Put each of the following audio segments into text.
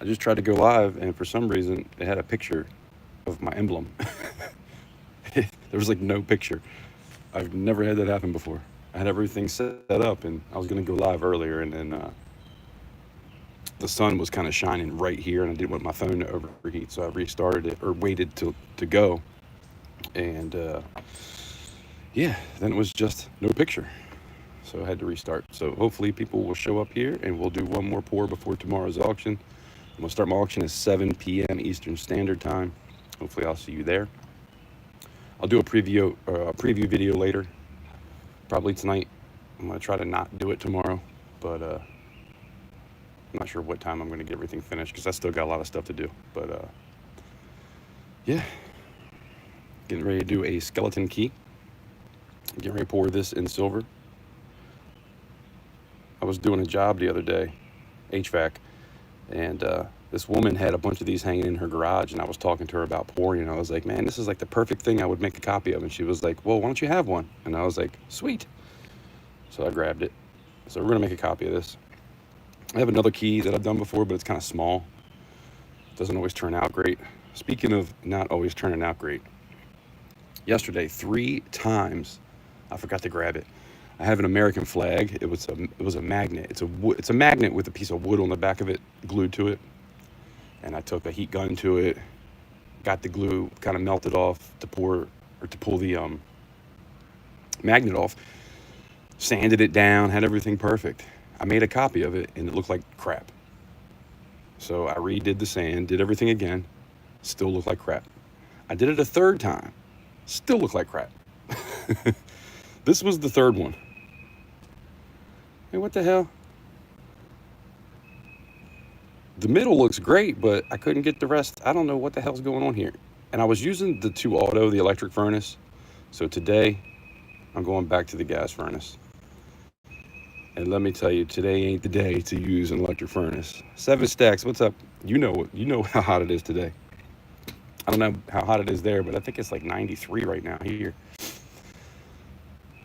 I just tried to go live, and for some reason, it had a picture of my emblem. There was like no picture. I've never had that happen before. I had everything set up, and I was gonna go live earlier, and then the sun was kind of shining right here, and I didn't want my phone to overheat, so I restarted it or waited to go, and yeah, then it was just no picture. So I had to restart. So hopefully people will show up here, and we'll do one more pour before tomorrow's auction. I'm gonna start my auction at 7 p.m. Eastern Standard Time. Hopefully I'll see you there. I'll do a preview video later, probably tonight. I'm gonna try to not do it tomorrow, but I'm not sure what time I'm gonna get everything finished because I still got a lot of stuff to do. But yeah, getting ready to do a skeleton key. Getting ready to pour this in silver. I was doing a job the other day, HVAC, and this woman had a bunch of these hanging in her garage, and I was talking to her about pouring, and I was like, man, this is like the perfect thing I would make a copy of. And she was like, well, why don't you have one? And I was like, sweet. So I grabbed it. So we're gonna make a copy of this. I have another key that I've done before, but it's kind of small. It doesn't always turn out great. Speaking of not always turning out great, yesterday 3 times I forgot to grab it. I have an American flag. It was a magnet. It's a magnet with a piece of wood on the back of it glued to it. And I took a heat gun to it, got the glue kind of melted off to pull the magnet off, sanded it down, had everything perfect. I made a copy of it, and it looked like crap. So I redid the sand, did everything again, still looked like crap. I did it a third time, still looked like crap. This was the third one. Hey, what the hell? The middle looks great, but I couldn't get the rest. I don't know what the hell's going on here. And I was using the 2 auto, the electric furnace. So today, I'm going back to the gas furnace. And let me tell you, today ain't the day to use an electric furnace. 7 Stacks, what's up? You know how hot it is today. I don't know how hot it is there, but I think it's like 93 right now here.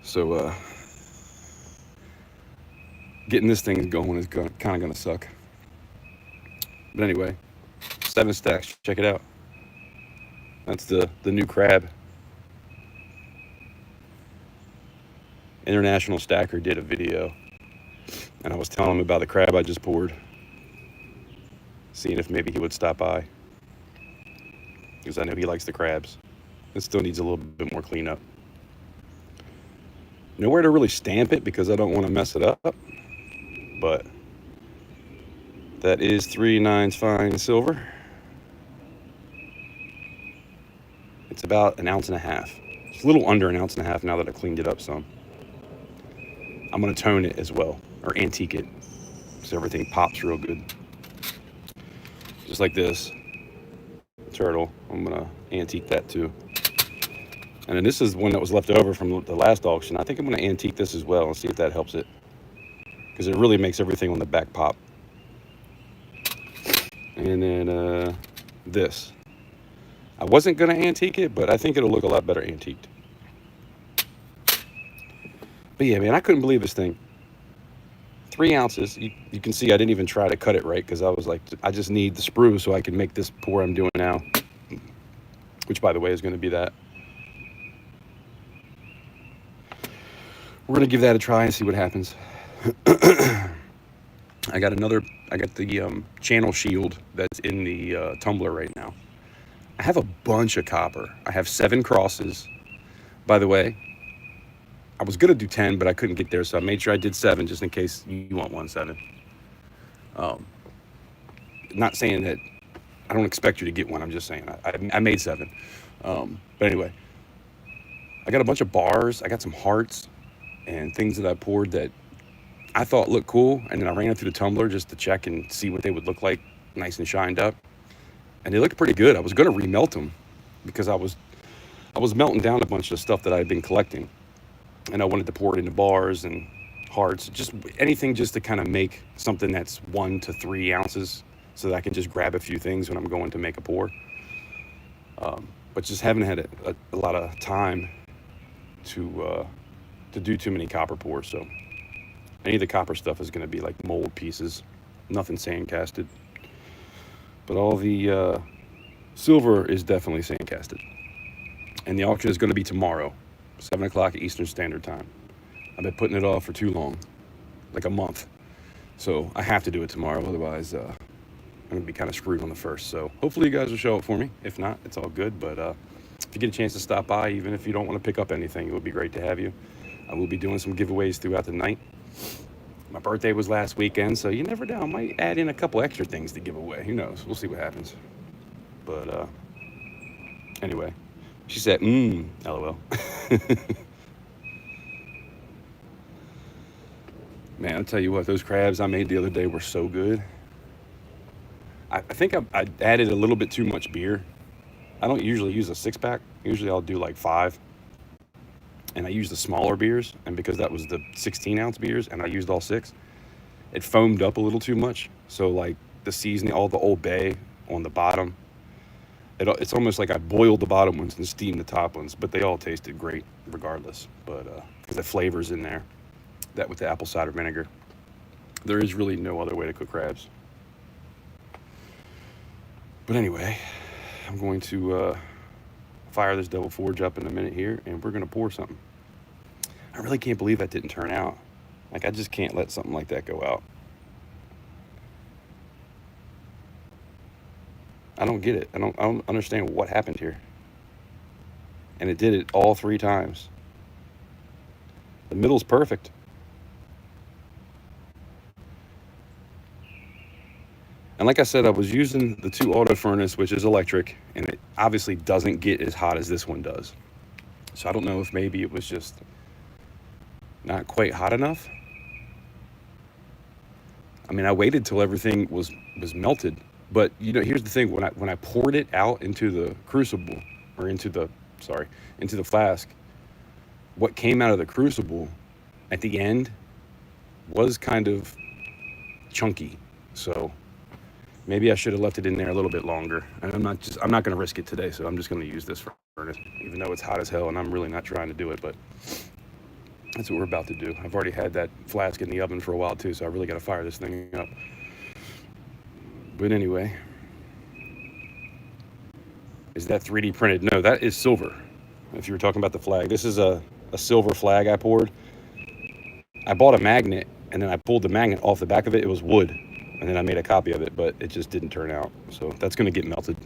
So getting this thing going is kind of going to suck. But anyway, 7 Stacks, check it out. That's the new crab. International Stacker did a video, and I was telling him about the crab I just poured, seeing if maybe he would stop by, because I know he likes the crabs. It still needs a little bit more cleanup. Nowhere to really stamp it because I don't want to mess it up, but that is 3 nines fine silver. It's about 1.5 ounces. It's a little under 1.5 ounces now that I cleaned it up some. I'm going to tone it as well, or antique it, so everything pops real good. Just like this turtle, I'm going to antique that too. And then this is one that was left over from the last auction. I think I'm going to antique this as well and see if that helps it, because it really makes everything on the back pop. And then this. I wasn't going to antique it, but I think it'll look a lot better antiqued. But yeah, man, I couldn't believe this thing. 3 ounces. You can see I didn't even try to cut it right because I was like, I just need the sprue so I can make this pour I'm doing now. Which, by the way, is going to be that. We're going to give that a try and see what happens. I got the channel shield that's in the tumbler right now. I have a bunch of copper. I have 7 crosses. By the way, I was going to do 10, but I couldn't get there, so I made sure I did 7 just in case you want 1/7. Not saying that I don't expect you to get one. I'm just saying I made 7. But anyway, I got a bunch of bars. I got some hearts and things that I poured that I thought looked cool, and then I ran it through the tumbler just to check and see what they would look like, nice and shined up. And they looked pretty good. I was going to remelt them because I was melting down a bunch of stuff that I had been collecting, and I wanted to pour it into bars and hearts, just anything just to kind of make something that's 1 to 3 ounces so that I can just grab a few things when I'm going to make a pour. But just haven't had a lot of time to do too many copper pours. So any of the copper stuff is going to be like mold pieces, nothing sand casted. But all the silver is definitely sand casted. And the auction is going to be tomorrow, 7 o'clock Eastern Standard Time. I've been putting it off for too long, like a month. So I have to do it tomorrow, otherwise I'm going to be kind of screwed on the first. So hopefully you guys will show up for me. If not, it's all good. But if you get a chance to stop by, even if you don't want to pick up anything, it would be great to have you. I will be doing some giveaways throughout the night. My birthday was last weekend, so you never know. I might add in a couple extra things to give away. Who knows? We'll see what happens. But anyway, she said, LOL. Man, I'll tell you what, those crabs I made the other day were so good. I think I added a little bit too much beer. I don't usually use a 6-pack. Usually I'll do like 5. And I used the smaller beers, and because that was the 16-ounce beers, and I used all 6, it foamed up a little too much. So like the seasoning, all the Old Bay on the bottom, it's almost like I boiled the bottom ones and steamed the top ones, but they all tasted great regardless. But because the flavor's in there, that with the apple cider vinegar, there is really no other way to cook crabs. But anyway, I'm going to fire this Devil Forge up in a minute here, and we're going to pour something. I really can't believe that didn't turn out. Like, I just can't let something like that go out. I don't get it. I don't understand what happened here. And it did it all 3 times. The middle's perfect. And like I said, I was using the 2 auto furnace, which is electric, and it obviously doesn't get as hot as this one does. So I don't know if maybe it was just not quite hot enough. I mean, I waited till everything was melted, but you know, here's the thing: when I poured it out into the crucible, or into the flask, what came out of the crucible at the end was kind of chunky. So maybe I should have left it in there a little bit longer. And I'm not going to risk it today, so I'm just going to use this furnace, even though it's hot as hell, and I'm really not trying to do it, but that's what we're about to do. I've already had that flask in the oven for a while too, so I really got to fire this thing up. But anyway, is that 3D printed? No, that is silver. If you were talking about the flag, this is a silver flag I poured. I bought a magnet, and then I pulled the magnet off the back of it. It was wood, and then I made a copy of it, but it just didn't turn out. So that's going to get melted.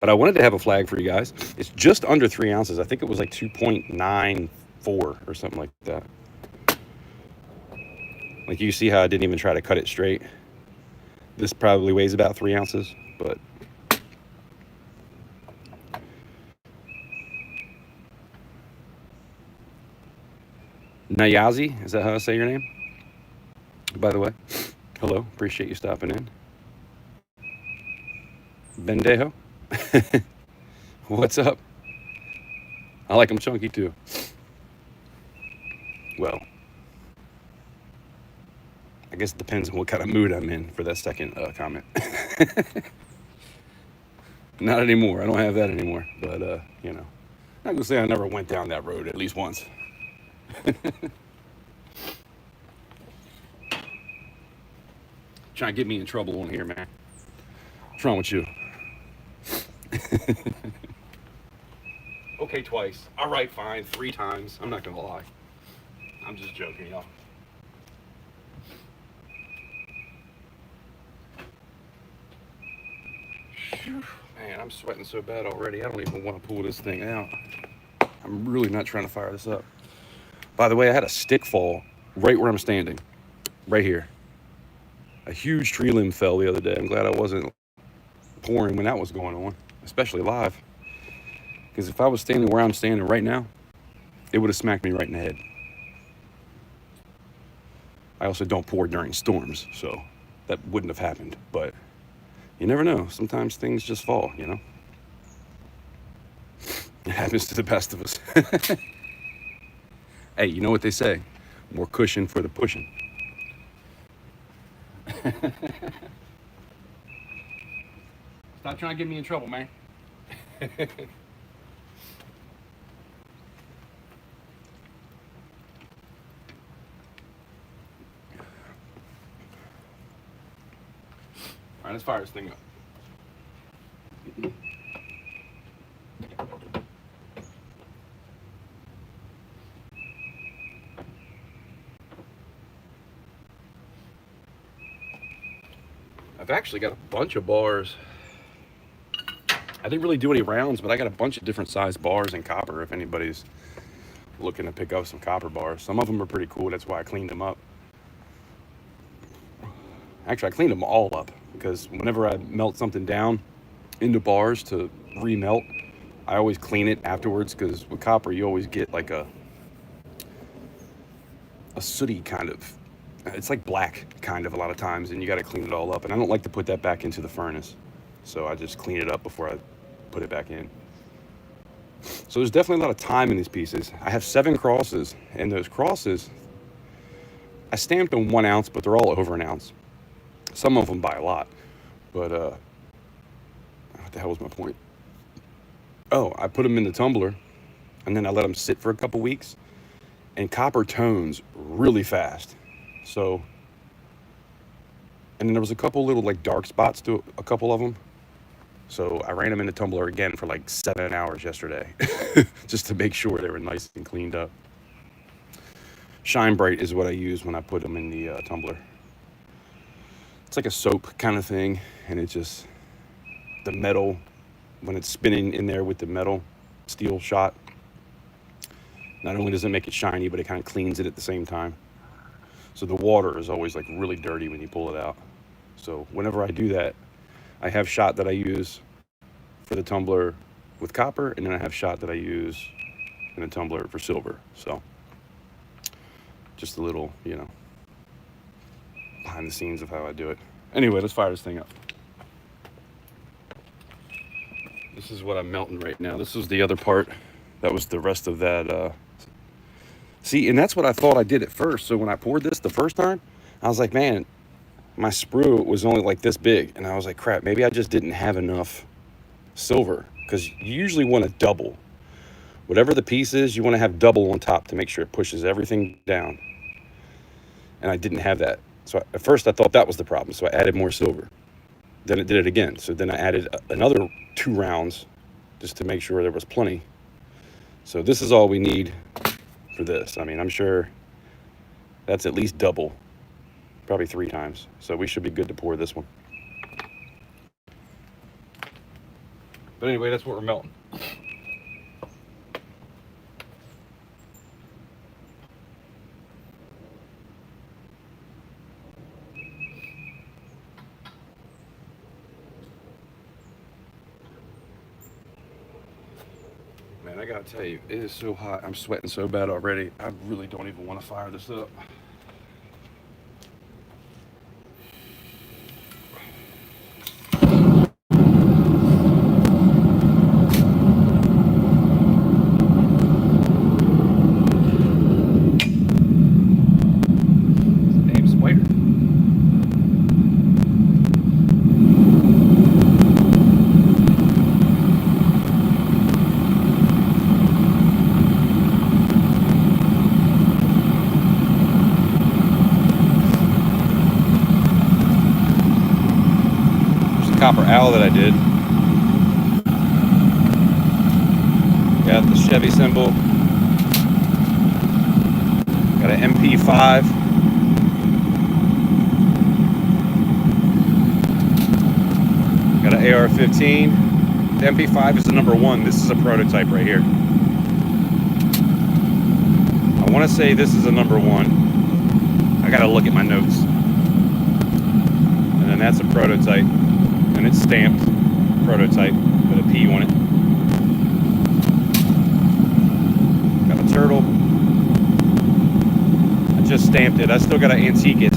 But I wanted to have a flag for you guys. It's just under 3 ounces. I think it was like 2.94 or something like that. Like, you see how I didn't even try to cut it straight. This probably weighs about 3 ounces, but Nayazi, is that how I say your name? By the way, hello, appreciate you stopping in. Bendejo, what's up? I like them chunky too. Well, I guess it depends on what kind of mood I'm in for that second comment. Not anymore. I don't have that anymore. But, you know, I'm not going to say I never went down that road at least once. Trying to get me in trouble on here, man. What's wrong with you? Okay, twice. All right, fine. 3 times. I'm not going to lie. I'm just joking, y'all. Man, I'm sweating so bad already. I don't even want to pull this thing out. I'm really not trying to fire this up. By the way, I had a stick fall right where I'm standing. Right here. A huge tree limb fell the other day. I'm glad I wasn't pouring when that was going on, especially live. Because if I was standing where I'm standing right now, it would have smacked me right in the head. I also don't pour during storms, so that wouldn't have happened. But you never know. Sometimes things just fall, you know? It happens to the best of us. Hey, you know what they say? More cushion for the pushing. Stop trying to get me in trouble, man. All right, Let's fire this thing up. I've actually got a bunch of bars. I didn't really do any rounds, but I got a bunch of different size bars in copper if anybody's looking to pick up some copper bars. Some of them are pretty cool. That's why I cleaned them up. Actually, I cleaned them all up because whenever I melt something down into bars to remelt, I always clean it afterwards, because with copper you always get like a sooty kind of, it's like black kind of a lot of times, and you got to clean it all up, and I don't like to put that back into the furnace, so I just clean it up before I put it back in. So there's definitely a lot of time in these pieces. I have 7 crosses, and those crosses I stamped them 1 ounce, but they're all over an ounce. Some of them by a lot, but what the hell was my point? Oh, I put them in the tumbler, and then I let them sit for a couple weeks, and copper tones really fast. So, and then there was a couple little like dark spots to a couple of them. So I ran them in the tumbler again for like 7 hours yesterday, just to make sure they were nice and cleaned up. Shine Bright is what I use when I put them in the tumbler. It's like a soap kind of thing, and it just, the metal, when it's spinning in there with the metal steel shot, not only does it make it shiny, but it kind of cleans it at the same time. So the water is always like really dirty when you pull it out. So whenever I do that, I have shot that I use for the tumbler with copper, and then I have shot that I use in a tumbler for silver. So just a little, you know, behind the scenes of how I do it. Anyway, let's fire this thing up. This is what I'm melting right now. This is the other part. That was the rest of that. See, and that's what I thought I did at first. So when I poured this the first time, I was like, man, my sprue was only like this big. And I was like, crap, maybe I just didn't have enough silver. Because you usually want to double. Whatever the piece is, you want to have double on top to make sure it pushes everything down. And I didn't have that. So at first I thought that was the problem. So I added more silver. Then it did it again. So then I added another 2 rounds just to make sure there was plenty. So this is all we need for this. I mean, I'm sure that's at least double, probably 3 times. So we should be good to pour this one. But anyway, that's what we're melting. Man, I gotta tell you, it is so hot. I'm sweating so bad already. I really don't even want to fire this up. Copper owl that I did. Got the Chevy symbol. Got an MP5. Got an AR-15. The MP5 is the number 1. This is a prototype right here. I want to say this is a number 1. I gotta look at my notes. And then that's a prototype. And it's stamped prototype with a P on it. Got a turtle. I just stamped it. I still got to antique it.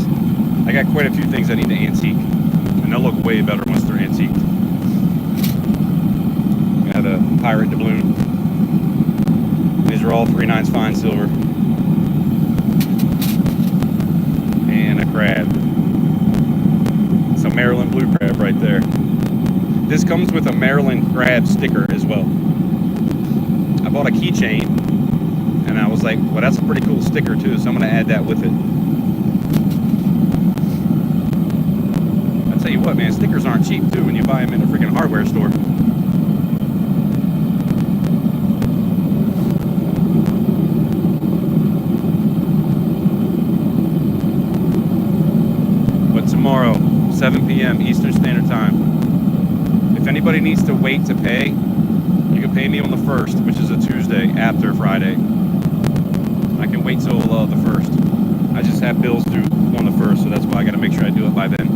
I got quite a few things I need to antique, and they'll look way better once they're antiqued. Got a pirate doubloon. These are all 3/9 fine silver. And a crab. It's a Maryland blue crab right there. This comes with a Maryland crab sticker as well. I bought a keychain, and I was like, well, that's a pretty cool sticker too, so I'm going to add that with it. I tell you what, man, stickers aren't cheap too when you buy them in a freaking hardware store. But tomorrow, 7 p.m. Eastern Standard Time. If anybody needs to wait to pay, you can pay me on the 1st, which is a Tuesday after Friday. I can wait till the 1st. I just have bills due on the 1st, so that's why I got to make sure I do it by then.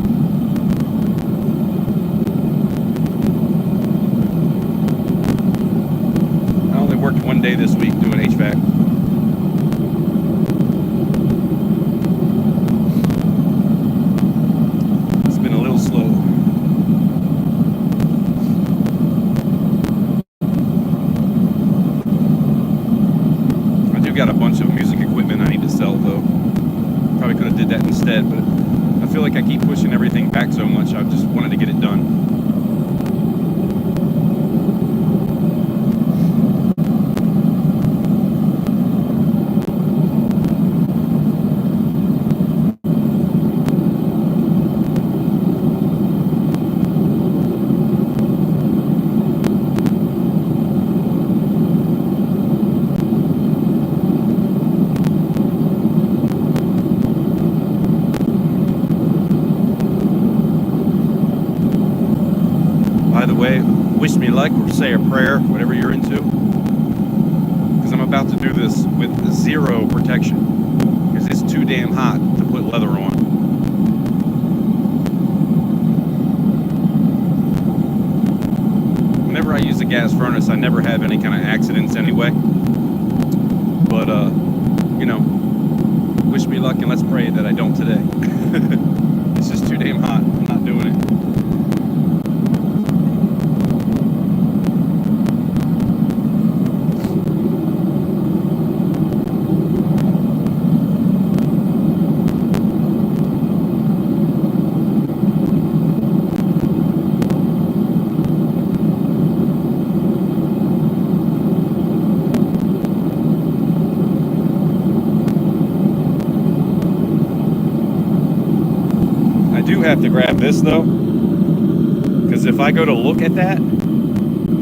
I only worked one day this week doing HVAC. It's been a little slow. I do got a bunch of music equipment I need to sell though. Probably could have did that instead, but I feel like I keep pushing everything back so much. I just wanted to get it done. By the way, wish me luck or say a prayer, whatever you're into, because I'm about to do this with zero protection because it's too damn hot to put leather on. Whenever I use a gas furnace, I never have any kind of accidents anyway, but you know, wish me luck and let's pray that I don't today. It's just too damn hot. I'm not doing it. Have to grab this though, because if I go to look at that,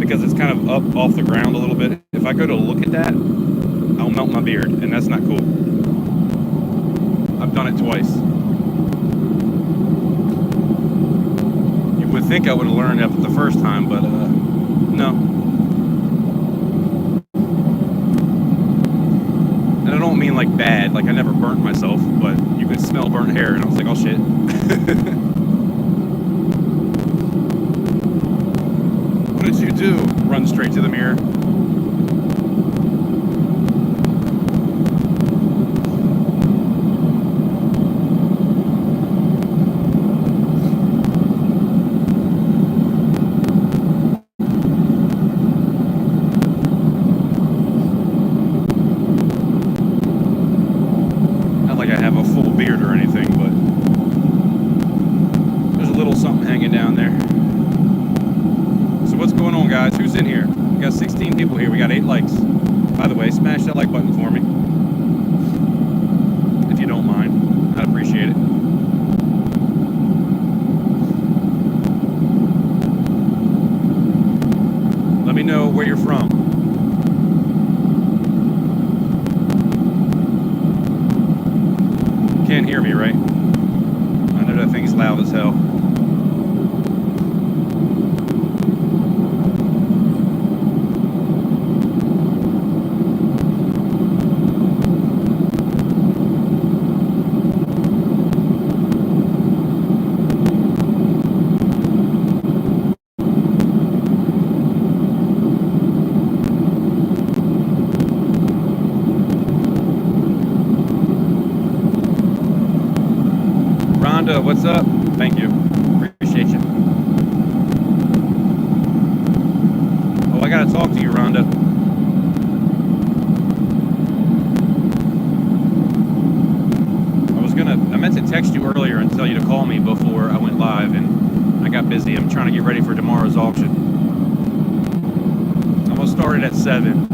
because it's kind of up off the ground a little bit, if I go to look at that, I'll melt my beard, and that's not cool. I've done it twice. You would think I would have learned after the first time, but no. And I don't mean like bad, like I never burnt myself, but you could smell burnt hair, and I was like, oh shit. What did you do? Run straight to the mirror. Not like I have a full beard or anything, but there's a little something hanging down there. So what's going on, guys? Who's in here? We got 16 people here. We got 8 likes. By the way, smash that like button for me, if you don't mind. I'd appreciate it. Let me know where you're from. You can't hear me, right? I know that thing's loud as hell. What's up? Thank you. Appreciate you. Oh, I gotta talk to you, Rhonda. I meant to text you earlier and tell you to call me before I went live, and I got busy. I'm trying to get ready for tomorrow's auction. I'm gonna start it at 7.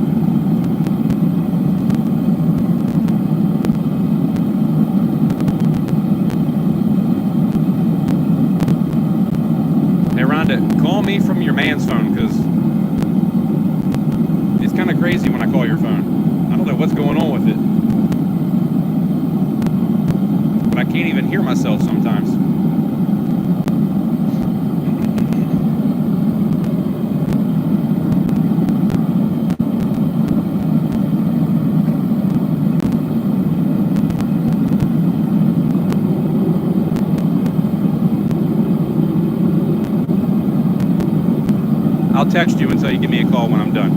Hey, Rhonda, call me from your man's phone, because it's kind of crazy when I call your phone. I don't know what's going on with it. But I can't even hear myself sometimes. I'll text you until you give me a call when I'm done.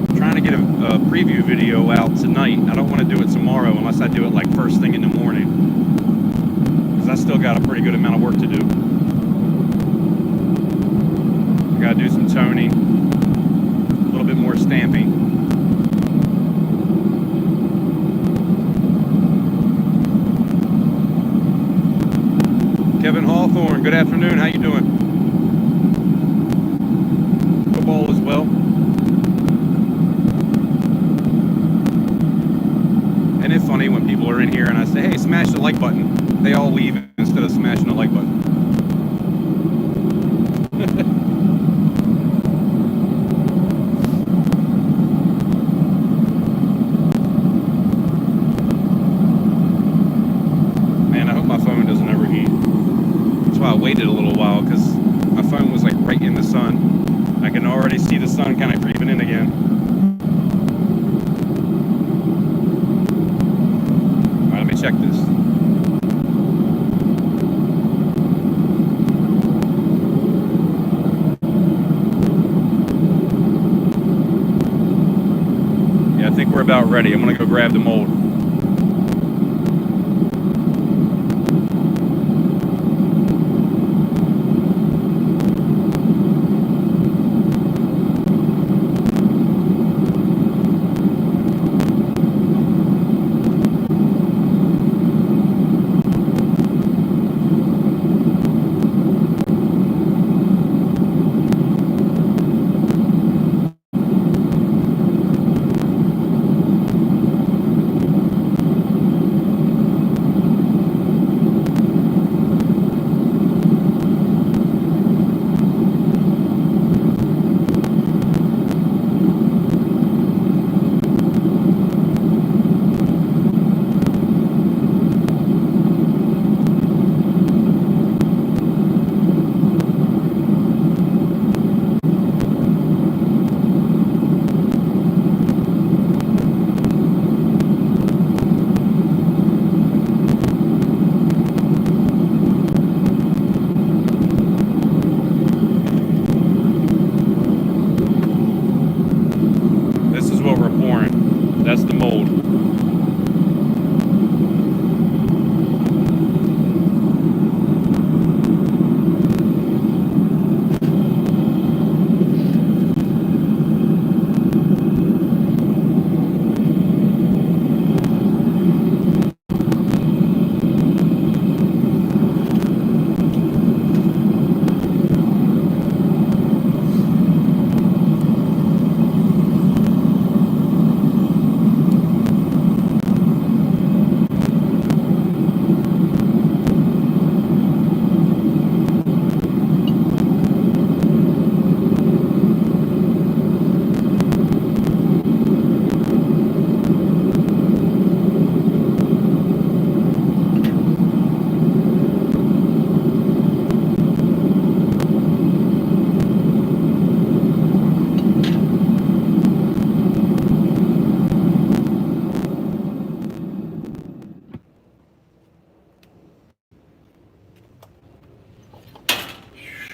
I'm trying to get a preview video out tonight. I don't want to do it tomorrow unless I do it like first thing in the morning, because I still got a pretty good amount of work to do. I got to do some toning, a little bit more stamping. Kevin Hawthorne, good afternoon. How you doing? Football as well. And it's funny when people are in here and I say, hey, smash the like button. They all leave instead of smashing the like button. Man, I hope my phone doesn't overheat. That's why I waited a little while, because my phone was like right in the sun. I can already see the sun kind of creeping in again. All right, let me check this. Yeah, I think we're about ready. I'm gonna go grab the mold. That's the mold.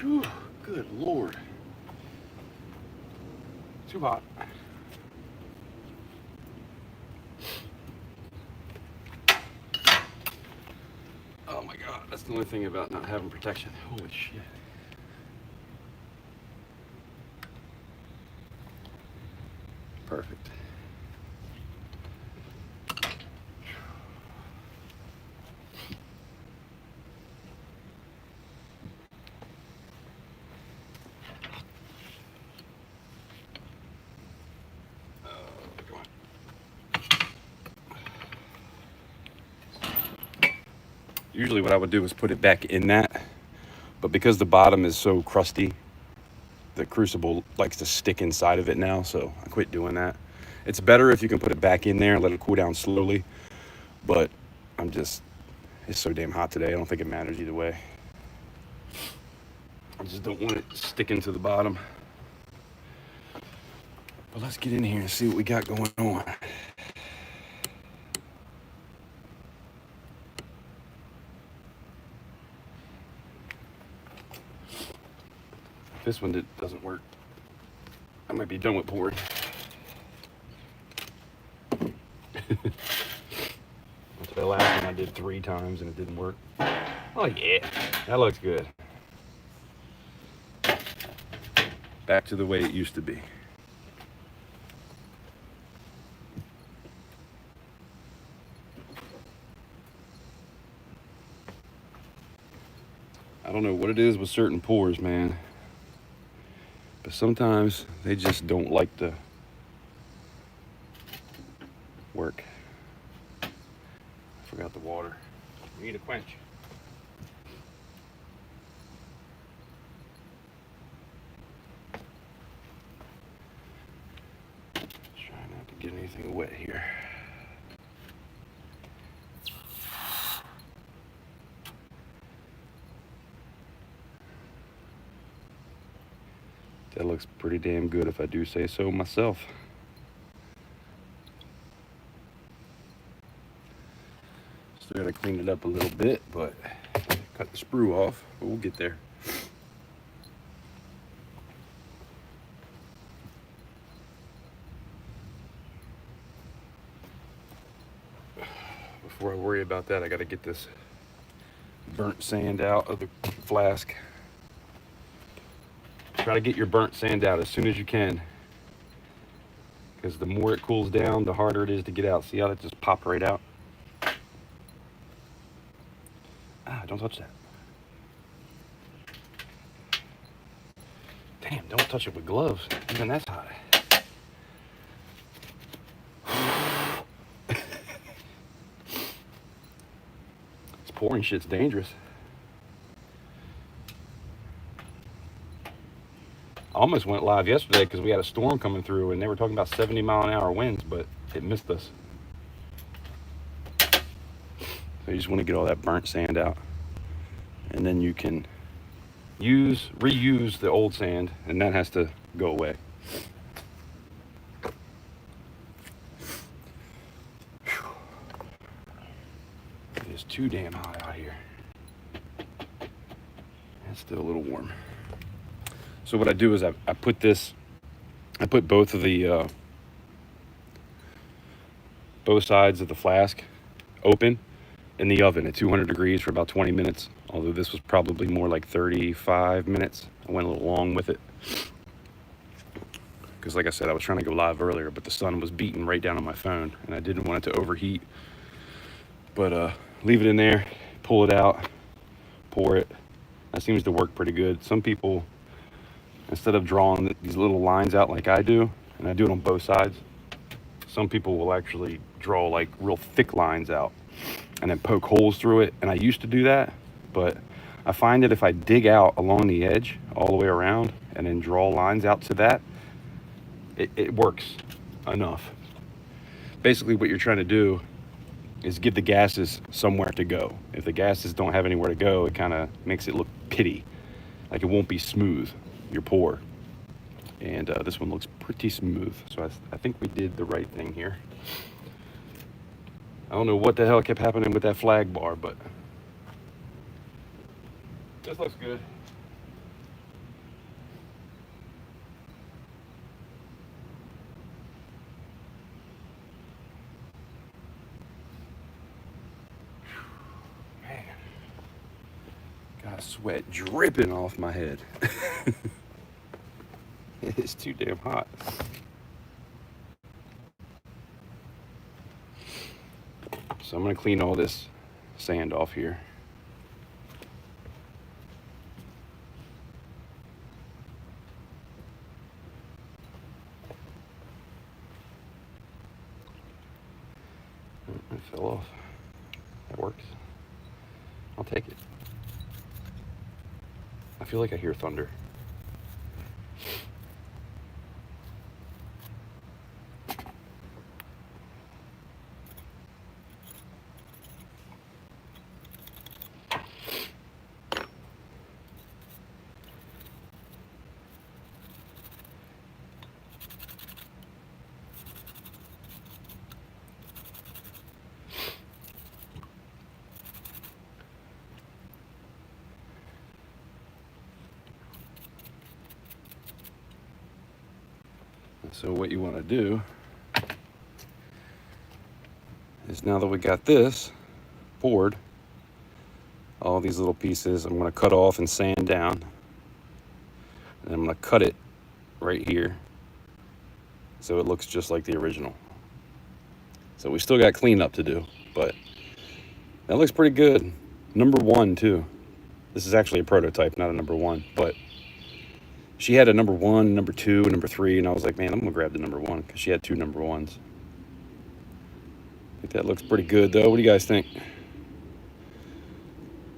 Whew, good Lord. Too hot. Oh my God, that's the only thing about not having protection. Holy shit. Perfect. Usually what I would do is put it back in that, But because the bottom is so crusty, the crucible likes to stick inside of it now, so I quit doing that. It's better if you can put it back in there and let it cool down slowly, but it's so damn hot today, I don't think it matters either way. I just don't want it sticking to the bottom. But let's get in here and see what we got going on. This one doesn't work. I might be done with pouring. The last one I did 3 times and it didn't work. Oh yeah, that looks good. Back to the way it used to be. I don't know what it is with certain pours, man, but sometimes they just don't like to work. I forgot the water. We need a quench. Trying not to get anything wet here. That looks pretty damn good if I do say so myself. Still gotta clean it up a little bit, but cut the sprue off, but we'll get there. Before I worry about that, I gotta get this burnt sand out of the flask. Try to get your burnt sand out as soon as you can, because the more it cools down, the harder it is to get out. See how that just popped right out? Ah, don't touch that. Damn, don't touch it with gloves. Even that's hot. This pouring shit's dangerous. I almost went live yesterday because we had a storm coming through and they were talking about 70-mile-an-hour winds, but it missed us. So you just want to get all that burnt sand out, and then you can reuse the old sand, and that has to go away. Whew. It is too damn hot out here. It's still a little warm. So what I do is I put both of the both sides of the flask open in the oven at 200 degrees for about 20 minutes. Although this was probably more like 35 minutes. I went a little long with it. Because like I said, I was trying to go live earlier, but the sun was beating right down on my phone and I didn't want it to overheat. But leave it in there, pull it out, pour it. That seems to work pretty good. Some people, instead of drawing these little lines out like I do, and I do it on both sides, some people will actually draw like real thick lines out and then poke holes through it. And I used to do that, but I find that if I dig out along the edge all the way around and then draw lines out to that, it works enough. Basically what you're trying to do is give the gases somewhere to go. If the gases don't have anywhere to go, it kind of makes it look pitty, like it won't be smooth, your pour. And this one looks pretty smooth, so I think we did the right thing here. I don't know what the hell kept happening with that flag bar, but this looks good. Man, got sweat dripping off my head. It's too damn hot. So I'm gonna clean all this sand off here. It fell off. That works. I'll take it. I feel like I hear thunder. So what you want to do is, now that we got this poured, all these little pieces I'm going to cut off and sand down, and I'm going to cut it right here so it looks just like the original. So we still got cleanup to do, but that looks pretty good. Number 1 too. This is actually a prototype, not a number 1, but she had a number 1, number 2, number 3, and I was like, man, I'm gonna grab the number 1 because she had 2 number 1s. I think that looks pretty good though. What do you guys think?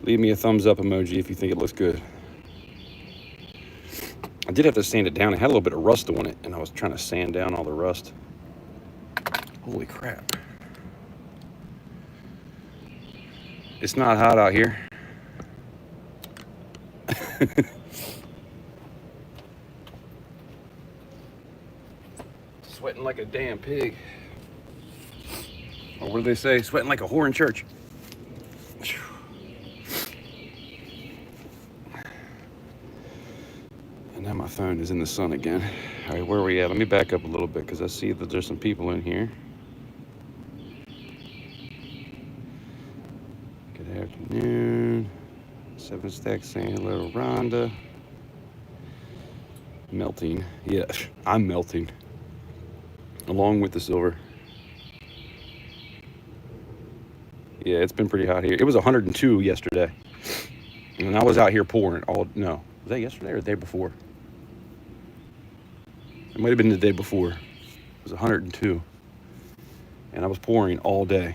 Leave me a thumbs up emoji if you think it looks good. I did have to sand it down. It had a little bit of rust on it, and I was trying to sand down all the rust. Holy crap. It's not hot out here. Sweating like a damn pig. Or what do they say? Sweating like a whore in church. And now my phone is in the sun again. All right, where are we at? Let me back up a little bit because I see that there's some people in here. Good afternoon. 7 Stacks saying hello, Rhonda. Melting. Yeah, I'm melting. Along with the silver. Yeah, it's been pretty hot here. It was 102 yesterday. And I was out here pouring all, no. Was that yesterday or the day before? It might have been the day before. It was 102. And I was pouring all day.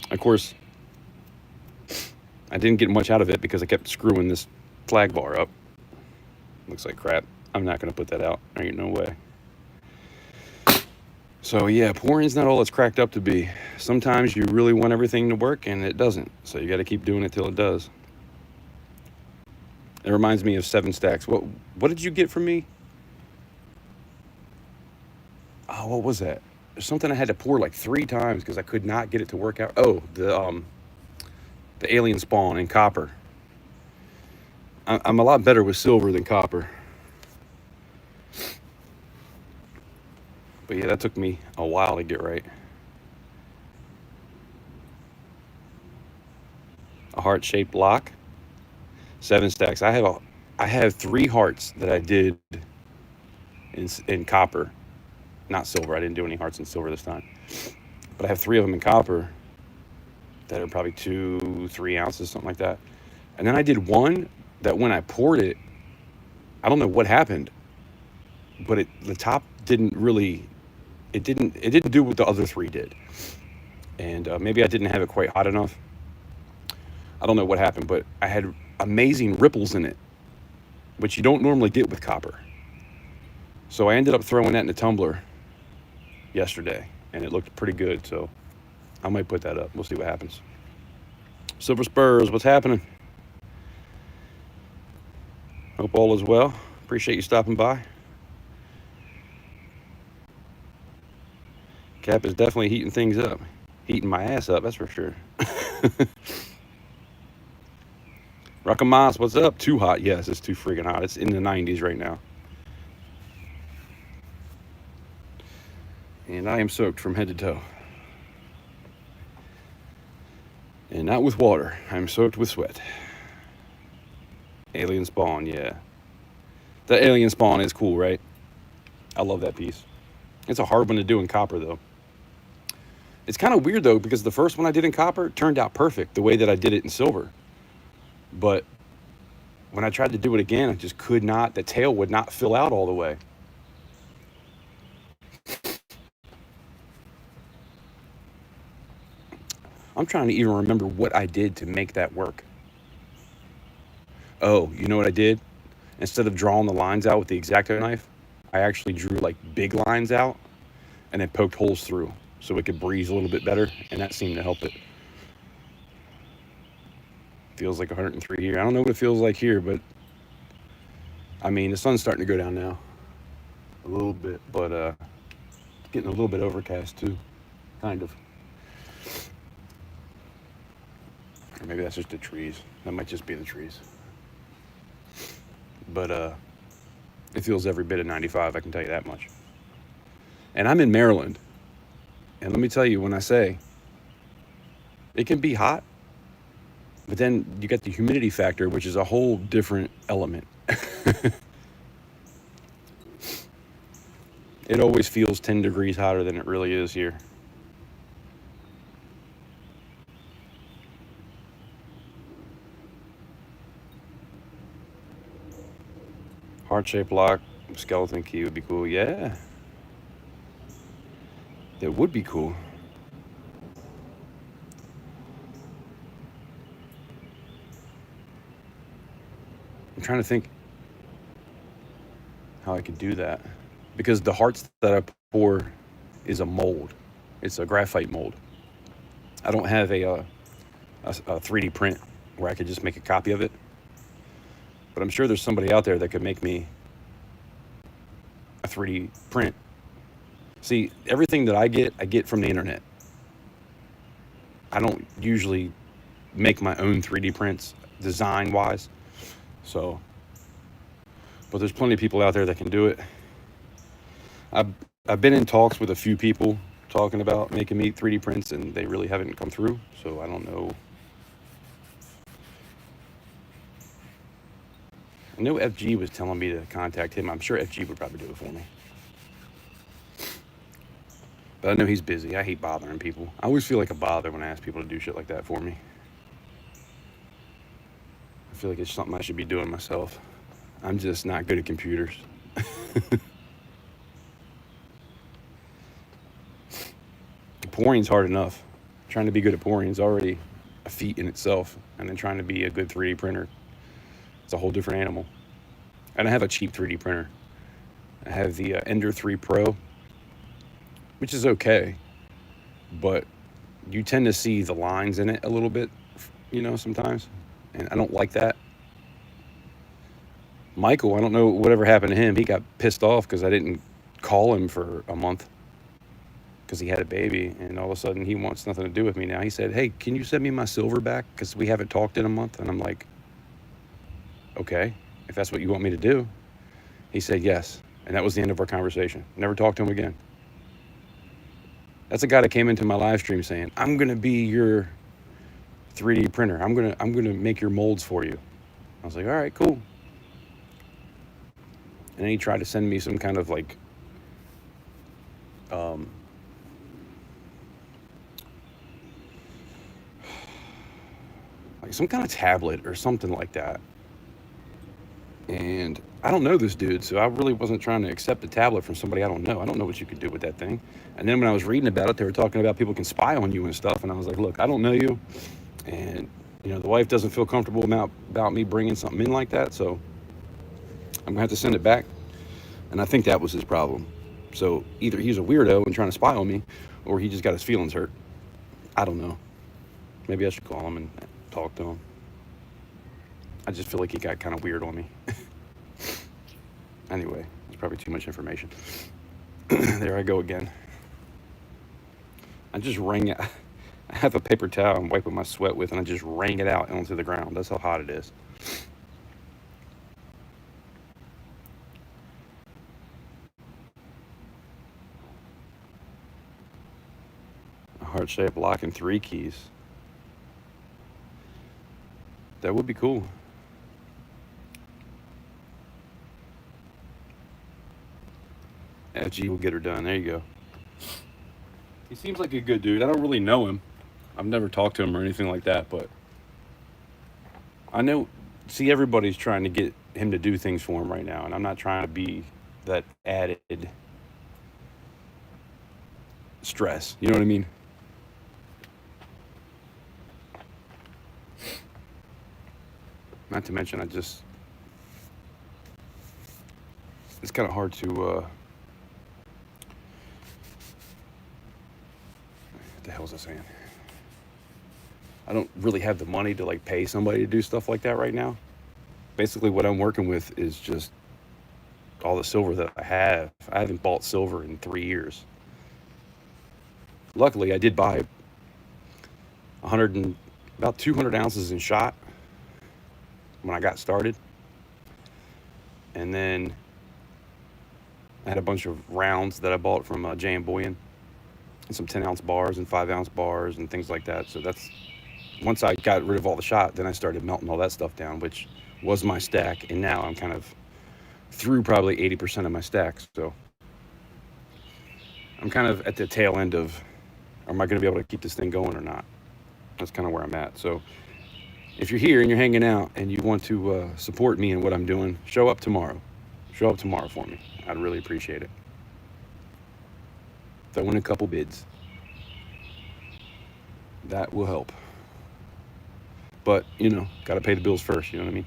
Of course, I didn't get much out of it because I kept screwing this flag bar up. Looks like crap. I'm not going to put that out. There ain't no way. So yeah, pouring's not all it's cracked up to be. Sometimes you really want everything to work and it doesn't. So you got to keep doing it till it does. It reminds me of 7 Stacks. What did you get from me? Oh, what was that? There's something I had to pour like 3 times because I could not get it to work out. Oh, the alien spawn in copper. I'm a lot better with silver than copper. But yeah, that took me a while to get right. A heart-shaped lock. 7 Stacks. I have 3 hearts that I did in copper, not silver. I didn't do any hearts in silver this time, but I have 3 of them in copper that are probably 2-3 ounces, something like that. And then I did one that when I poured it, I don't know what happened, but the top didn't really. It didn't do what the other 3 did, and maybe I didn't have it quite hot enough. I don't know what happened, but I had amazing ripples in it, which you don't normally get with copper. So I ended up throwing that in the tumbler yesterday, and it looked pretty good. So I might put that up. We'll see what happens. Silver Spurs, what's happening? Hope all is well. Appreciate you stopping by. Cap is definitely heating things up. Heating my ass up, that's for sure. Rakamas, what's up? Too hot. Yes, it's too freaking hot. It's in the 90s right now. And I am soaked from head to toe. And not with water. I'm soaked with sweat. Alien spawn, yeah. The alien spawn is cool, right? I love that piece. It's a hard one to do in copper, though. It's kind of weird, though, because the first one I did in copper turned out perfect the way that I did it in silver. But when I tried to do it again, I just could not. The tail would not fill out all the way. I'm trying to even remember what I did to make that work. Oh, you know what I did? Instead of drawing the lines out with the X-Acto knife, I actually drew like big lines out and then poked holes through so it could breathe a little bit better, and that seemed to help it. Feels like 103 here. I don't know what it feels like here, but I mean, the sun's starting to go down now a little bit, but it's getting a little bit overcast too, kind of. Or maybe that's just the trees. That might just be the trees. But it feels every bit of 95, I can tell you that much. And I'm in Maryland. And let me tell you, when I say it can be hot, but then you got the humidity factor, which is a whole different element. It always feels 10 degrees hotter than it really is here. Heart-shaped lock, skeleton key would be cool. Yeah, that would be cool. I'm trying to think how I could do that. Because the hearts that I pour is a mold. It's a graphite mold. I don't have a 3D print where I could just make a copy of it. But I'm sure there's somebody out there that could make me a 3D print. See, everything that I get from the internet. I don't usually make my own 3D prints design-wise. So, but there's plenty of people out there that can do it. I've been in talks with a few people talking about making me 3D prints, and they really haven't come through. So I don't know. I know FG was telling me to contact him. I'm sure FG would probably do it for me. But I know he's busy. I hate bothering people. I always feel like a bother when I ask people to do shit like that for me. I feel like it's something I should be doing myself. I'm just not good at computers. Pouring's hard enough. Trying to be good at pouring is already a feat in itself. And then trying to be a good 3D printer, it's a whole different animal. And I have a cheap 3D printer. I have the Ender 3 Pro, which is okay. But you tend to see the lines in it a little bit, sometimes. And I don't like that. Michael, I don't know whatever happened to him. He got pissed off because I didn't call him for a month because he had a baby, and all of a sudden he wants nothing to do with me now. He said, hey, can you send me my silver back because we haven't talked in a month? And I'm like, okay, if that's what you want me to do. He said yes, and that was the end of our conversation. Never talked to him again. That's a guy that came into my live stream saying, I'm gonna be your 3D printer. I'm gonna make your molds for you. I was like, all right, cool. And then he tried to send me some kind of like some kind of tablet or something like that. And I don't know this dude, so I really wasn't trying to accept a tablet from somebody I don't know. I don't know what you could do with that thing. And then when I was reading about it, they were talking about people can spy on you and stuff. And I was like, look, I don't know you. And, the wife doesn't feel comfortable about me bringing something in like that. So I'm going to have to send it back. And I think that was his problem. So either he's a weirdo and trying to spy on me, or he just got his feelings hurt. I don't know. Maybe I should call him and talk to him. I just feel like he got kind of weird on me. Anyway, it's probably too much information. There I go again. I just wring it. I have a paper towel I'm wiping my sweat with, and I just wring it out onto the ground. That's how hot it is. A heart-shaped lock and 3 keys. That would be cool. FG will get her done. There you go. He seems like a good dude. I don't really know him. I've never talked to him or anything like that, but I know, see, everybody's trying to get him to do things for him right now, and I'm not trying to be that added stress. You know what I mean? Not to mention, it's kind of hard to, what the hell was I saying? I don't really have the money to like pay somebody to do stuff like that right now. Basically, what I'm working with is just all the silver that I have. I haven't bought silver in 3 years. Luckily, I did buy 100 and about 200 ounces in shot when I got started. And then I had a bunch of rounds that I bought from J and Boyan, and some 10-ounce bars and 5-ounce bars and things like that. So that's, once I got rid of all the shot, then I started melting all that stuff down, which was my stack. And now I'm kind of through probably 80% of my stacks. So I'm kind of at the tail end of, am I going to be able to keep this thing going or not? That's kind of where I'm at. So if you're here and you're hanging out and you want to support me in what I'm doing, show up tomorrow. Show up tomorrow for me. I'd really appreciate it. Throw in a couple bids. That will help. But, you know, got to pay the bills first, you know what I mean?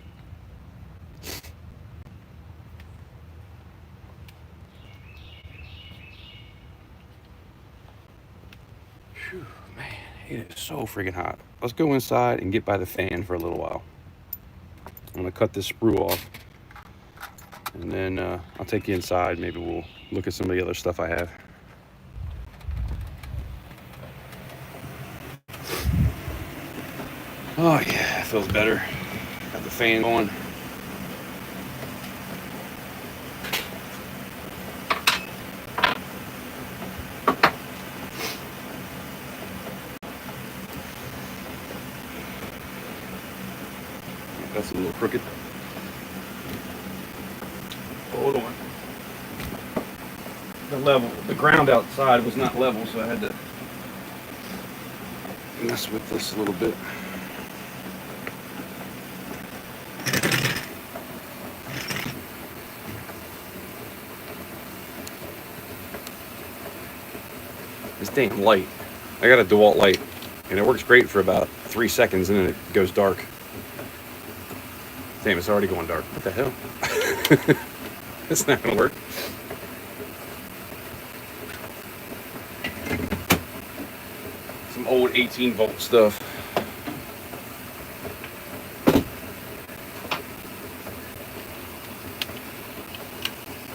Whew, man, it is so freaking hot. Let's go inside and get by the fan for a little while. I'm going to cut this sprue off. And then I'll take you inside. Maybe we'll look at some of the other stuff I have. Oh yeah, it feels better. Got the fan going. That's a little crooked. Hold on. The ground outside was not level, so I had to mess with this a little bit. This damn light. I got a DeWalt light, and it works great for about 3 seconds, and then it goes dark. Damn, it's already going dark. What the hell? It's not gonna work. Some old 18-volt stuff.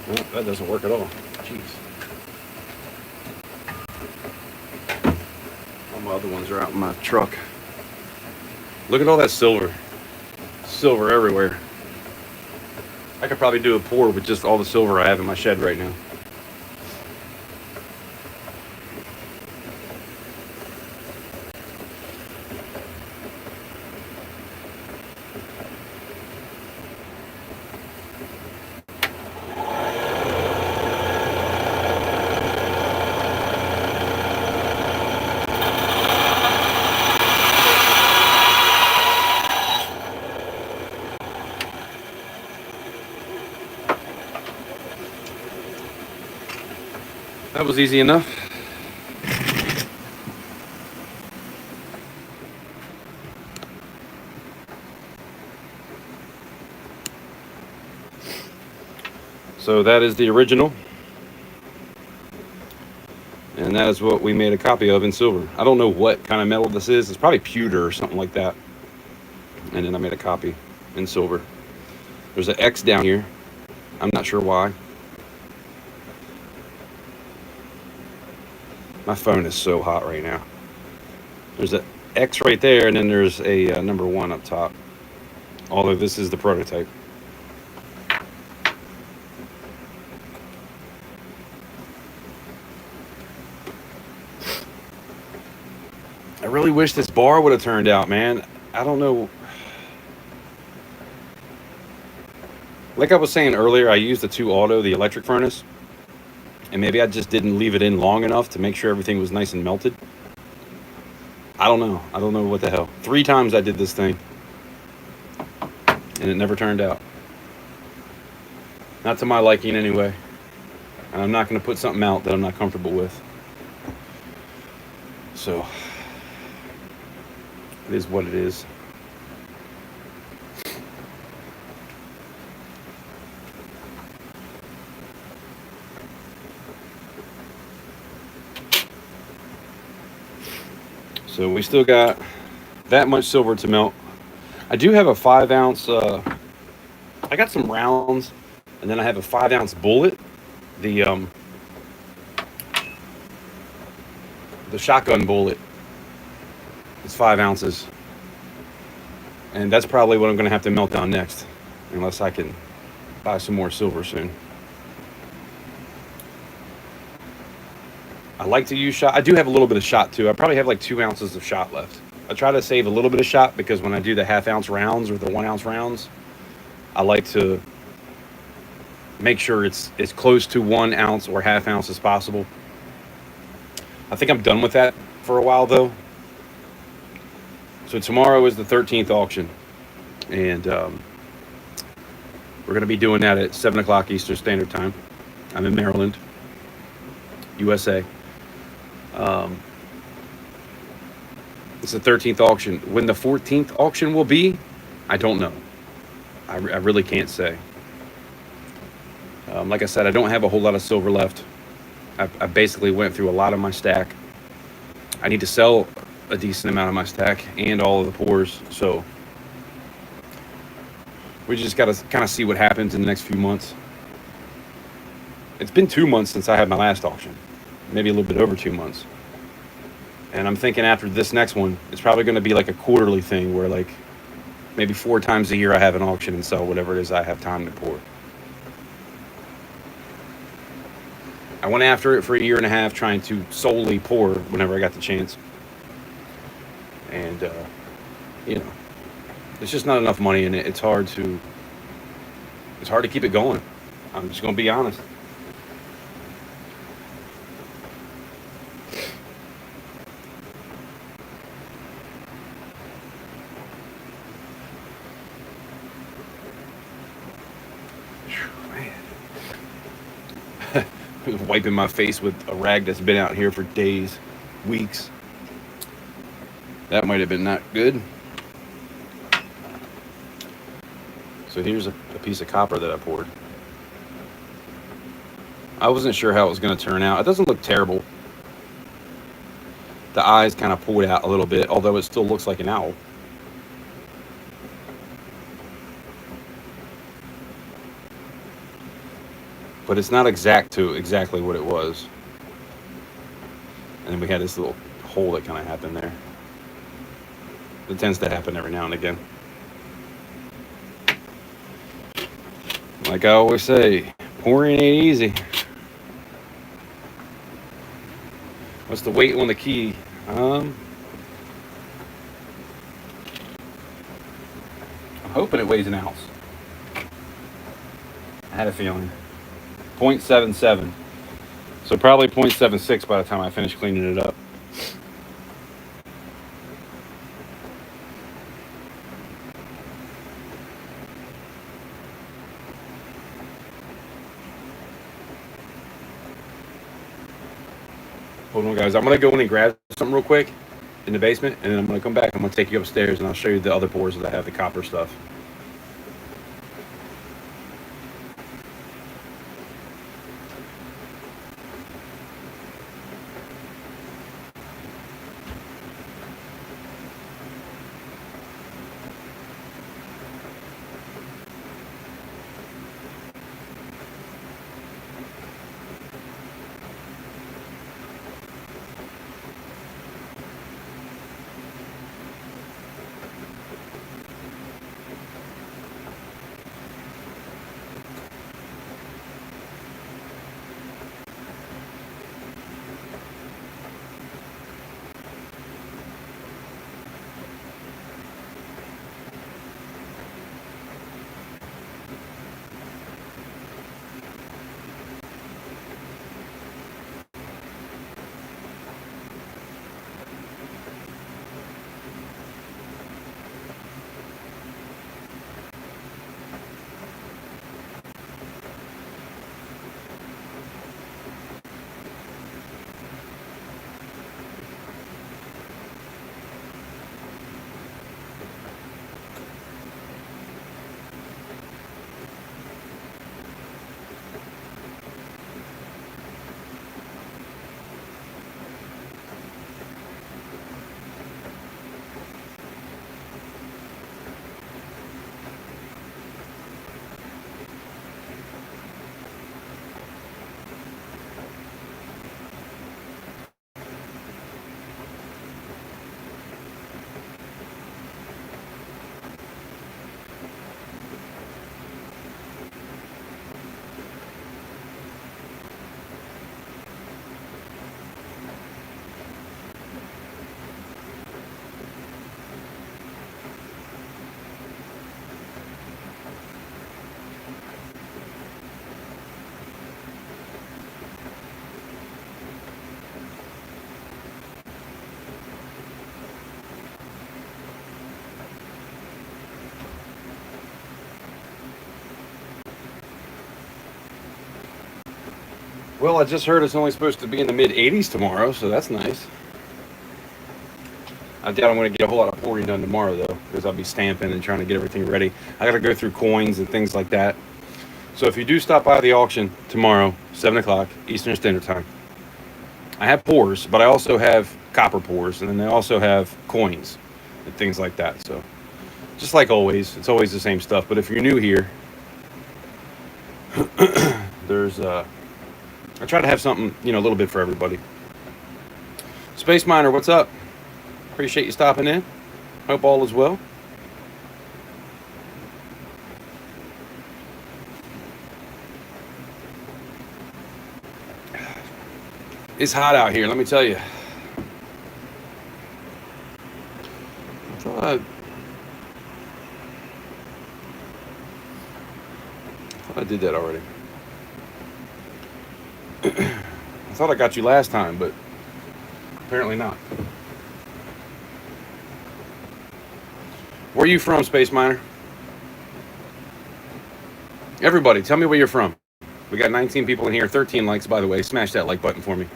Oh, that doesn't work at all. Jeez. All my other ones are out in my truck. Look at all that silver. Silver everywhere. I could probably do a pour with just all the silver I have in my shed right now. That was easy enough. So that is the original. And that is what we made a copy of in silver. I don't know what kind of metal this is. It's probably pewter or something like that. And then I made a copy in silver. There's an X down here. I'm not sure why. My phone is so hot right now. There's an X right there, and then there's a number 1 up top. Although this is the prototype. I really wish this bar would have turned out, man. I don't know. Like I was saying earlier, I used the 2 auto, the electric furnace. And maybe I just didn't leave it in long enough to make sure everything was nice and melted. I don't know. I don't know what the hell. 3 times I did this thing. And it never turned out. Not to my liking anyway. And I'm not going to put something out that I'm not comfortable with. So, it is what it is. So we still got that much silver to melt. I do have a 5 ounce. I got some rounds, and then I have a 5 ounce bullet. The the shotgun bullet. It's 5 ounces, and that's probably what I'm going to have to melt down next, unless I can buy some more silver soon. I like to use shot. I do have a little bit of shot too. I probably have like 2 ounces of shot left. I try to save a little bit of shot because when I do the 1/2 ounce rounds or the 1 ounce rounds, I like to make sure it's as close to 1 ounce or 1/2 ounce as possible. I think I'm done with that for a while though. So tomorrow is the 13th auction, and we're going to be doing that at 7 o'clock Eastern Standard Time. I'm in Maryland, USA. It's the 13th auction. When the 14th auction will be, I don't know. I really can't say. Like I said, I don't have a whole lot of silver left. I basically went through a lot of my stack. I need to sell a decent amount of my stack and all of the pours. So we just got to kind of see what happens in the next few months. It's been 2 months since I had my last auction. Maybe a little bit over 2 months. And I'm thinking after this next one, it's probably going to be like a quarterly thing where like maybe 4 times a year I have an auction and sell whatever it is I have time to pour. I went after it for 1.5 years trying to solely pour whenever I got the chance. And, you know, there's just not enough money in it. It's hard to keep it going. I'm just going to be honest. Wiping my face with a rag that's been out here for days, weeks. That might have been not good. So here's a piece of copper that I poured. I wasn't sure how it was going to turn out. It doesn't look terrible. The eyes kind of pulled out a little bit, although it still looks like an owl. But it's not exactly what it was. And then we had this little hole that kind of happened there. It tends to happen every now and again. Like I always say, pouring ain't easy. What's the weight on the key? I'm hoping it weighs an ounce. I had a feeling. 0.77. So probably 0.76 by the time I finish cleaning it up. Hold on, guys. I'm going to go in and grab something real quick in the basement, and then I'm going to come back. I'm going to take you upstairs, and I'll show you the other pours that I have, the copper stuff. Well, I just heard it's only supposed to be in the mid 80s tomorrow, so that's nice. I doubt I'm going to get a whole lot of pouring done tomorrow, though, because I'll be stamping and trying to get everything ready. I got to go through coins and things like that. So if you do stop by the auction tomorrow, 7 o'clock Eastern Standard Time, I have pours, but I also have copper pours, and then I also have coins and things like that. So just like always, it's always the same stuff. But if you're new here, there's I try to have something, a little bit for everybody. Space Miner, what's up? Appreciate you stopping in. Hope all is well. It's hot out here, let me tell you. I thought I did that already. I thought I got you last time, but apparently not. Where are you from, Space Miner? Everybody, tell me where you're from. We got 19 people in here, 13 likes, by the way. Smash that like button for me.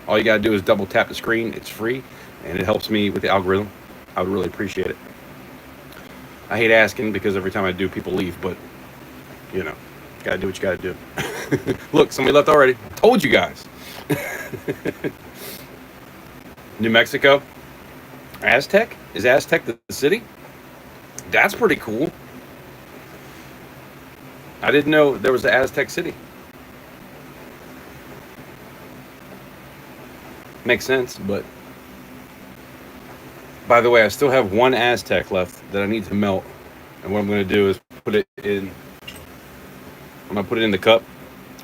All you got to do is double tap the screen. It's free, and it helps me with the algorithm. I would really appreciate it. I hate asking because every time I do, people leave, but, got to do what you got to do. Look, somebody left already. I told you guys. New Mexico? Aztec? Is Aztec the city? That's pretty cool. I didn't know there was an Aztec city. Makes sense, but... By the way, I still have one Aztec left that I need to melt. And what I'm going to do is put it in... I'm going to put it in the cup.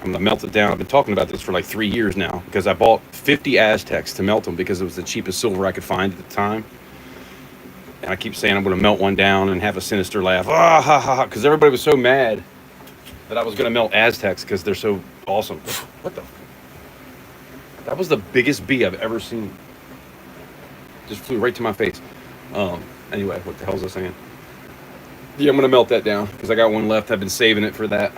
I'm going to melt it down. I've been talking about this for like 3 years now because I bought 50 Aztecs to melt them because it was the cheapest silver I could find at the time. And I keep saying I'm going to melt one down and have a sinister laugh. Ah, ha, ha, ha. Because everybody was so mad that I was going to melt Aztecs because they're so awesome. What the? That was the biggest bee I've ever seen. Just flew right to my face. Anyway, what the hell was I saying? Yeah, I'm going to melt that down because I got one left. I've been saving it for that.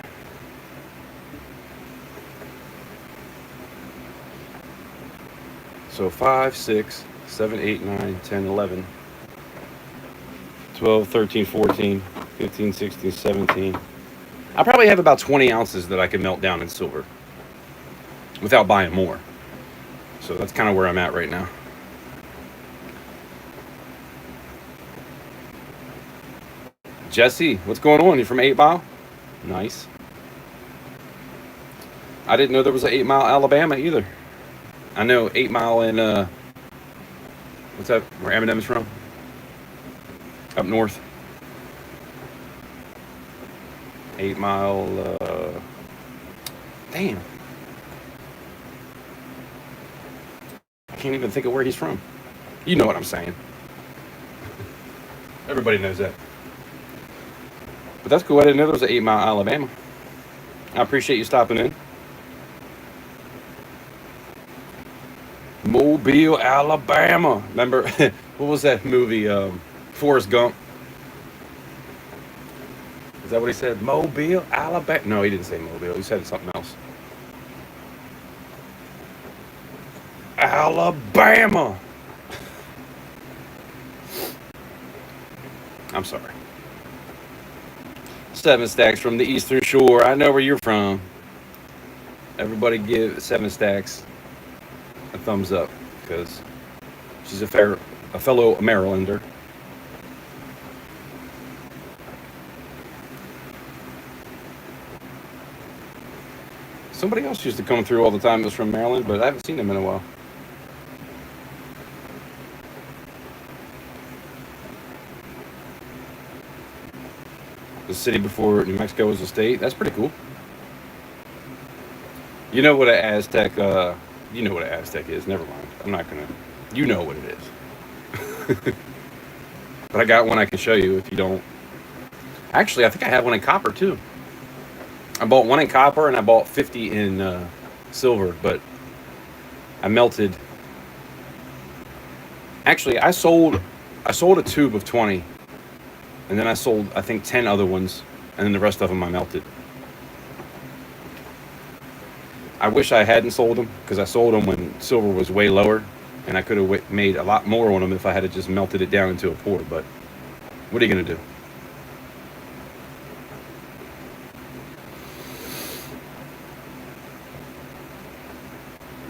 So 5, 6, 7, 8, 9, 10, 11, 12, 13, 14, 15, 16, 17. I probably have about 20 ounces that I can melt down in silver without buying more. So that's kind of where I'm at right now. Jesse, what's going on? You from 8 Mile? Nice. I didn't know there was an 8 Mile, Alabama either. I know 8 Mile in, what's that, where Eminem's from? Up north. 8 Mile, damn. I can't even think of where he's from. You know what I'm saying. Everybody knows that. But that's cool. I didn't know there was an 8 Mile, Alabama. I appreciate you stopping in. Mobile, Alabama. Remember, what was that movie? Forrest Gump. Is that what he said? Mobile, Alabama. No, he didn't say Mobile. He said something else. Alabama. I'm sorry. 7 Stacks from the Eastern Shore. I know where you're from. Everybody give 7 Stacks a thumbs up because she's a fellow Marylander. Somebody else used to come through all the time. It was from Maryland, but I haven't seen him in a while. The city before New Mexico was a state. That's pretty cool. You know what an Aztec, you know what an Aztec is. Never mind. I'm not going to, you know what it is. But I got one I can show you if you don't. Actually, I think I have one in copper too. I bought one in copper and I bought 50 in silver, but I melted. Actually, I sold a tube of 20. And then I sold, I think, 10 other ones. And then the rest of them I melted. I wish I hadn't sold them, because I sold them when silver was way lower, and I could have made a lot more on them if I had just melted it down into a pour. But what are you gonna do?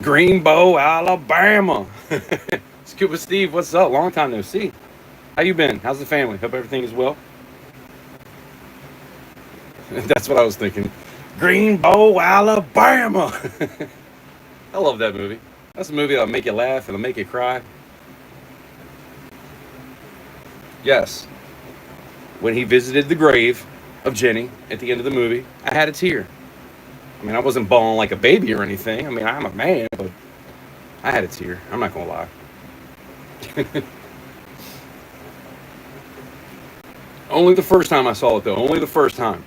Greenbow, Alabama. Scuba Steve, what's up? Long time no see. How you been? How's the family? Hope everything is well. That's what I was thinking. Greenbow, Alabama. I love that movie. That's a movie that'll make you laugh and it'll make you cry. Yes. When he visited the grave of Jenny at the end of the movie, I had a tear. I mean, I wasn't bawling like a baby or anything. I mean, I'm a man, but I had a tear. I'm not going to lie. Only the first time I saw it, though. Only the first time.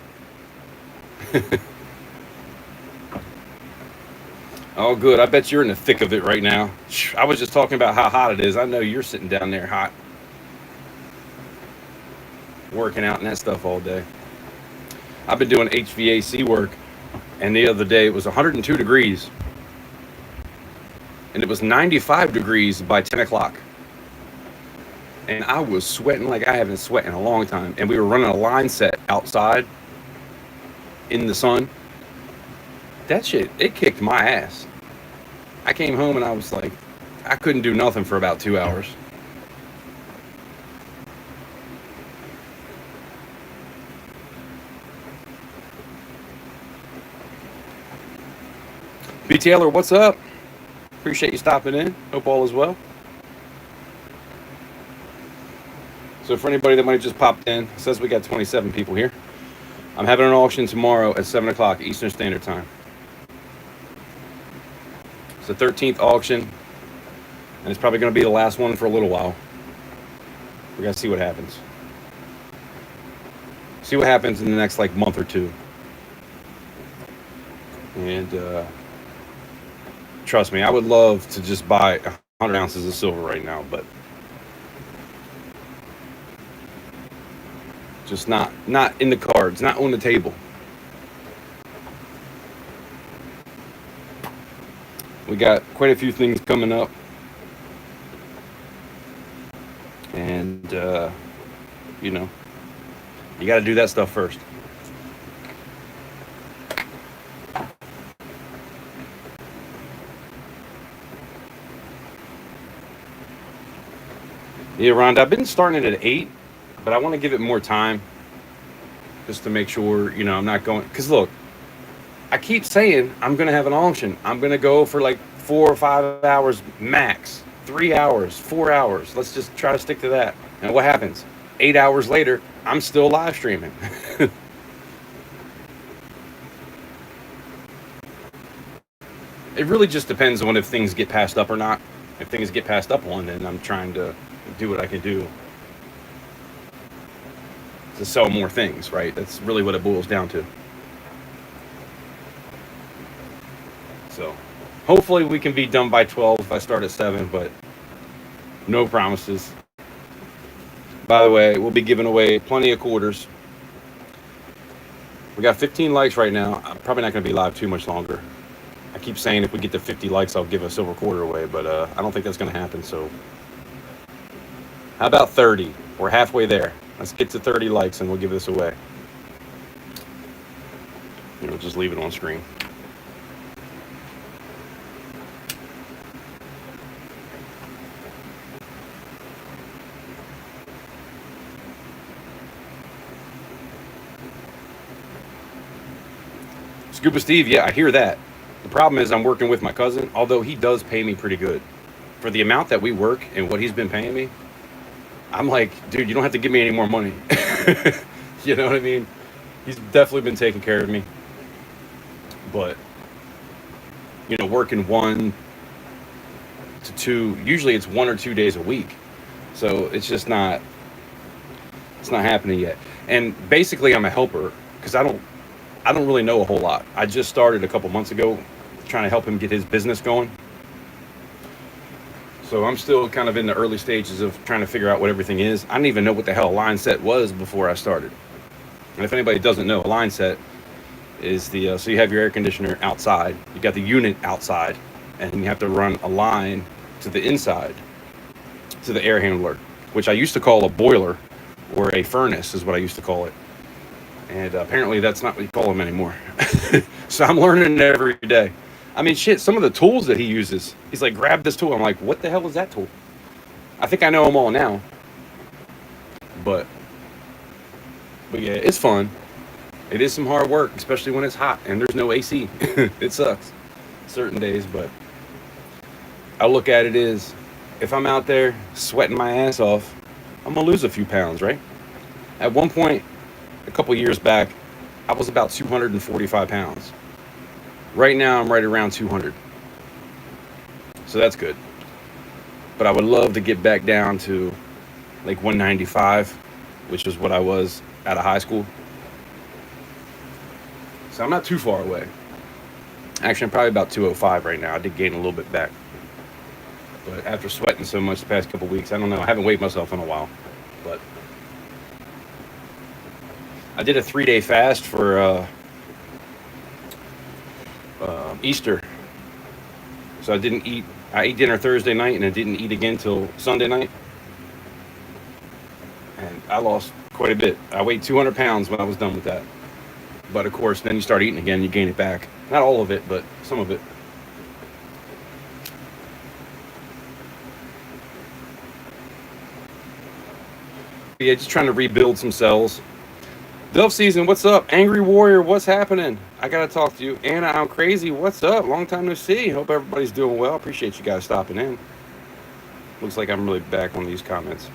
Oh, good. I bet you're in the thick of it right now. I was just talking about how hot it is. I know you're sitting down there hot, working out and that stuff all day. I've been doing HVAC work, and the other day it was 102 degrees, and it was 95 degrees by 10 o'clock. And I was sweating like I haven't sweat in a long time. And we were running a line set outside in the sun. That shit, it kicked my ass. I came home and I was like, I couldn't do nothing for about 2 hours. B. Taylor, what's up? Appreciate you stopping in. Hope all is well. So for anybody that might have just popped in, it says we got 27 people here. I'm having an auction tomorrow at 7 o'clock Eastern Standard Time. It's the 13th auction, and it's probably going to be the last one for a little while. We got to see what happens. See what happens in the next like month or two. And trust me, I would love to just buy 100 ounces of silver right now, but just not in the cards, not on the table. We got quite a few things coming up, and you know, you got to do that stuff first. Yeah, Rhonda, I've been starting it at 8, but I want to give it more time just to make sure, you know, I'm not going, because look, I keep saying I'm going to have an auction. I'm going to go for like 4 or 5 hours max, 3 hours, 4 hours. Let's just try to stick to that. And what happens? 8 hours later, I'm still live streaming. It really just depends on if things get passed up or not. If things get passed up on, then I'm trying to do what I can do to sell more things, right? That's really what it boils down to. So hopefully we can be done by 12 if I start at 7, but no promises. By the way, we'll be giving away plenty of quarters. We got 15 likes right now. I'm probably not going to be live too much longer. I keep saying if we get to 50 likes, I'll give a silver quarter away, but I don't think that's going to happen. So how about 30? We're halfway there. Let's get to 30 likes and we'll give this away. We'll just leave it on screen. Scuba Steve, yeah, I hear that. The problem is I'm working with my cousin, although he does pay me pretty good. For the amount that we work and what he's been paying me, I'm like, dude, you don't have to give me any more money. You know what I mean? He's definitely been taking care of me. But, you know, working 1 to 2, usually it's 1 or 2 days a week. So it's just not, it's not happening yet. And basically I'm a helper because I don't really know a whole lot. I just started a couple months ago trying to help him get his business going. So I'm still kind of in the early stages of trying to figure out what everything is. I didn't even know what the hell a line set was before I started. And if anybody doesn't know, a line set is the so you have your air conditioner outside, you got the unit outside, and you have to run a line to the inside to the air handler, which I used to call a boiler or a furnace is what I used to call it. And apparently that's not what you call them anymore. So I'm learning every day. I mean, shit, some of the tools that he uses, he's like, grab this tool. I'm like, what the hell is that tool? I think I know them all now. But yeah, it's fun. It is some hard work, especially when it's hot and there's no AC. It sucks certain days, but I look at it as if I'm out there sweating my ass off, I'm gonna lose a few pounds, right? At one point, a couple years back, I was about 245 pounds. Right now, I'm right around 200. So that's good. But I would love to get back down to like 195, which is what I was out of high school. So I'm not too far away. Actually, I'm probably about 205 right now. I did gain a little bit back. But after sweating so much the past couple weeks, I don't know. I haven't weighed myself in a while. But I did a 3-day fast for Easter. So I didn't eat. I ate dinner Thursday night and I didn't eat again till Sunday night. And I lost quite a bit. I weighed 200 pounds when I was done with that. But of course, then you start eating again, you gain it back. Not all of it, but some of it. But yeah, just trying to rebuild some cells. Dove Season, what's up? Angry Warrior, what's happening? I gotta talk to you. Anna, I'm crazy. What's up? Long time no see. Hope everybody's doing well. Appreciate you guys stopping in. Looks like I'm really back on these comments.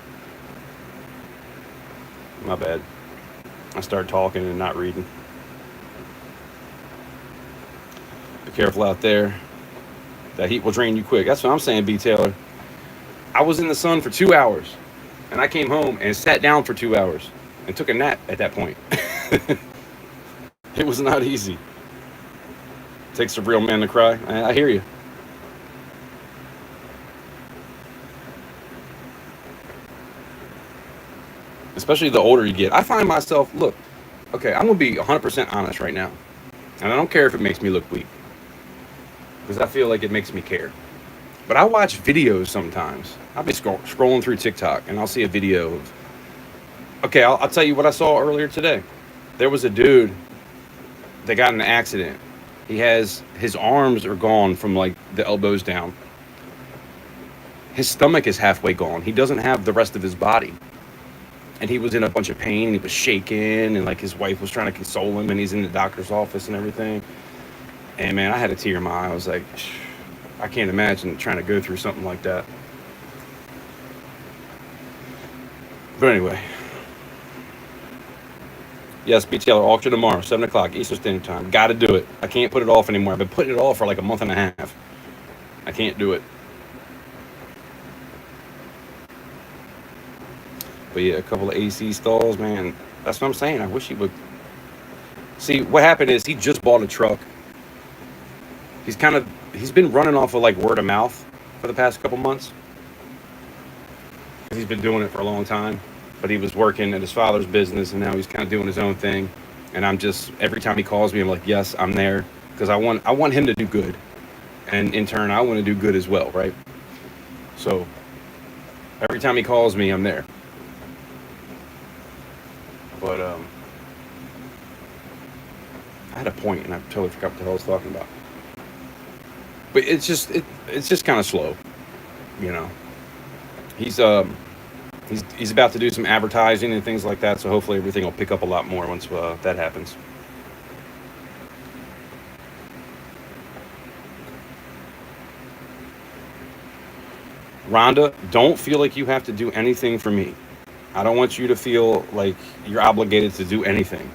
My bad. I started talking and not reading. Be careful out there. That heat will drain you quick. That's what I'm saying, B. Taylor. I was in the sun for 2 hours. And I came home and sat down for 2 hours. And took a nap at that point. It was not easy. Takes a real man to cry. I hear you. Especially the older you get. I find myself, look, okay, I'm going to be 100% honest right now. And I don't care if it makes me look weak. Because I feel like it makes me care. But I watch videos sometimes. I'll be scrolling through TikTok and I'll see a video of, okay, I'll tell you what I saw earlier today. There was a dude that got in an accident. His arms are gone from like the elbows down. His stomach is halfway gone. He doesn't have the rest of his body. And he was in a bunch of pain. And he was shaking and like his wife was trying to console him and he's in the doctor's office and everything. And man, I had a tear in my eye. I was like, I can't imagine trying to go through something like that. But anyway. Yes, BTL auction tomorrow, 7 o'clock, Eastern Standard Time. Got to do it. I can't put it off anymore. I've been putting it off for like a month and a half. I can't do it. But yeah, a couple of AC stalls, man. That's what I'm saying. I wish he would. See, what happened is he just bought a truck. He's been running off of like word of mouth for the past couple months. He's been doing it for a long time. But he was working at his father's business, and now he's kind of doing his own thing. And I'm just, every time he calls me, I'm like, yes, I'm there. Because I want him to do good. And in turn, I want to do good as well, right? So every time he calls me, I'm there. But I had a point, and I totally forgot what the hell I was talking about. But it's just kind of slow, you know. He's about to do some advertising and things like that, so hopefully everything will pick up a lot more once that happens. Rhonda, don't feel like you have to do anything for me. I don't want you to feel like you're obligated to do anything.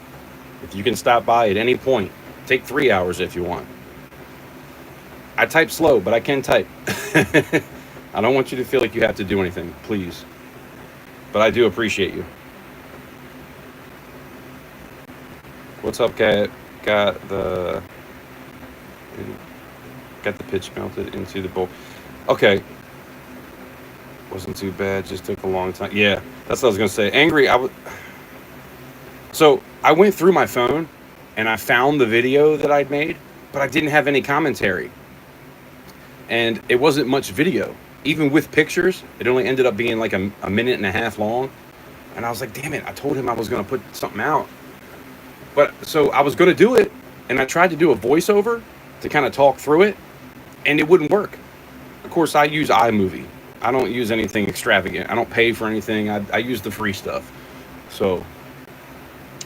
If you can stop by at any point, take 3 hours if you want. I type slow, but I can type. I don't want you to feel like you have to do anything, please. But I do appreciate you. What's up, Cat? Got the pitch melted into the bowl. Okay. Wasn't too bad. Just took a long time. Yeah, that's what I was gonna say. Angry. So I went through my phone and I found the video that I'd made, but I didn't have any commentary. And it wasn't much video. Even with pictures, it only ended up being like a minute and a half long. And I was like, damn it, I told him I was going to put something out. But so I was going to do it, and I tried to do a voiceover to kind of talk through it, and it wouldn't work. Of course, I use iMovie. I don't use anything extravagant. I don't pay for anything. I use the free stuff. So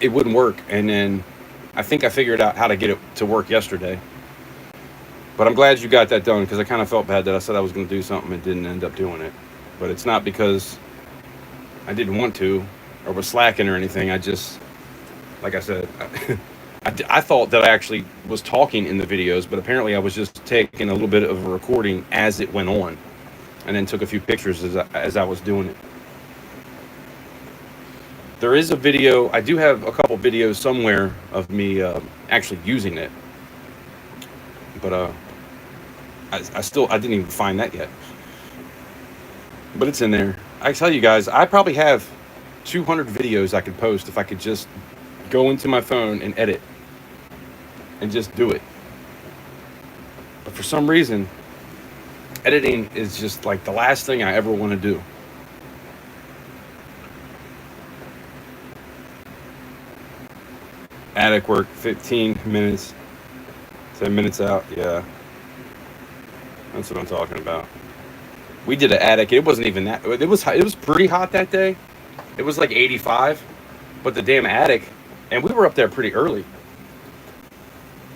it wouldn't work. And then I think I figured out how to get it to work yesterday. But I'm glad you got that done, because I kind of felt bad that I said I was going to do something and didn't end up doing it. But it's not because I didn't want to or was slacking or anything. I just, like I said, I thought that I actually was talking in the videos, but apparently I was just taking a little bit of a recording as it went on, and then took a few pictures as I was doing it. There is a video, I do have a couple videos somewhere of me actually using it, but I didn't even find that yet. But it's in there. I tell you guys, I probably have 200 videos I could post if I could just go into my phone and edit and just do it. But for some reason, editing is just like the last thing I ever want to do. Attic work, 15 minutes, 10 minutes out. Yeah, that's what I'm talking about. We did an attic. It wasn't even that. It was pretty hot that day. It was like 85, but the damn attic, and we were up there pretty early.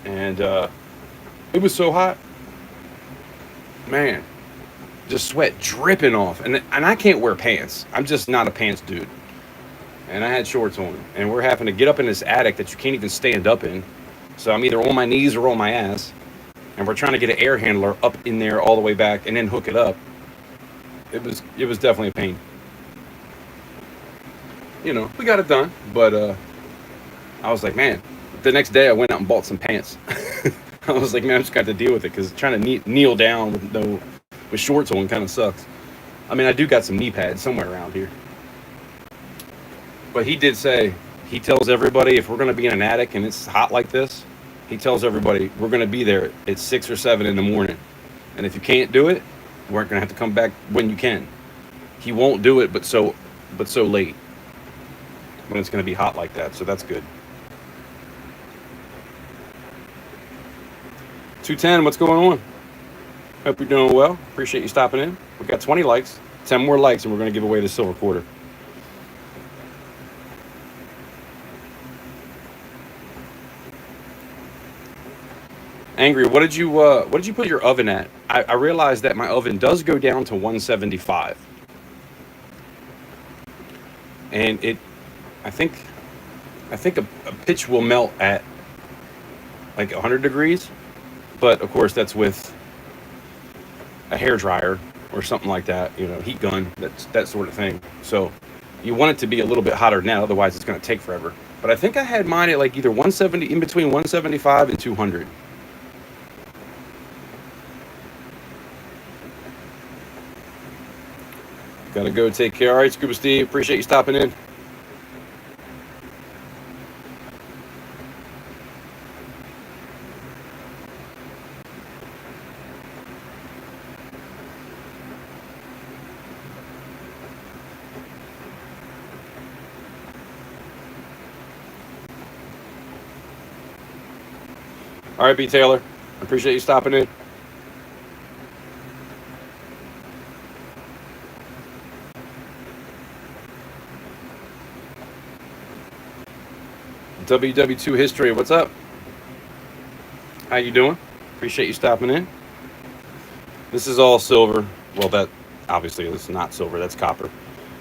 And it was so hot, man, just sweat dripping off. And I can't wear pants. I'm just not a pants dude. And I had shorts on, and we're having to get up in this attic that you can't even stand up in. So I'm either on my knees or on my ass, and we're trying to get an air handler up in there all the way back and then hook it up. It was definitely a pain. You know, we got it done, but I was like, man, the next day I went out and bought some pants. I was like, man, I just got to deal with it, because trying to kneel down with shorts on kind of sucks. I mean, I do got some knee pads somewhere around here. But he did say, he tells everybody, if we're going to be in an attic and it's hot like this, he tells everybody we're going to be there at 6 or 7 in the morning. And if you can't do it, we're going to have to come back when you can. He won't do it, but so late when it's going to be hot like that. So that's good. 210, what's going on? Hope you're doing well. Appreciate you stopping in. We've got 20 likes, 10 more likes, and we're going to give away the silver quarter. Angry, what did you put your oven at? I realized that my oven does go down to 175, and I think a pitch will melt at like 100 degrees, but of course that's with a hair dryer or something like that, you know, heat gun, that sort of thing. So you want it to be a little bit hotter than that, otherwise it's going to take forever. But I think I had mine at like either 170, in between 175 and 200. Gotta go take care. All right, Scuba Steve, appreciate you stopping in. All right, B. Taylor, appreciate you stopping in. WW2 History, what's up? How you doing? Appreciate you stopping in. This is all silver. Well, that obviously is not silver, that's copper.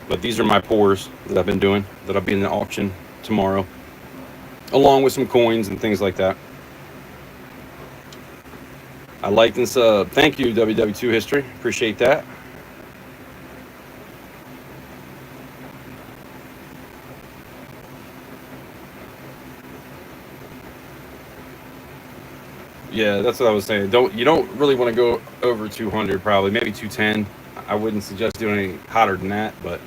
But these are my pours that I've been doing, that I'll be in the auction tomorrow, along with some coins and things like that. I liked and sub. Thank you, WW2 History. Appreciate that. Yeah, that's what I was saying. You don't really want to go over 200, probably maybe 210. I wouldn't suggest doing any hotter than that, but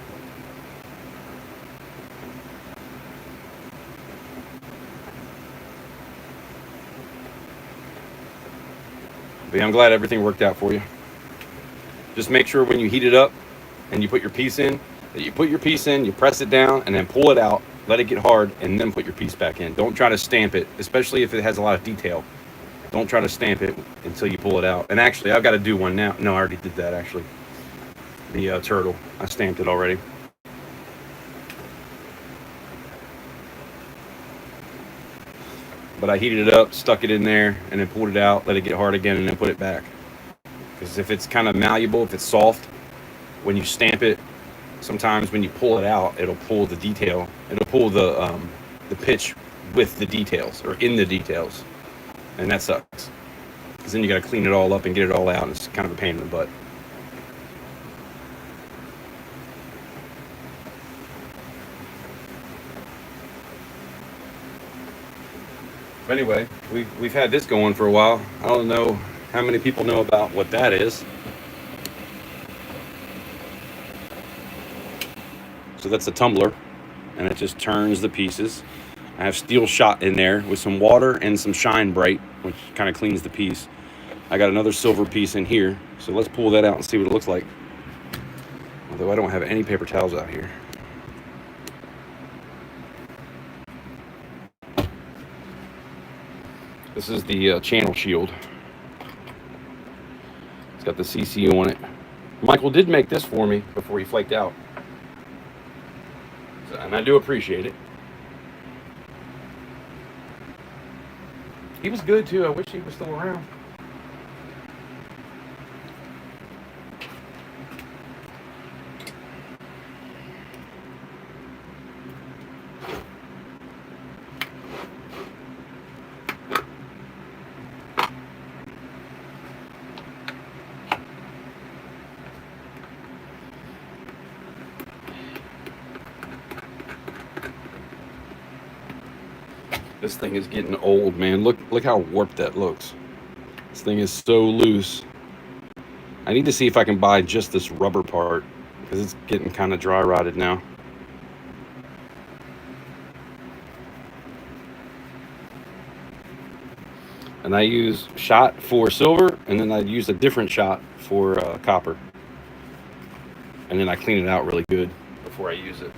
But yeah, I'm glad everything worked out for you. Just make sure when you heat it up and you put your piece in, that you put your piece in, you press it down, and then pull it out, let it get hard, and then put your piece back in. Don't try to stamp it, especially if it has a lot of detail. Don't try to stamp it until you pull it out. And actually, I've got to do one now. No, I already did that, actually. The turtle. I stamped it already. But I heated it up, stuck it in there, and then pulled it out, let it get hard again, and then put it back. Because if it's kind of malleable, if it's soft, when you stamp it, sometimes when you pull it out, it'll pull the detail. It'll pull the pitch with the details, or in the details. And that sucks. Because then you got to clean it all up and get it all out, and it's kind of a pain in the butt. But anyway, we've had this going for a while. I don't know how many people know about what that is. So that's a tumbler, and it just turns the pieces. I have steel shot in there with some water and some Shine Bright, which kind of cleans the piece. I got another silver piece in here, so let's pull that out and see what it looks like. Although I don't have any paper towels out here. This is the channel shield. It's got the CC on it. Michael did make this for me before he flaked out. So, and I do appreciate it. He was good too. I wish he was still around. This thing is getting old, man. Look how warped that looks. This thing is so loose. I need to see if I can buy just this rubber part, because it's getting kind of dry rotted now. And I use shot for silver, and then I use a different shot for copper. And then I clean it out really good before I use it.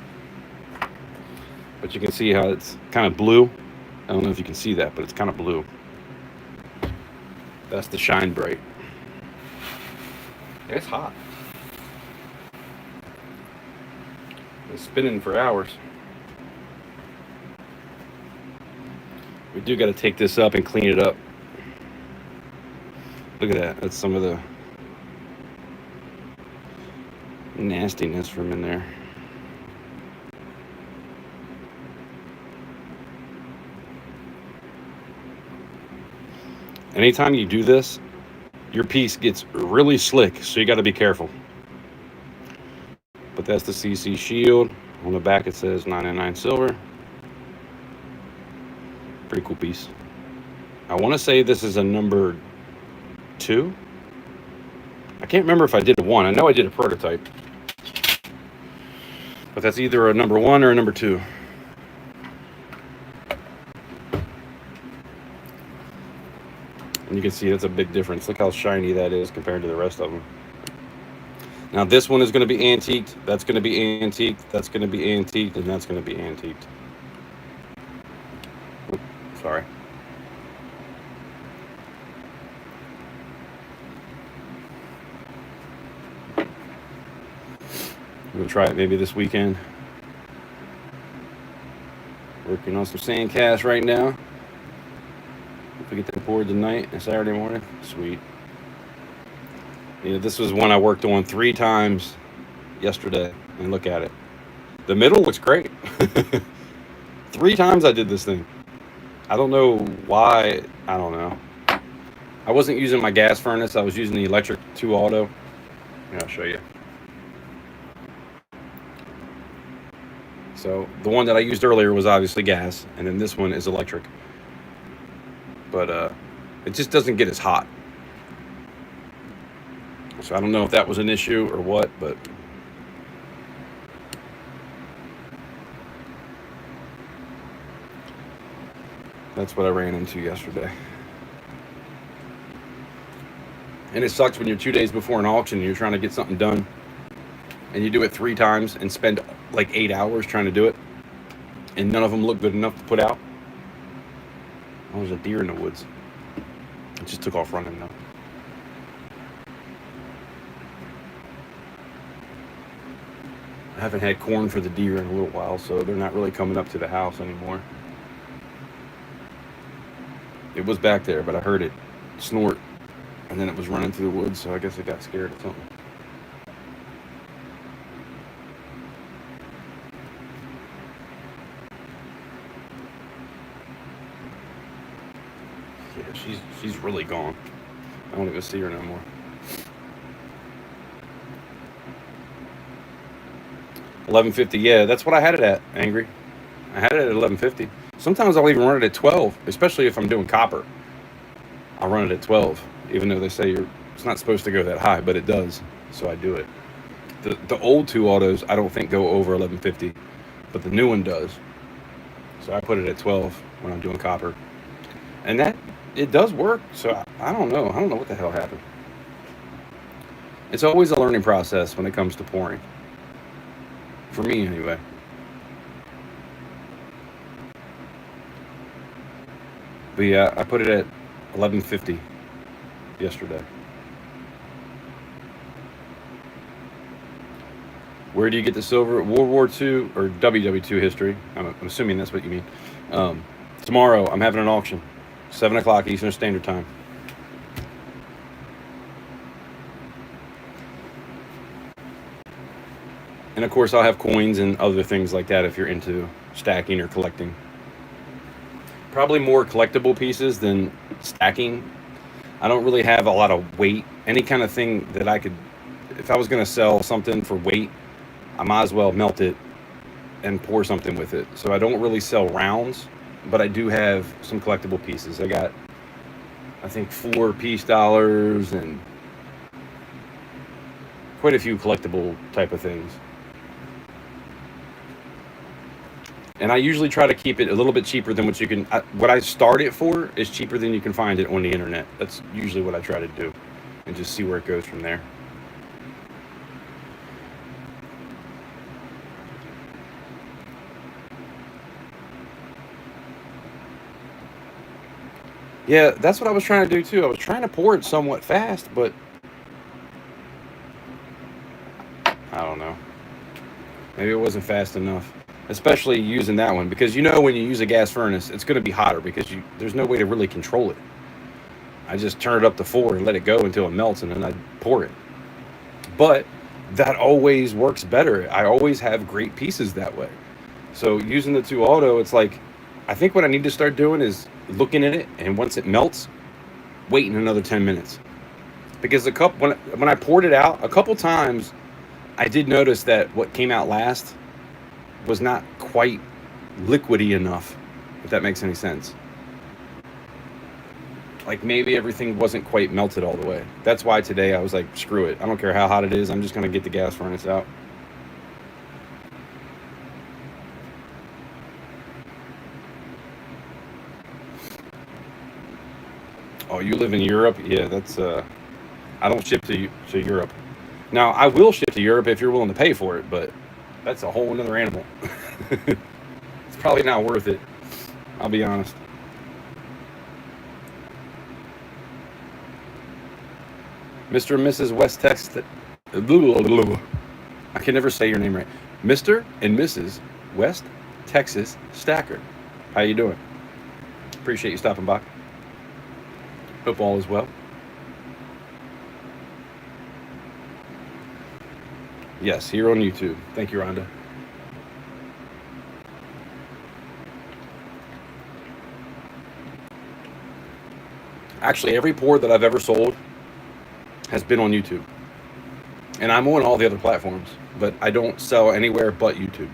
But you can see how it's kind of blue. I don't know if you can see that, but it's kind of blue. That's the Shine Bright. It's hot. It's spinning for hours. We do got to take this up and clean it up. Look at that. That's some of the nastiness from in there. Anytime you do this, your piece gets really slick, so you got to be careful. But that's the CC shield. On the back it says 99 silver. Pretty cool piece. I want to say this is a number 2. I can't remember if I did a 1. I know I did a prototype. But that's either a number 1 or a number 2. And you can see that's a big difference. Look how shiny that is compared to the rest of them. Now this one is going to be antiqued. That's going to be antiqued. That's going to be antiqued. And that's going to be antiqued. Oops, sorry. I'm going to try it maybe this weekend. Working on some sand casts right now. If we get them poured tonight and Saturday morning, sweet. Yeah, this was one I worked on 3 times yesterday, and look at it. The middle looks great. 3 times I did this thing. I don't know why. I don't know. I wasn't using my gas furnace. I was using the electric 2 auto. Yeah, I'll show you. So the one that I used earlier was obviously gas, and then this one is electric. But it just doesn't get as hot. So I don't know if that was an issue or what, but that's what I ran into yesterday. And it sucks when you're 2 days before an auction and you're trying to get something done and you do it 3 times and spend like 8 hours trying to do it and none of them look good enough to put out. Oh, there's a deer in the woods. It just took off running though. I haven't had corn for the deer in a little while, so they're not really coming up to the house anymore. It was back there, but I heard it snort, and then it was running through the woods, so I guess it got scared or something. Yeah, she's really gone. I don't even see her no more. 11:50, yeah, that's what I had it at, Angry. I had it at 11:50. Sometimes I'll even run it at 12, especially if I'm doing copper. I'll run it at 12, even though they say it's not supposed to go that high, but it does, so I do it. The old 2 autos I don't think go over 11:50, but the new one does. So I put it at 12 when I'm doing copper, and that it does work. So I don't know. I don't know what the hell happened. It's always a learning process when it comes to pouring. For me, anyway. But yeah, I put it at 11:50 yesterday. Where do you get the silver? World War II or WW2 history? I'm assuming that's what you mean. Tomorrow, I'm having an auction, 7 o'clock Eastern Standard Time. And of course, I'll have coins and other things like that if you're into stacking or collecting. Probably more collectible pieces than stacking. I don't really have a lot of weight. Any kind of thing that I could, if I was going to sell something for weight, I might as well melt it and pour something with it. So I don't really sell rounds, but I do have some collectible pieces. I got, I think, 4 piece dollars and quite a few collectible type of things. And I usually try to keep it a little bit cheaper than what you can. What I start it for is cheaper than you can find it on the internet. That's usually what I try to do, and just see where it goes from there. Yeah, that's what I was trying to do too. I was trying to pour it somewhat fast, but I don't know. Maybe it wasn't fast enough. Especially using that one, because you know when you use a gas furnace, it's going to be hotter because there's no way to really control it. I just turn it up to 4 and let it go until it melts, and then I pour it. But that always works better. I always have great pieces that way. So using the 2 auto, it's like, I think what I need to start doing is looking at it, and once it melts, waiting another 10 minutes. Because when I poured it out, a couple times, I did notice that what came out last was not quite liquidy enough, if that makes any sense. Like maybe everything wasn't quite melted all the way. That's why today I was like, screw it. I don't care how hot it is. I'm just going to get the gas furnace out. Oh, you live in Europe? Yeah, that's I don't ship to Europe. Now, I will ship to Europe if you're willing to pay for it, but that's a whole another animal. It's probably not worth it, I'll be honest. Mr. and Mrs. West Texas. I can never say your name right. Mr. and Mrs. West Texas Stacker. How you doing? Appreciate you stopping by. Hope all is well. Yes, here on YouTube. Thank you, Rhonda. Actually, every pour that I've ever sold has been on YouTube. And I'm on all the other platforms, but I don't sell anywhere but YouTube.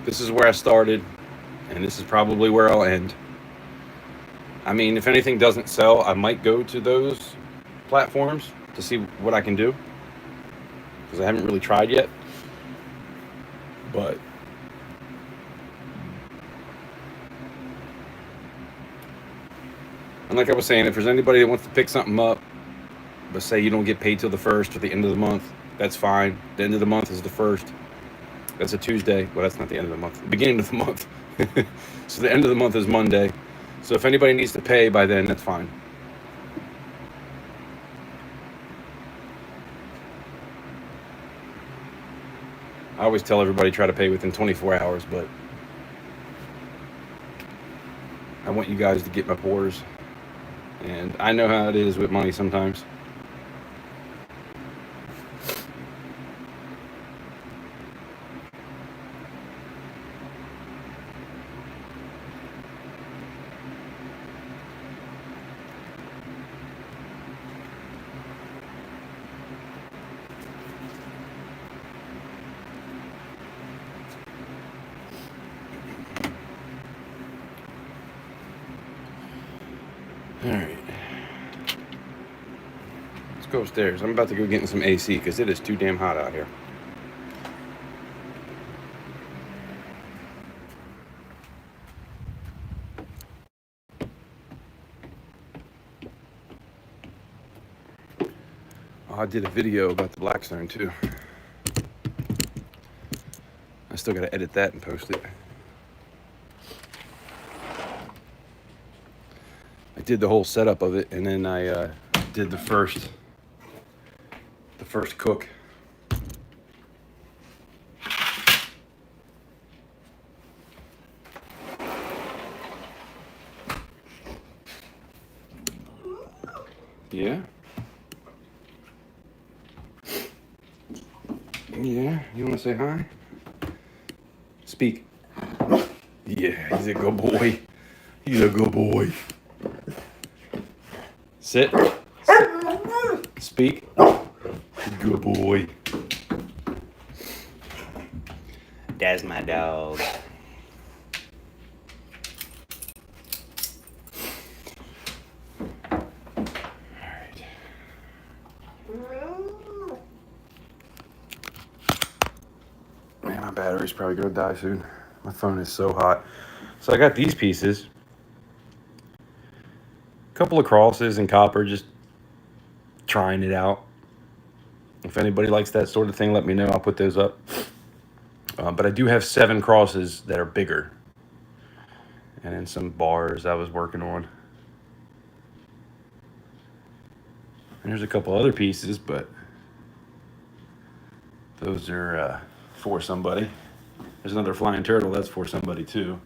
This is where I started, and this is probably where I'll end. I mean, if anything doesn't sell, I might go to those platforms to see what I can do, because I haven't really tried yet. But like I was saying, if there's anybody that wants to pick something up, but say you don't get paid till the 1st or the end of the month, that's fine. The end of the month is the 1st. That's a Tuesday. Well, that's not the end of the month. The beginning of the month. So the end of the month is Monday. So if anybody needs to pay by then, that's fine. I always tell everybody try to pay within 24 hours, but I want you guys to get my pours. And I know how it is with money sometimes. All right. Let's go upstairs. I'm about to go get in some AC because it is too damn hot out here. Oh, I did a video about the Blackstone too. I still got to edit that and post it. I did the whole setup of it, and then I did the first cook. Yeah. Yeah. You want to say hi? Speak. Yeah, he's a good boy. He's a good boy. Sit. Speak. Good boy. That's my dog. Alright. Man, my battery's probably gonna die soon. My phone is so hot. So I got these pieces. A couple of crosses in copper, just trying it out. If anybody likes that sort of thing, let me know. I'll put those up. But I do have 7 crosses that are bigger. And then some bars I was working on. And there's a couple other pieces, but those are for somebody. There's another flying turtle, that's for somebody too.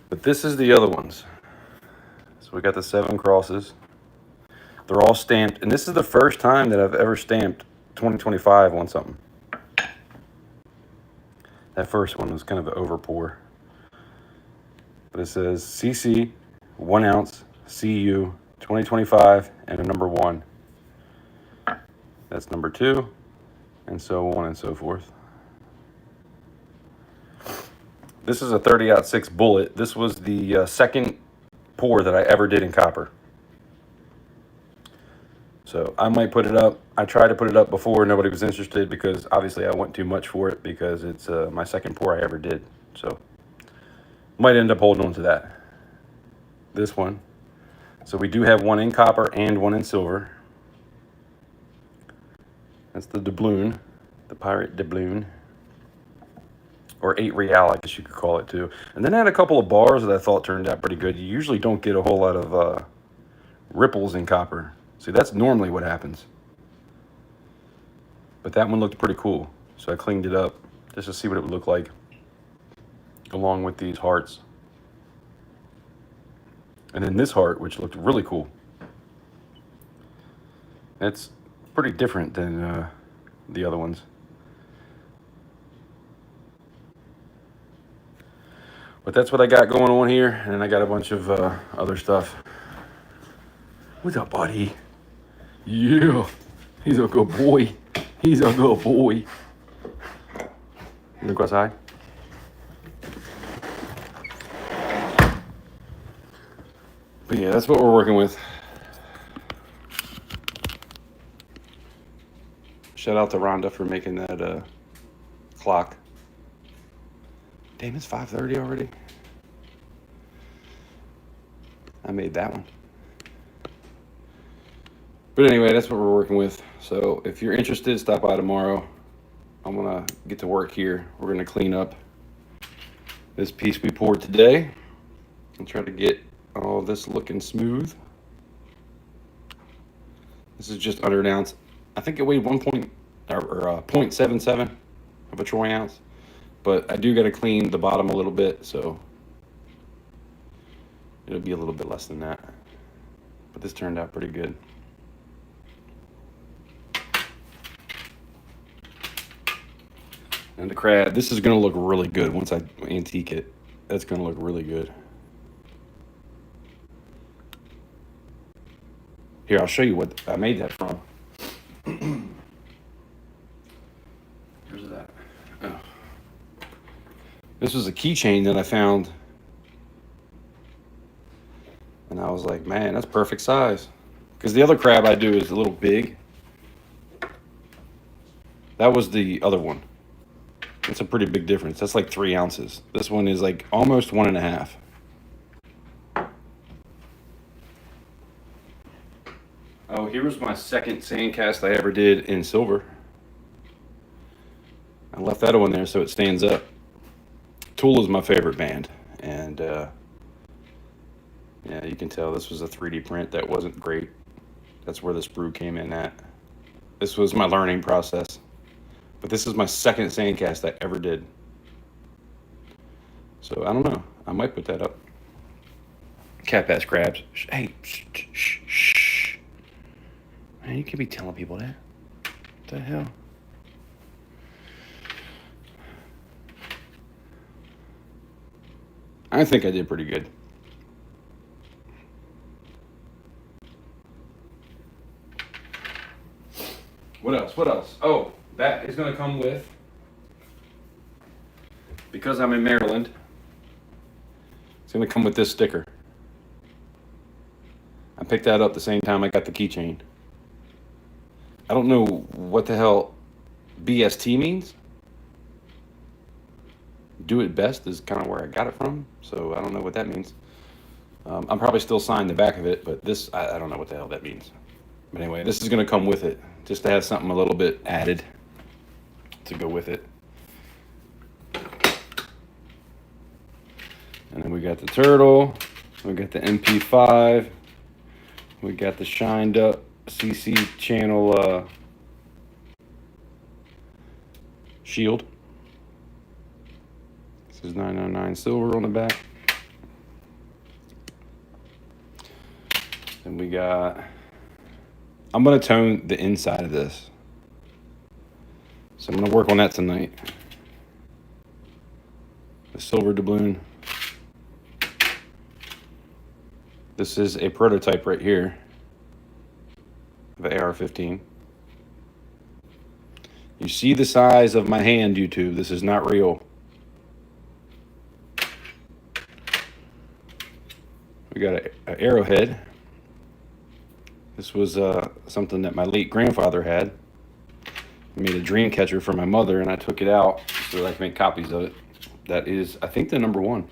But this is the other ones. So we got the 7 crosses. They're all stamped, and this is the first time that I've ever stamped 2025 on something. That first one was kind of an over pour. But it says CC, 1 ounce, CU, 2025, and a number 1. That's number 2, and so on and so forth. This is a 30-06 bullet. This was the second pour that I ever did in copper. So I might put it up. I tried to put it up before. Nobody was interested because obviously I went too much for it because it's my second pour I ever did. So might end up holding on to that. This one. So we do have 1 in copper and 1 in silver. That's the doubloon, the pirate doubloon. Or 8 real, I guess you could call it too. And then I had a couple of bars that I thought turned out pretty good. You usually don't get a whole lot of ripples in copper. See, that's normally what happens. But that one looked pretty cool. So I cleaned it up just to see what it would look like along with these hearts. And then this heart, which looked really cool. It's pretty different than the other ones. But that's what I got going on here. And then I got a bunch of other stuff. What's up, buddy? Yeah, he's a good boy. He's a good boy. You wanna go outside? But yeah, that's what we're working with. Shout out to Rhonda for making that clock. Damn, it's 5:30 already. I made that one. But anyway, that's what we're working with. So if you're interested, stop by tomorrow. I'm gonna get to work here. We're gonna clean up this piece we poured today and try to get all this looking smooth. This is just under an ounce. I think it weighed 0.77 of a troy ounce, but I do got to clean the bottom a little bit, so it'll be a little bit less than that. But this turned out pretty good. And the crab, this is going to look really good once I antique it. That's going to look really good. Here, I'll show you what I made that from. Where's that? Oh. This was a keychain that I found. And I was like, man, that's perfect size. Because the other crab I do is a little big. That was the other one. It's a pretty big difference. That's like 3 ounces. This one is like almost 1.5. Oh, here was my second sand cast I ever did in silver. I left that one there so it stands up. Tool is my favorite band. And yeah, you can tell this was a 3D print that wasn't great. That's where the sprue came in at. This was my learning process. But this is my second sand cast I ever did. So I don't know. I might put that up. Cat-bass crabs. Hey, shh, shh, shh. Man, you can't be telling people that. What the hell? I think I did pretty good. What else? What else? Oh, that is going to come with, because I'm in Maryland, it's going to come with this sticker. I picked that up the same time I got the keychain. I don't know what the hell BST means. Do it best is kind of where I got it from, so I don't know what that means. I'm probably still signing the back of it, but this, I don't know what the hell that means. But anyway, this is going to come with it, just to have something a little bit added to go with it. And then we got the turtle, we got the MP5, we got the shined up CC channel shield. This is 999 silver on the back. Then we got, I'm going to tone the inside of this. So I'm going to work on that tonight. The silver doubloon. This is a prototype right here of an AR-15. You see the size of my hand, YouTube. This is not real. We got an arrowhead. This was something that my late grandfather had. I made a dream catcher for my mother, and I took it out so that I can make copies of it. That is, I think, the #1.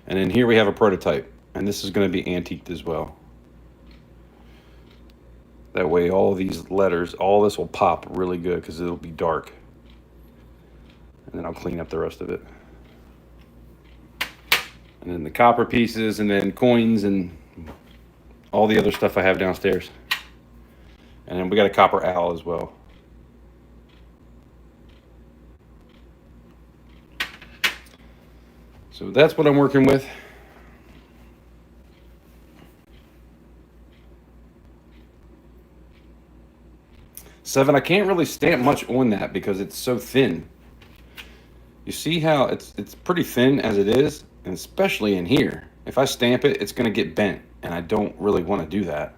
And then here we have a prototype, and this is going to be antiqued as well. That way all these letters, all this will pop really good because it'll be dark. And then I'll clean up the rest of it. And then the copper pieces, and then coins, and all the other stuff I have downstairs. And then we got a copper owl as well. So that's what I'm working with. Seven, I can't really stamp much on that because it's so thin. You see how it's pretty thin as it is, and especially in here. If I stamp it, it's going to get bent, and I don't really want to do that.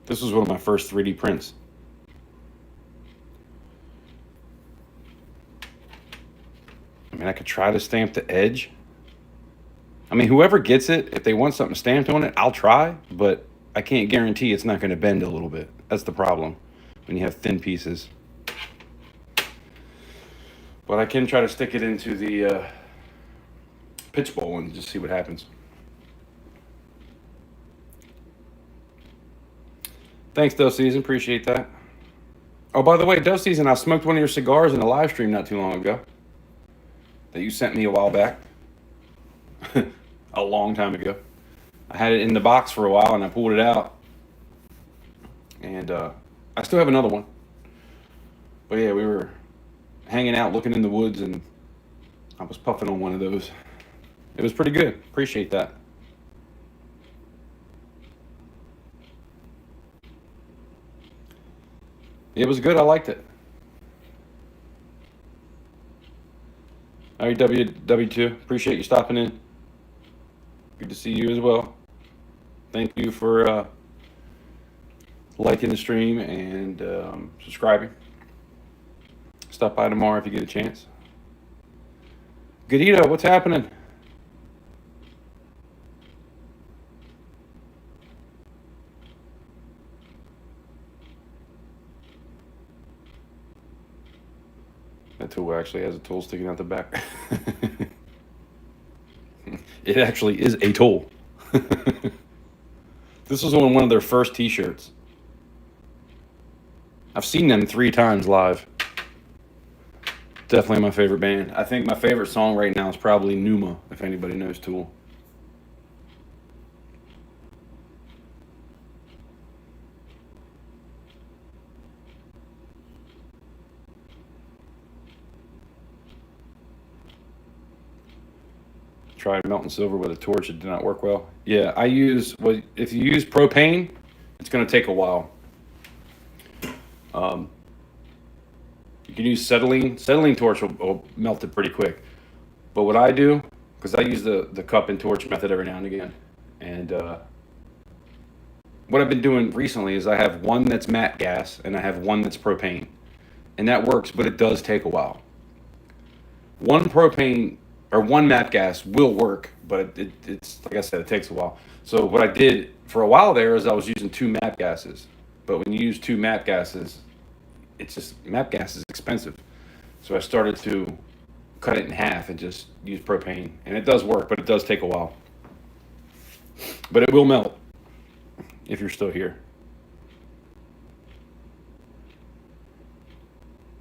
This was one of my first 3D prints. I mean, I could try to stamp the edge. I mean, whoever gets it, if they want something stamped on it, I'll try, but I can't guarantee it's not going to bend a little bit. That's the problem when you have thin pieces. But I can try to stick it into the pitch bowl and just see what happens. Thanks, Dove Season. Appreciate that. Oh, by the way, Dove Season, I smoked one of your cigars in a live stream not too long ago that you sent me a while back. A long time ago. I had it in the box for a while and I pulled it out. And I still have another one. But yeah, we were hanging out looking in the woods and I was puffing on one of those. It was pretty good. Appreciate that. It was good. I liked it. All right, W2. Appreciate you stopping in. Good to see you as well. Thank you for liking the stream and subscribing. Stop by tomorrow if you get a chance. Goodito, what's happening? That tool actually has a tool sticking out the back. It actually is a tool. This was on one of their first t-shirts. I've seen them 3 times live. Definitely my favorite band. I think my favorite song right now is probably Numa, if anybody knows Tool. Tried melting silver with a torch. It did not work well. Yeah, I use, well, if you use propane, it's going to take a while. You can use acetylene. Acetylene torch will melt it pretty quick. But what I do, because I use the cup and torch method every now and again, and what I've been doing recently is I have one that's matte gas and I have one that's propane. And that works, but it does take a while. One propane or one matte gas will work, but it's like I said, it takes a while. So what I did for a while there is I was using 2 matte gases. But when you use 2 matte gases, it's just, matte gas is expensive. So I started to cut it in half and just use propane. And it does work, but it does take a while. But it will melt if you're still here.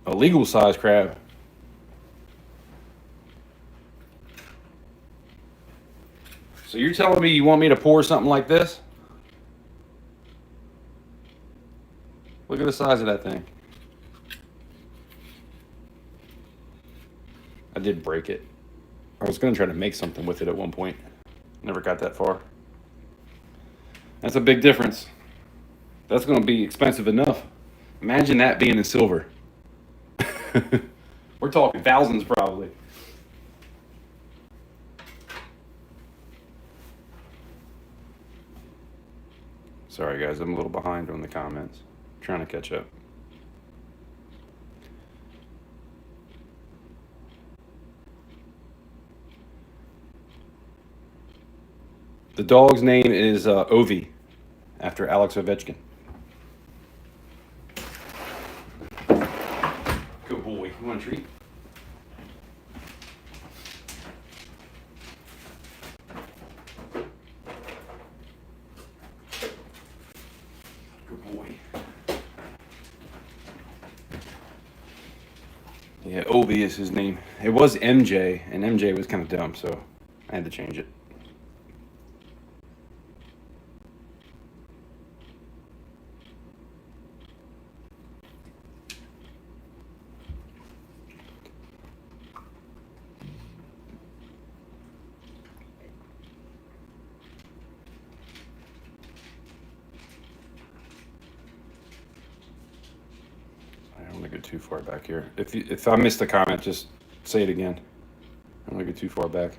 A legal size crab. So you're telling me you want me to pour something like this? Look at the size of that thing. I did break it. I was going to try to make something with it at one point. Never got that far. That's a big difference. That's going to be expensive enough. Imagine that being in silver. We're talking thousands probably. Sorry guys, I'm a little behind on the comments. I'm trying to catch up. The dog's name is Ovi, after Alex Ovechkin. Good boy. You want a treat? Good boy. Yeah, Ovi is his name. It was MJ, and MJ was kind of dumb, so I had to change it. I don't want to go too far back here. If I missed the comment, just say it again. I don't want to go too far back.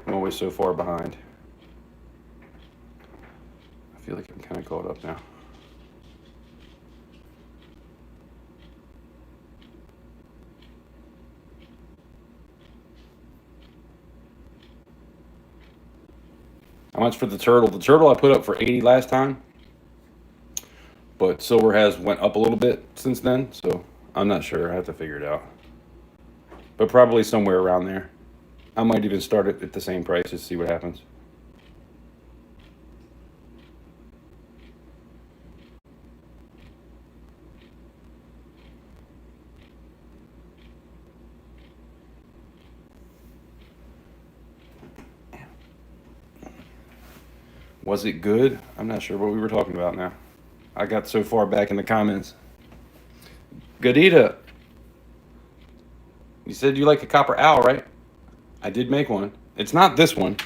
I'm always so far behind. I feel like I'm kind of caught up now. How much for the turtle? The turtle I put up for 80 last time, but silver has went up a little bit since then, so I'm not sure. I have to figure it out, but probably somewhere around there. I might even start it at the same price to see what happens. Was it good? I'm not sure what we were talking about now. I got so far back in the comments. Gadita, you said you like a copper owl, right? I did make one. It's not this one.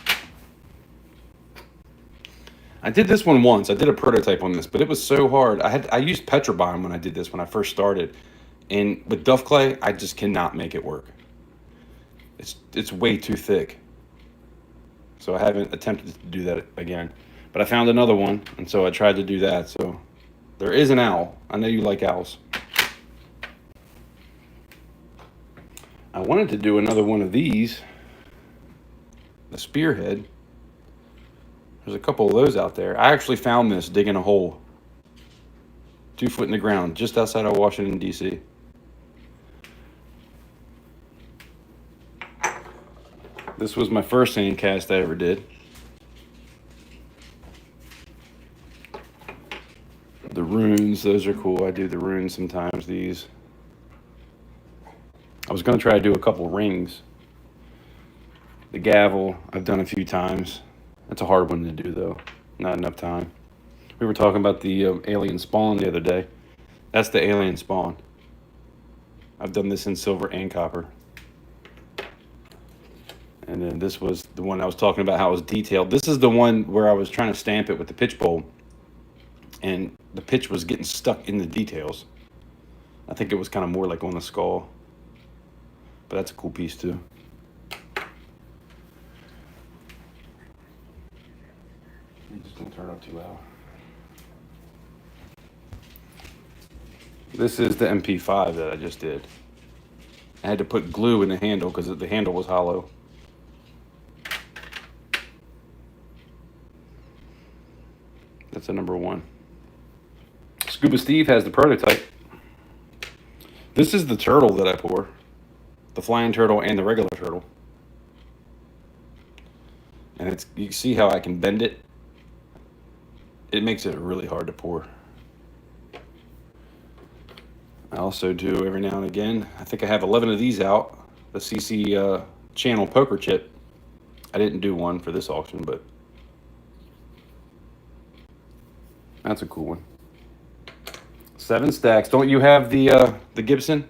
I did this one once. I did a prototype on this, but it was so hard. I used Petrobond when I did this when I first started, and with Duff Clay, I just cannot make it work. It's way too thick. So I haven't attempted to do that again. But I found another one, and so I tried to do that. So there is an owl. I know you like owls. I wanted to do another one of these, the spearhead. There's a couple of those out there. I actually found this digging a hole 2 foot in the ground just outside of Washington, D.C. This was my first sand cast I ever did. The runes, those are cool. I do the runes sometimes, these. I was going to try to do a couple rings. The gavel, I've done a few times. That's a hard one to do, though. Not enough time. We were talking about the alien spawn the other day. That's the alien spawn. I've done this in silver and copper. And then this was the one I was talking about how it was detailed. This is the one where I was trying to stamp it with the pitch bowl, and the pitch was getting stuck in the details. I think it was kind of more like on the skull. But that's a cool piece too. I'm just gonna turn it up too loud. This is the MP5 that I just did. I had to put glue in the handle because the handle was hollow. That's a number 1. Scuba Steve has the prototype. This is the turtle that I pour. The flying turtle and the regular turtle. And it's, you see how I can bend it? It makes it really hard to pour. I also do every now and again, I think I have 11 of these out. The CC channel poker chip. I didn't do one for this auction, but that's a cool one. 7 stacks. Don't you have the Gibson?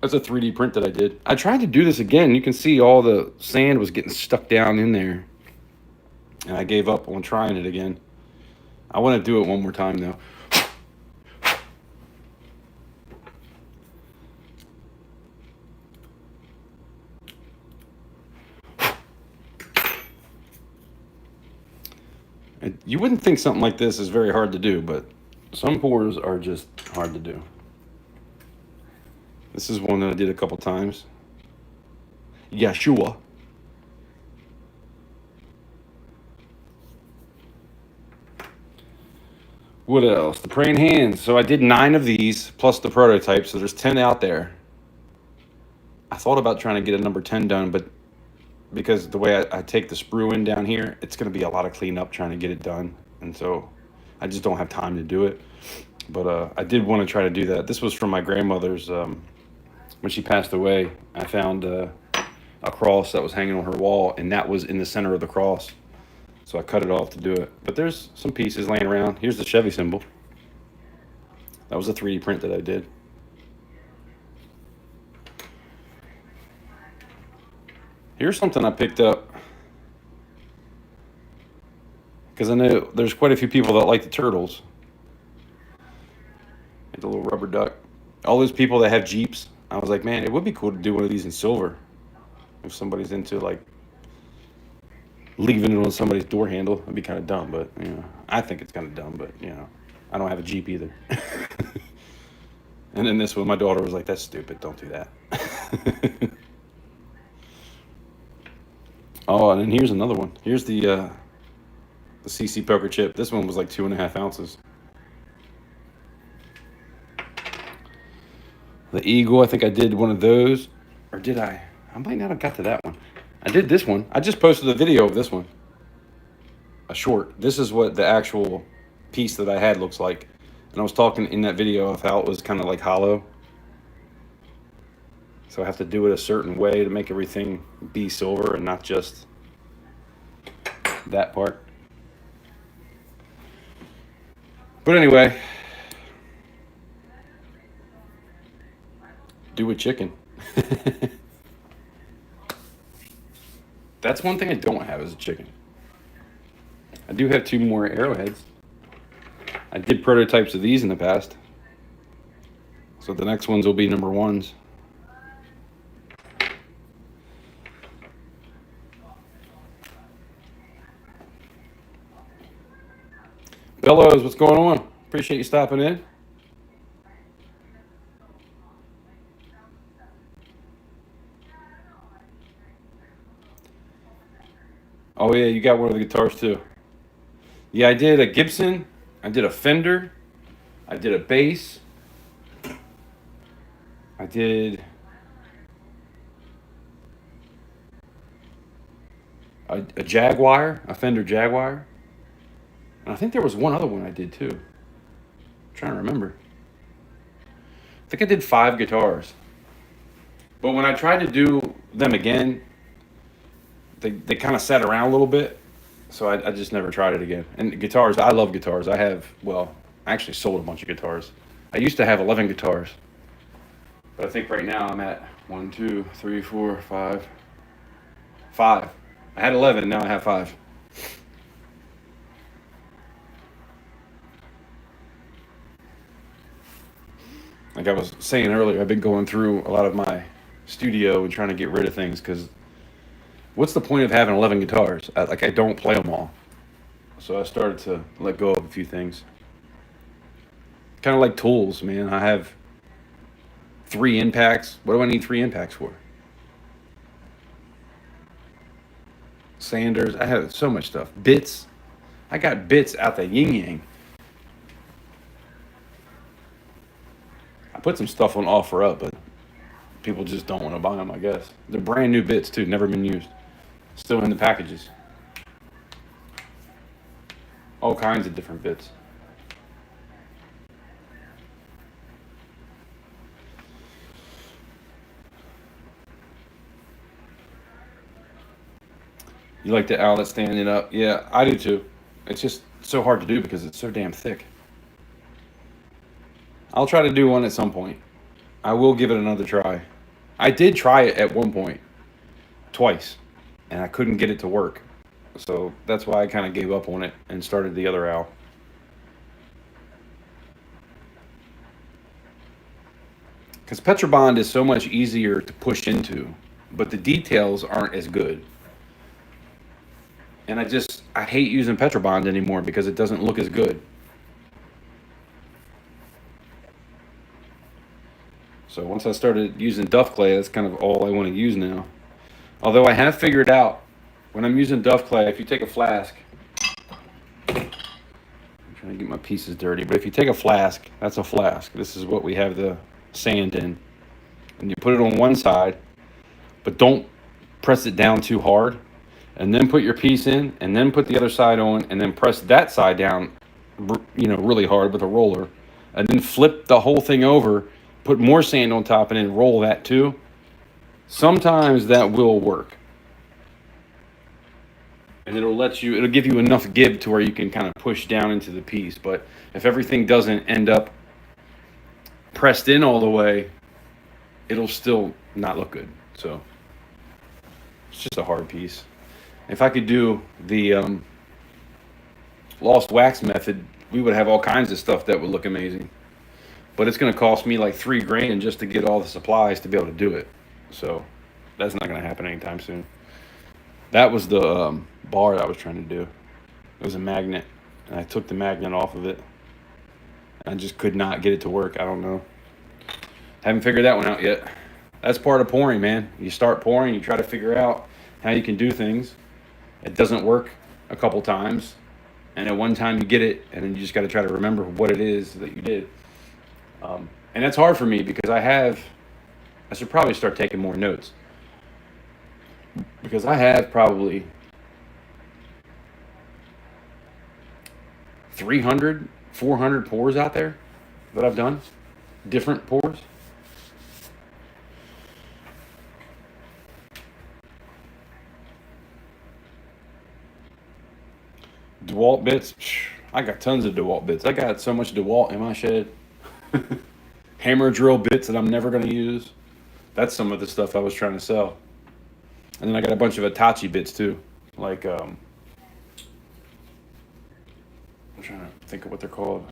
That's a 3D print that I did. I tried to do this again. You can see all the sand was getting stuck down in there. And I gave up on trying it again. I want to do it one more time, though. You wouldn't think something like this is very hard to do, but some pours are just hard to do. This is one that I did a couple times. Yeshua. What else? The praying hands. So I did 9 of these plus the prototype, so there's 10 out there. I thought about trying to get a number 10 done, but because the way I take the sprue in down here, it's going to be a lot of cleanup trying to get it done. And so I just don't have time to do it. But I did want to try to do that. This was from my grandmother's, when she passed away. I found a cross that was hanging on her wall, and that was in the center of the cross. So I cut it off to do it. But there's some pieces laying around. Here's the Chevy symbol. That was a 3D print that I did. Here's something I picked up, because I know there's quite a few people that like the turtles. The little rubber duck. All those people that have Jeeps, I was like, man, it would be cool to do one of these in silver. If somebody's into like leaving it on somebody's door handle, it'd be kind of dumb, but you know, I think it's kind of dumb, but you know, I don't have a Jeep either. And then this one, my daughter was like, that's stupid, don't do that. Oh, and then here's another one. Here's the CC poker chip. This one was like 2.5 ounces. The eagle, I think I did one of those. Or did I? I might not have got to that one. I did this one. I just posted a video of this one. A short. This is what the actual piece that I had looks like. And I was talking in that video of how it was kind of like hollow. So I have to do it a certain way to make everything be silver and not just that part. But anyway, do a chicken. That's one thing I don't have is a chicken. I do have 2 more arrowheads. I did prototypes of these in the past. So the next ones will be number 1s. Bellows, what's going on? Appreciate you stopping in. Oh yeah, you got one of the guitars too. Yeah, I did a Gibson. I did a Fender. I did a bass. I did a Jaguar, a Fender Jaguar. And I think there was one other one I did too. I'm trying to remember. I think I did 5 guitars. But when I tried to do them again, they kind of sat around a little bit. So I just never tried it again. And guitars, I love guitars. I actually sold a bunch of guitars. I used to have 11 guitars. But I think right now I'm at 1, 2, 3, 4, 5. 5. I had 11, now I have 5. Like I was saying earlier, I've been going through a lot of my studio and trying to get rid of things because what's the point of having 11 guitars? I don't play them all. So I started to let go of a few things. Kind of like tools, man. I have 3 impacts. What do I need 3 impacts for? Sanders. I have so much stuff. Bits. I got bits out the yin yang. I put some stuff on OfferUp, but people just don't want to buy them, I guess. They're brand new bits, too. Never been used. Still in the packages. All kinds of different bits. You like the outlet standing up? Yeah, I do too. It's just so hard to do because it's so damn thick. I'll try to do one at some point. I will give it another try. I did try it at one point, twice, and I couldn't get it to work. So that's why I kind of gave up on it and started the other owl. Because Petrobond is so much easier to push into, but the details aren't as good. And I hate using Petrobond anymore because it doesn't look as good. So once I started using Duff Clay, that's kind of all I want to use now. Although I have figured out when I'm using Duff Clay, if you take a flask, I'm trying to get my pieces dirty, but if you take a flask, that's a flask. This is what we have the sand in. And you put it on one side, but don't press it down too hard. And then put your piece in, and then put the other side on, and then press that side down, really hard with a roller. And then flip the whole thing over, put more sand on top, and then roll that too. Sometimes that will work. And it'll give you enough give to where you can kind of push down into the piece. But if everything doesn't end up pressed in all the way, it'll still not look good. So it's just a hard piece. If I could do the lost wax method, we would have all kinds of stuff that would look amazing. But it's going to cost me like $3,000 just to get all the supplies to be able to do it. So that's not going to happen anytime soon. That was the bar I was trying to do. It was a magnet, and I took the magnet off of it. I just could not get it to work. I don't know. Haven't figured that one out yet. That's part of pouring, man. You start pouring, you try to figure out how you can do things. It doesn't work a couple times, and at one time you get it, and then you just got to try to remember what it is that you did. And that's hard for me because I should probably start taking more notes. Because I have probably 300, 400 pours out there that I've done. Different pours. DeWalt bits. I got tons of DeWalt bits. I got so much DeWalt in my shed. Hammer drill bits that I'm never going to use. That's some of the stuff I was trying to sell. And then I got a bunch of Hitachi bits too. Like, I'm trying to think of what they're called.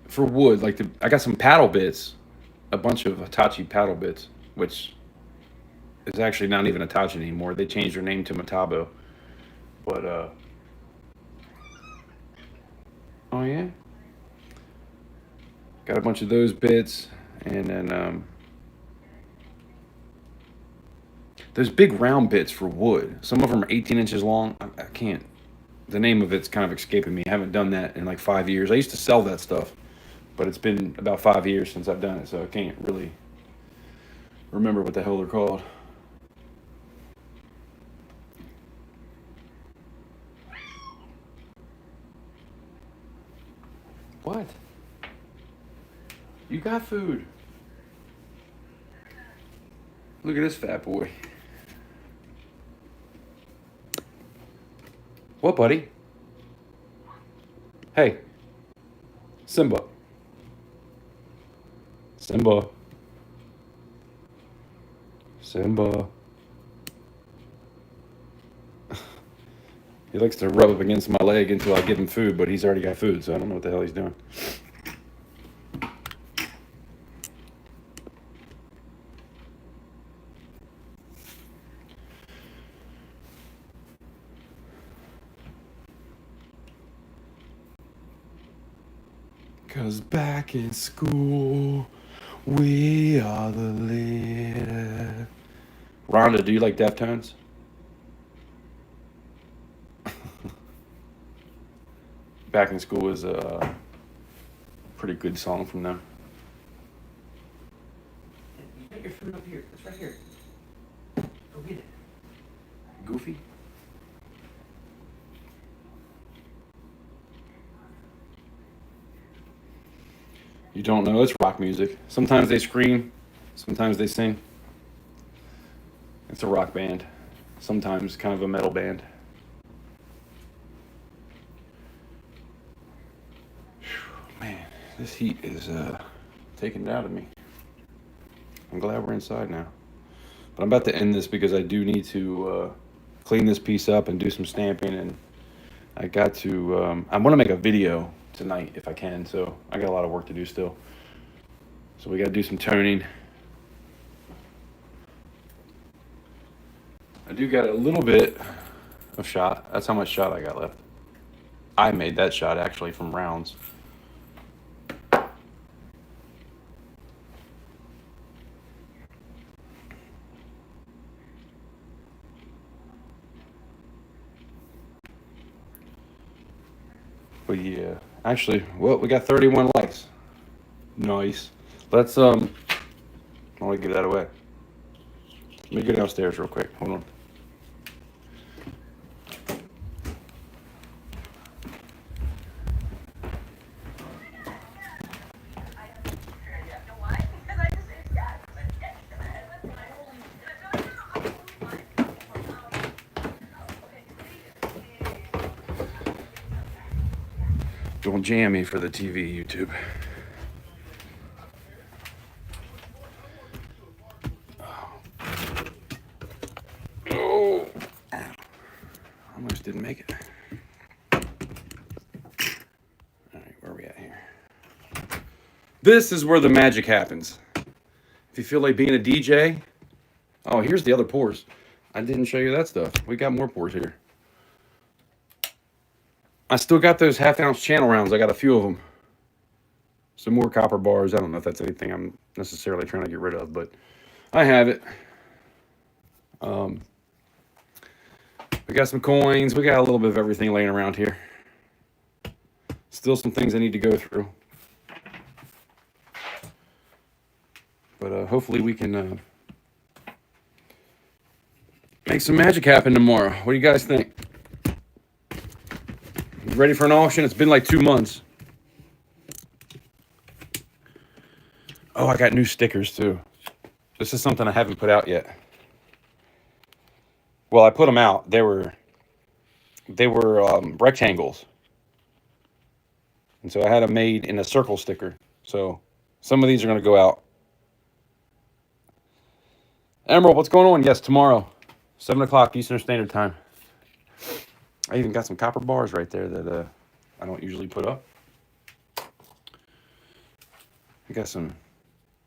For wood, like I got some paddle bits. A bunch of Hitachi paddle bits, which is actually not even Hitachi anymore. They changed their name to Metabo. But, oh yeah? Got a bunch of those bits. And then, those big round bits for wood. Some of them are 18 inches long. I can't. The name of it's kind of escaping me. I haven't done that in like 5 years. I used to sell that stuff, but it's been about 5 years since I've done it, so I can't really remember what the hell they're called. What? You got food. Look at this fat boy. What, buddy? Hey. Simba. Simba. Simba. He likes to rub up against my leg until I give him food, but he's already got food, so I don't know what the hell he's doing. 'Cause back in school, we are the leader. Rhonda, do you like Deftones? Back in School is a pretty good song from them. You get your food up here. It's right here. Go get it. Goofy? You don't know, it's rock music. Sometimes they scream, sometimes they sing. It's a rock band, sometimes kind of a metal band. Man, this heat is taking it out of me. I'm glad we're inside now. But I'm about to end this because I do need to clean this piece up and do some stamping, and I got to, I want to make a video tonight if I can, so I got a lot of work to do still. So we got to do some toning. I do got a little bit of shot. That's how much shot I got left. I made that shot actually from rounds. But yeah, actually, well, we got 31 likes. Nice. Let's I want to get that away. Let me go downstairs real quick. Hold on. Don't jam me for the TV, YouTube. Oh, almost didn't make it. All right, where are we at here? This is where the magic happens. If you feel like being a DJ, oh, here's the other pours. I didn't show you that stuff. We got more pours here. I still got those half-ounce channel rounds. I got a few of them. Some more copper bars. I don't know if that's anything I'm necessarily trying to get rid of, but I have it. We got some coins. We got a little bit of everything laying around here. Still some things I need to go through. But hopefully we can make some magic happen tomorrow. What do you guys think? Ready for an auction? It's been like 2 months. Oh, I got new stickers too. This is something I haven't put out yet. Well, I put them out. They were rectangles, and so I had them made in a circle sticker. So some of these are going to go out. Emerald, what's going on? Yes, tomorrow, 7 o'clock Eastern Standard Time. I even got some copper bars right there that I don't usually put up. I got some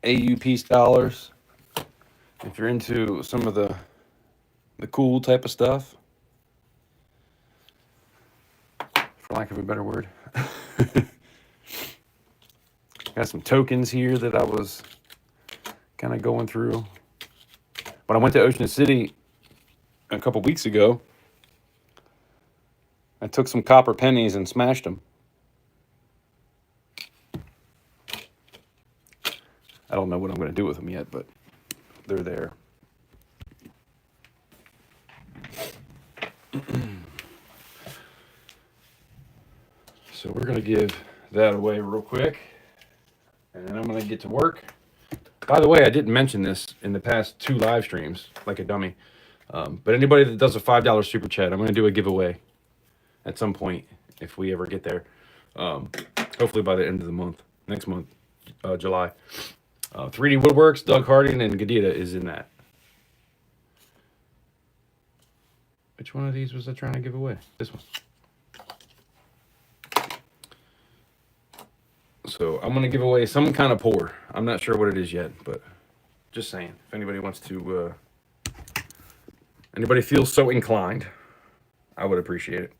AUP dollars. If you're into some of the cool type of stuff, for lack of a better word. Got some tokens here that I was kind of going through. When I went to Ocean City a couple weeks ago, I took some copper pennies and smashed them. I don't know what I'm going to do with them yet, but they're there. So we're going to give that away real quick, and then I'm going to get to work. By the way, I didn't mention this in the past 2 live streams, like a dummy. But anybody that does a $5 super chat, I'm going to do a giveaway at some point if we ever get there. Hopefully by the end of the month, next month, July. 3D Woodworks, Doug Harding, and Gadita is in that. Which one of these was I trying to give away? This one. So I'm going to give away some kind of pour. I'm not sure what it is yet, but just saying. If anybody wants to, anybody feels so inclined, I would appreciate it.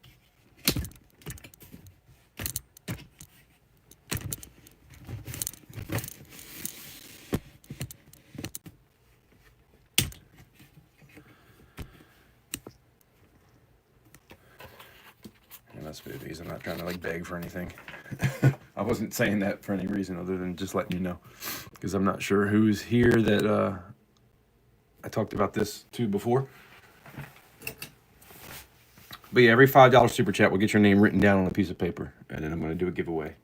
And that's boobies. I'm not trying to like beg for anything. I wasn't saying that for any reason other than just letting you know, because I'm not sure who's here that I talked about this to before. But yeah, every $5 super chat will get your name written down on a piece of paper, and then I'm going to do a giveaway.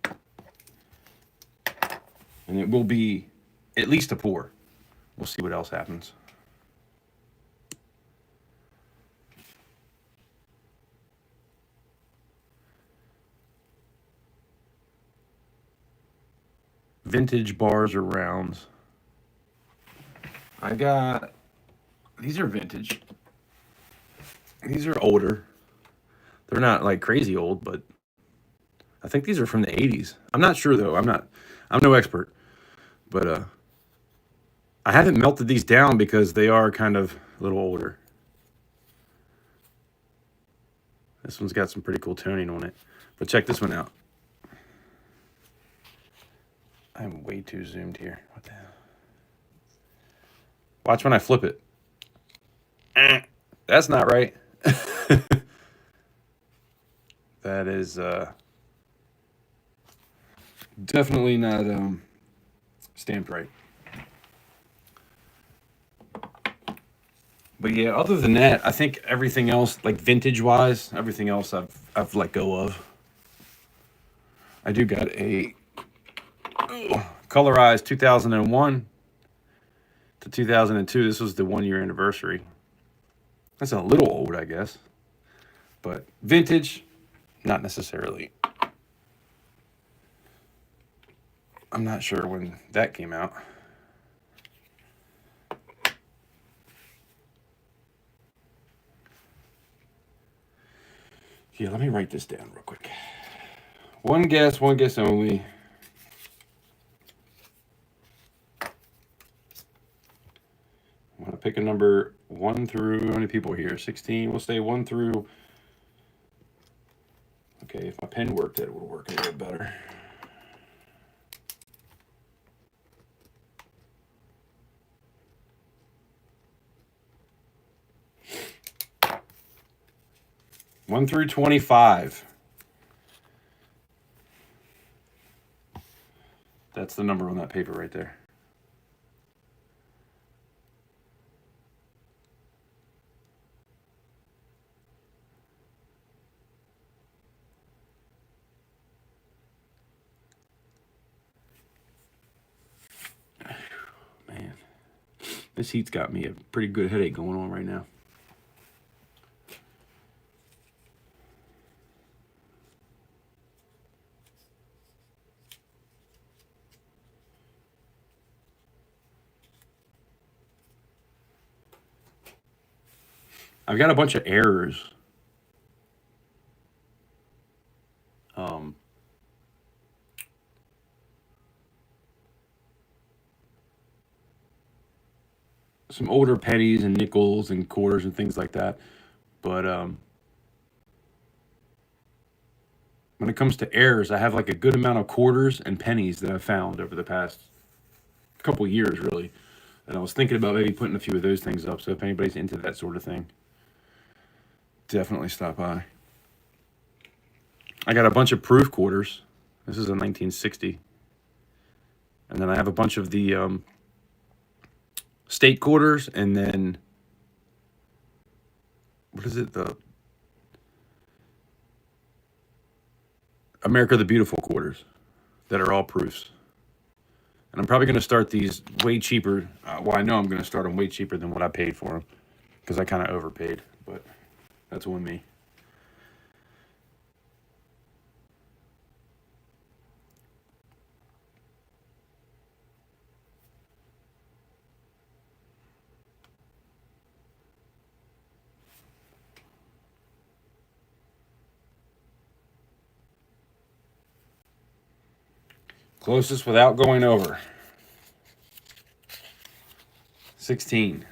And it will be at least a pour. We'll see what else happens. Vintage bars or rounds. I got, these are vintage. These are older. They're not like crazy old, but I think these are from the 80s. I'm not sure though. I'm no expert. But I haven't melted these down because they are kind of a little older. This one's got some pretty cool toning on it. But check this one out. I'm way too zoomed here. What the hell? Watch when I flip it. That's not right. That is definitely not stamped right. But yeah, other than that, I think everything else, like vintage wise, everything else I've let go of. I do got a colorized 2001 to 2002. This was the 1-year anniversary. That's a little old, I guess. But vintage, not necessarily. I'm not sure when that came out. Yeah, let me write this down real quick. One guess only. I'm going to pick a number 1 through, how many people are here? 16. We'll say 1 through, okay, if my pen worked, it would work a little better. One through 25. That's the number on that paper right there. Man, this heat's got me a pretty good headache going on right now. I've got a bunch of errors. Some older pennies and nickels and quarters and things like that. But when it comes to errors, I have like a good amount of quarters and pennies that I've found over the past couple years, really. And I was thinking about maybe putting a few of those things up. So if anybody's into that sort of thing, definitely stop by. I got a bunch of proof quarters. This is a 1960. And then I have a bunch of the state quarters, and then what is it? The America the Beautiful quarters that are all proofs. And I'm probably going to start these way cheaper. Well, I know I'm going to start them way cheaper than what I paid for them because I kind of overpaid, but that's on me. Closest without going over. 16.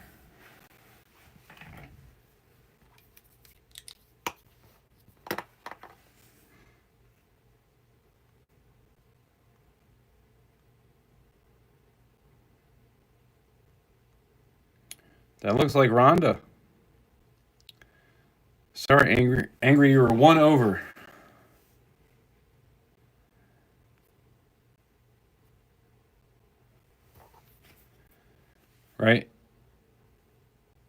That looks like Rhonda. Sorry, angry, you were 1 over. Right?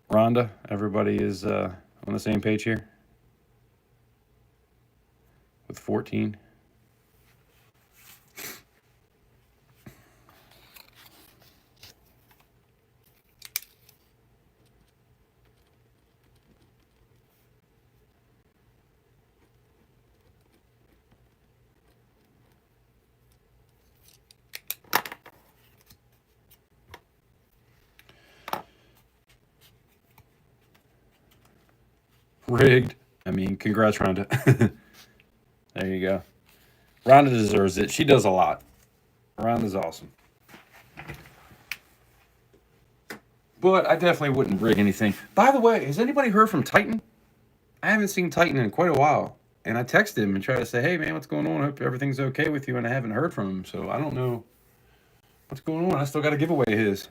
Rhonda, everybody is on the same page here with 14. Rigged. I mean, congrats, Rhonda. There you go. Rhonda deserves it. She does a lot. Rhonda's awesome. But I definitely wouldn't rig anything. By the way, has anybody heard from Titan? I haven't seen Titan in quite a while. And I texted him and tried to say, hey, man, what's going on? I hope everything's okay with you. And I haven't heard from him. So I don't know what's going on. I still got to give away his.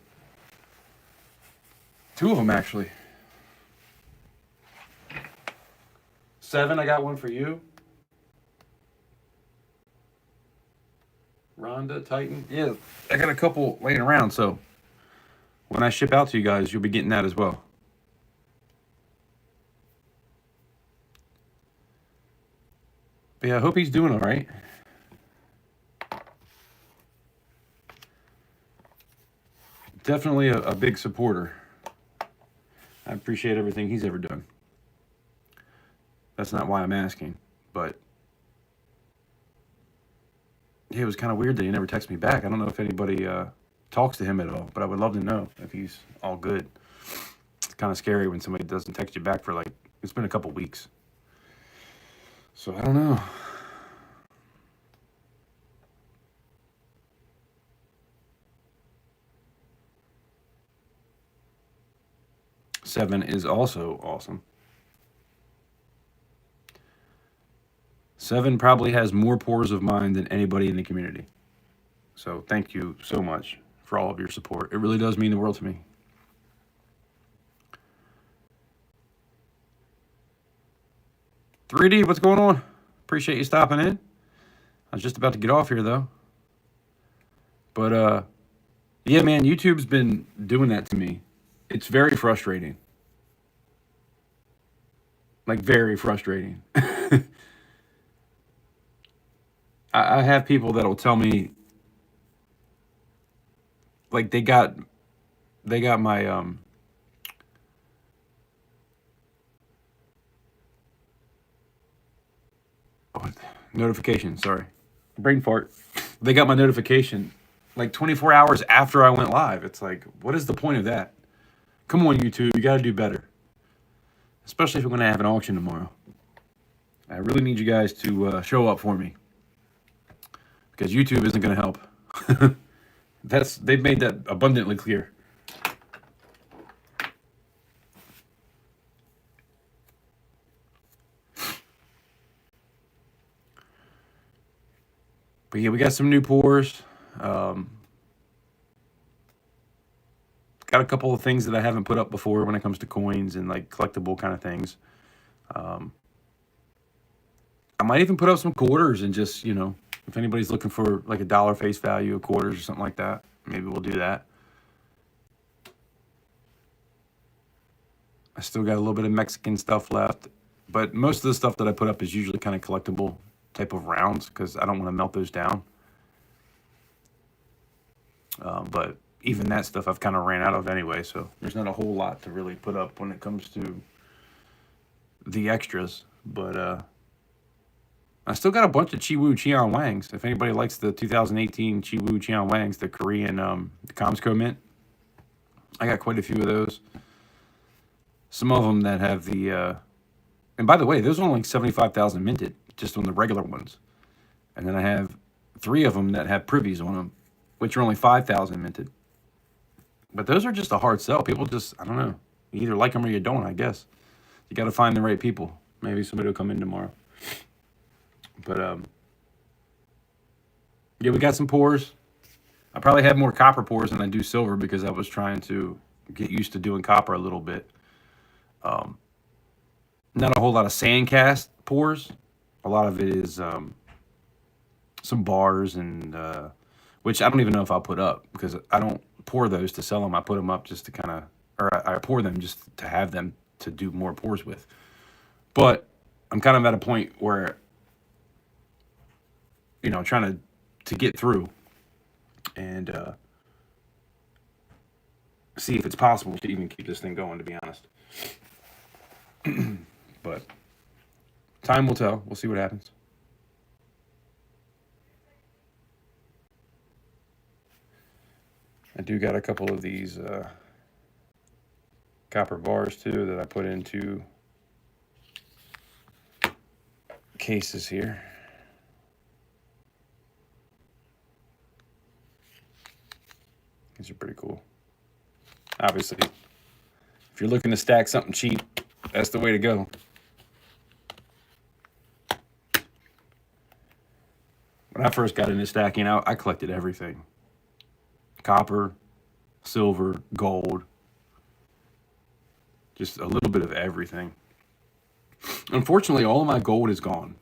2 of them, actually. 7, I got one for you. Rhonda, Titan. Yeah, I got a couple laying around, so when I ship out to you guys, you'll be getting that as well. But yeah, I hope he's doing all right. Definitely a big supporter. I appreciate everything he's ever done. That's not why I'm asking, but yeah, it was kind of weird that he never texted me back. I don't know if anybody talks to him at all, but I would love to know if he's all good. It's kind of scary when somebody doesn't text you back for it's been a couple weeks. So I don't know. Seven is also awesome. 7 probably has more pours of mine than anybody in the community. So thank you so much for all of your support. It really does mean the world to me. "3D, what's going on? Appreciate you stopping in. I was just about to get off here, though. But, yeah, man, YouTube's been doing that to me. It's very frustrating. Very frustrating. I have people that'll tell me, they got my notification. Sorry, brain fart. They got my notification 24 hours after I went live. It's what is the point of that? Come on, YouTube, you got to do better. especially if we're going to have an auction tomorrow. I really need you guys to show up for me, because YouTube isn't going to help. They've made that abundantly clear. But yeah, we got some new pours. Got a couple of things that I haven't put up before when it comes to coins and like collectible kind of things. I might even put up some quarters and just, if anybody's looking for like a dollar face value of quarters or something like that, maybe we'll do that. I still got a little bit of Mexican stuff left, but most of the stuff that I put up is usually kind of collectible type of rounds because I don't want to melt those down. But even that stuff I've kind of ran out of anyway, so there's not a whole lot to really put up when it comes to the extras. But I still got a bunch of Chiwoo Cheon Wangs. If anybody likes the 2018 Chiwoo Cheon Wangs, the Korean Comsco mint, I got quite a few of those. Some of them that have the, and by the way, those are only 75,000 minted, just on the regular ones. And then I have 3 of them that have privies on them, which are only 5,000 minted. But those are just a hard sell. People just, I don't know, you either like them or you don't, I guess. You got to find the right people. Maybe somebody will come in tomorrow. But, yeah, we got some pours. I probably have more copper pours than I do silver because I was trying to get used to doing copper a little bit. Not a whole lot of sand cast pours. A lot of it is some bars and which I don't even know if I'll put up because I don't pour those to sell them. I put them up just to kind of, or I pour them just to have them to do more pours with. But I'm kind of at a point where, trying to get through and see if it's possible to even keep this thing going, to be honest. But time will tell. We'll see what happens. I do got a couple of these copper bars too that I put into cases here. These are pretty cool. Obviously, if you're looking to stack something cheap, that's the way to go. When I first got into stacking out, I collected everything. Copper, silver, gold. Just a little bit of everything. Unfortunately, all of my gold is gone.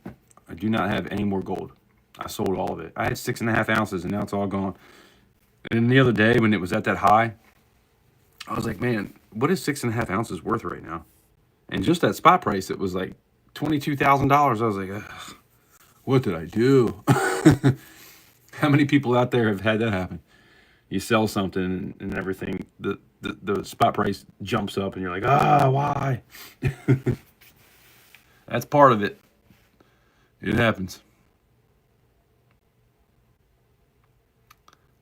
I do not have any more gold. I sold all of it. I had 6.5 ounces and now it's all gone. And the other day when it was at that high, I was like, man, what is 6.5 ounces worth right now? And just that spot price, it was like $22,000. I was like, ugh, what did I do? How many people out there have had that happen? You sell something and everything, the spot price jumps up and you're like, why? That's part of it. It happens.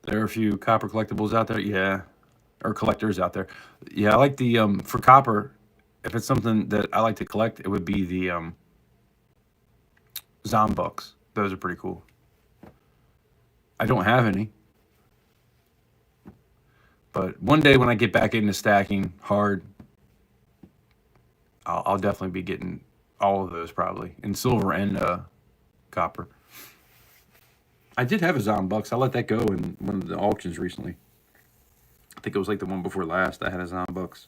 There are a few copper collectibles out there, yeah, or collectors out there. Yeah, I like the, for copper, if it's something that I like to collect, it would be the Zombucks. Those are pretty cool. I don't have any. But one day when I get back into stacking hard, I'll definitely be getting all of those probably, in silver and copper. I did have a Zombucks. I let that go in one of the auctions recently. I think it was like the one before last. I had a Zombucks.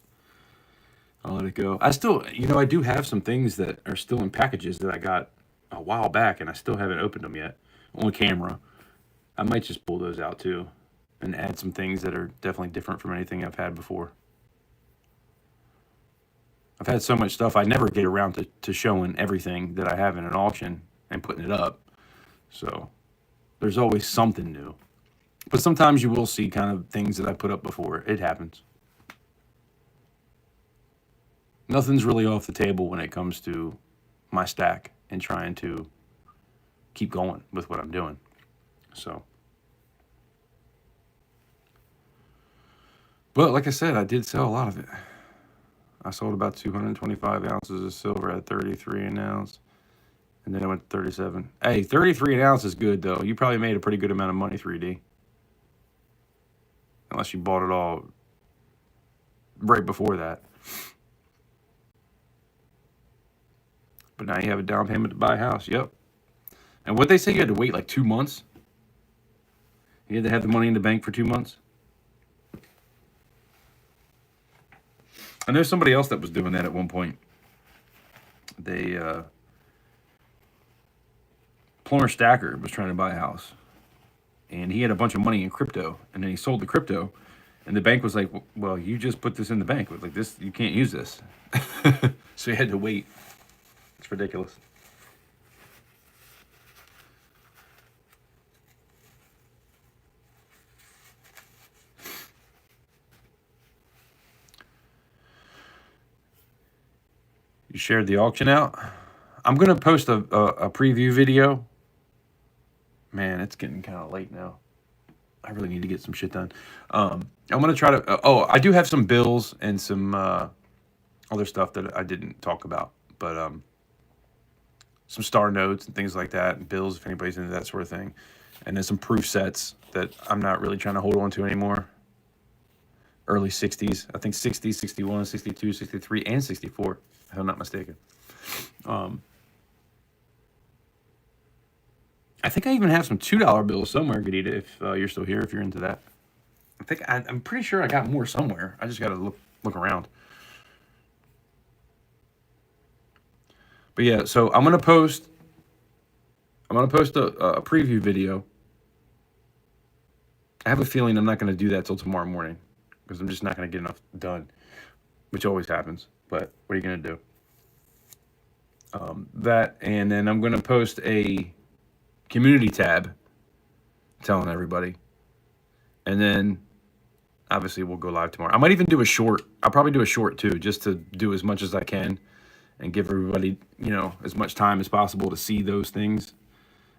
I'll let it go. I still, I do have some things that are still in packages that I got a while back, and I still haven't opened them yet on camera. I might just pull those out too and add some things that are definitely different from anything I've had before. I've had so much stuff, I never get around to showing everything that I have in an auction and putting it up. So there's always something new. But sometimes you will see kind of things that I put up before. It happens. Nothing's really off the table when it comes to my stack and trying to keep going with what I'm doing. So, but like I said, I did sell a lot of it. I sold about 225 ounces of silver at 33 an ounce. And then it went to 37. Hey, 33 an ounce is good, though. You probably made a pretty good amount of money, 3D. Unless you bought it all right before that. But now you have a down payment to buy a house. Yep. And what they say, you had to wait like 2 months? You had to have the money in the bank for 2 months? I know somebody else that was doing that at one point. They, Plumber Stacker was trying to buy a house. And he had a bunch of money in crypto. And then he sold the crypto. And the bank was like, well, you just put this in the bank. Like, this, you can't use this. So he had to wait. It's ridiculous. You shared the auction out? I'm going to post a preview video. Man, it's getting kind of late now. I really need to get some shit done. I'm going to try to... I do have some bills and some other stuff that I didn't talk about. But some star notes and things like that. And bills, if anybody's into that sort of thing. And then some proof sets that I'm not really trying to hold on to anymore. Early 60s. I think 60, 61, 62, 63, and 64. If I'm not mistaken. I think I even have some $2 bills somewhere, Gadita, if you're still here, if you're into that. I'm pretty sure I got more somewhere. I just got to look around. But yeah, so I'm gonna post a preview video. I have a feeling I'm not gonna do that till tomorrow morning because I'm just not gonna get enough done, which always happens. But what are you gonna do? That, and then I'm gonna post a community tab telling everybody, and then obviously we'll go live tomorrow. I might even do a short. I'll probably do a short too, just to do as much as I can and give everybody, as much time as possible to see those things.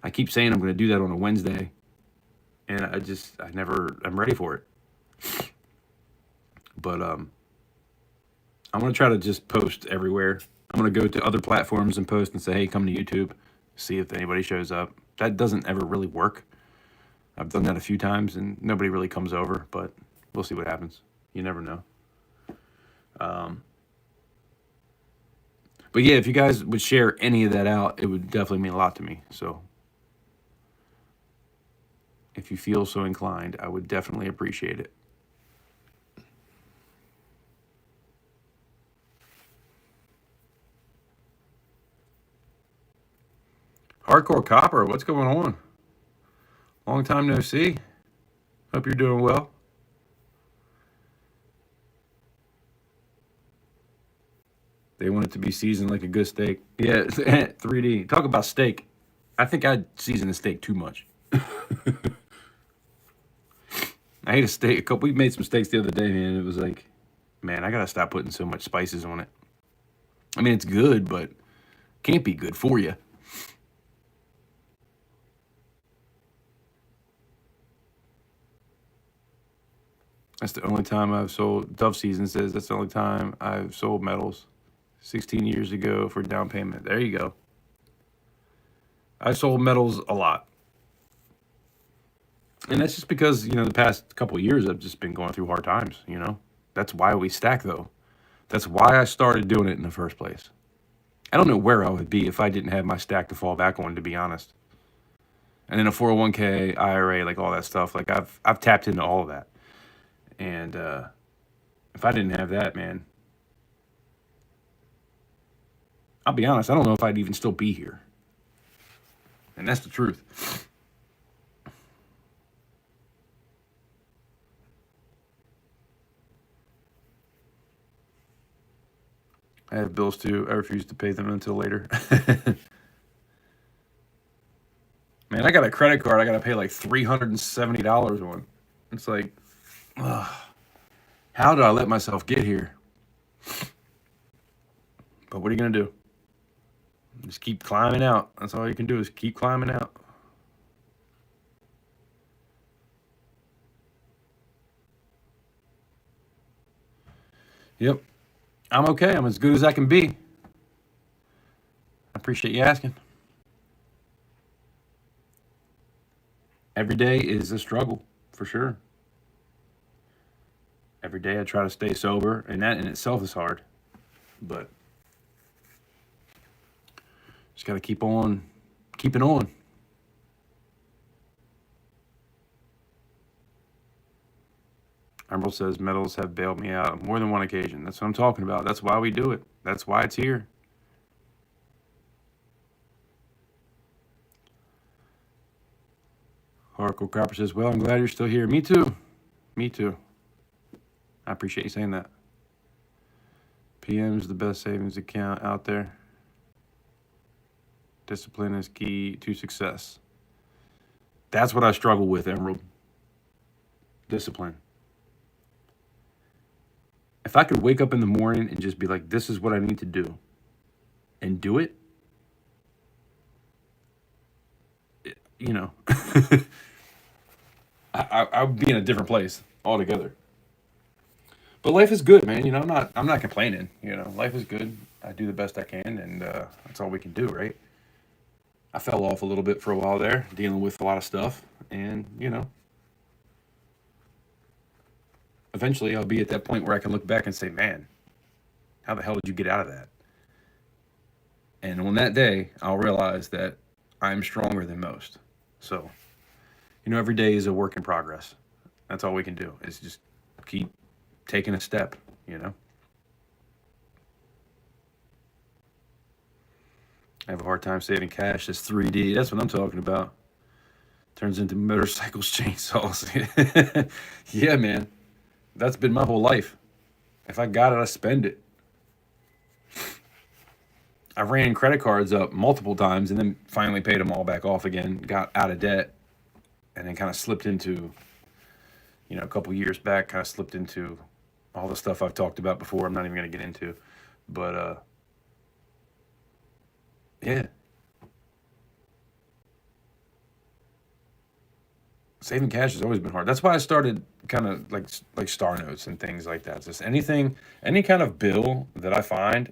I keep saying I'm going to do that on a Wednesday, and I'm ready for it. But I'm going to try to just post everywhere. I'm going to go to other platforms and post and say, hey, come to YouTube, see if anybody shows up. That doesn't ever really work. I've done that a few times, and nobody really comes over, but we'll see what happens. You never know. But yeah, if you guys would share any of that out, it would definitely mean a lot to me. So if you feel so inclined, I would definitely appreciate it. Hardcore Copper, what's going on? Long time no see. Hope you're doing well. They want it to be seasoned like a good steak. Yeah, 3D. Talk about steak. I think I'd season the steak too much. I ate a steak. We made some steaks the other day, man. It was like, man, I gotta stop putting so much spices on it. I mean, it's good, but can't be good for you. That's the only time I've sold. Dove Season says that's the only time I've sold metals. 16 years ago for down payment. There you go. I sold metals a lot. And that's just because, the past couple of years I've just been going through hard times, That's why we stack, though. That's why I started doing it in the first place. I don't know where I would be if I didn't have my stack to fall back on, to be honest. And then a 401k, IRA, like all that stuff. Like I've tapped into all of that. And if I didn't have that, man, I'll be honest, I don't know if I'd even still be here. And that's the truth. I have bills too. I refuse to pay them until later. Man, I got a credit card I got to pay like $370 on. It's like, ugh, how did I let myself get here? But what are you going to do? Just keep climbing out. That's all you can do is keep climbing out. Yep. I'm okay. I'm as good as I can be. I appreciate you asking. Every day is a struggle, for sure. Every day I try to stay sober, and that in itself is hard. But just got to keep on keeping on. Emerald says medals have bailed me out on more than one occasion. That's what I'm talking about. That's why we do it. That's why it's here. Hardcore Copper says, well, I'm glad you're still here. Me too. Me too. I appreciate you saying that. PM's the best savings account out there. Discipline is key to success. That's what I struggle with, Emerald. Discipline. If I could wake up in the morning and just be like, this is what I need to do, and do it, you know, I would be in a different place altogether. But life is good, man. You know, I'm not complaining. You know, life is good. I do the best I can, and that's all we can do, right? I fell off a little bit for a while there, dealing with a lot of stuff, and you know, eventually I'll be at that point where I can look back and say, man, how the hell did you get out of that? And on that day, I'll realize that I'm stronger than most. So, you know, every day is a work in progress. That's all we can do, is just keep taking a step, you know. I have a hard time saving cash. It's 3D. That's what I'm talking about. Turns into motorcycles, chainsaws. Yeah, man. That's been my whole life. If I got it, I spend it. I ran credit cards up multiple times and then finally paid them all back off again, got out of debt, and then kind of slipped into, you know, a couple years back, kind of slipped into all the stuff I've talked about before. I'm not even going to get into. But, yeah. Saving cash has always been hard. That's why I started kind of like Star Notes and things like that. Just anything, any kind of bill that I find,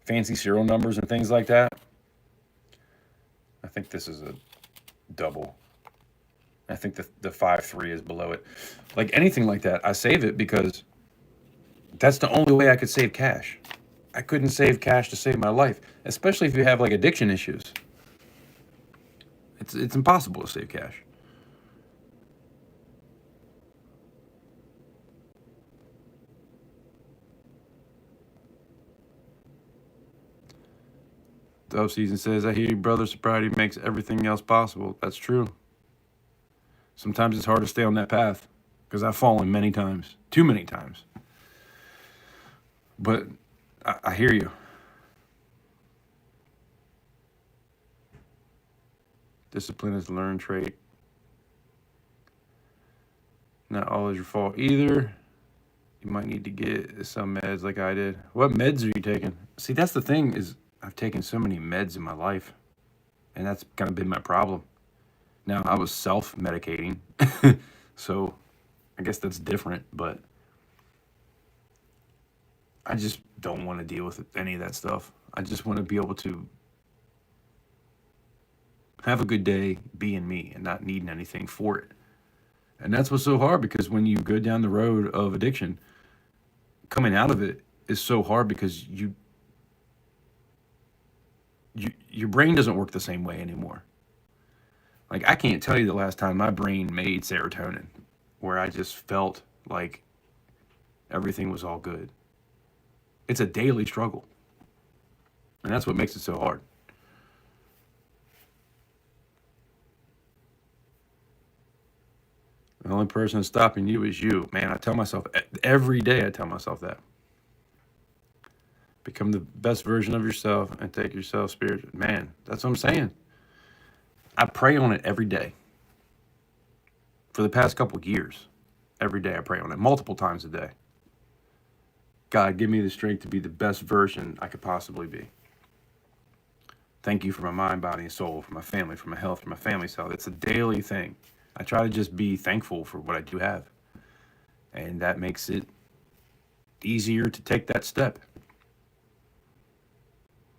fancy serial numbers and things like that. I think this is a double. I think the 5-3 is below it. Like anything like that, I save it because that's the only way I could save cash. I couldn't save cash to save my life, especially if you have like addiction issues. It's impossible to save cash. Dove Season says, I hear you, brother. Sobriety makes everything else possible. That's true. Sometimes it's hard to stay on that path because I've fallen many times, too many times. But I hear you. Discipline is a learned trait. Not all is your fault either. You might need to get some meds like I did. What meds are you taking? See, that's the thing, is I've taken so many meds in my life, and that's kind of been my problem. Now, I was self-medicating, so I guess that's different, but I just don't want to deal with any of that stuff. I just want to be able to have a good day being me and not needing anything for it. And that's what's so hard, because when you go down the road of addiction, coming out of it is so hard because your brain doesn't work the same way anymore. Like, I can't tell you the last time my brain made serotonin where I just felt like everything was all good. It's a daily struggle. And that's what makes it so hard. The only person stopping you is you. Man, I tell myself, every day I tell myself that. Become the best version of yourself and take yourself spiritual. Man, that's what I'm saying. I pray on it every day. For the past couple of years, every day I pray on it, multiple times a day. God, give me the strength to be the best version I could possibly be. Thank you for my mind, body, and soul, for my family, for my health, for my family's health. It's a daily thing. I try to just be thankful for what I do have. And that makes it easier to take that step.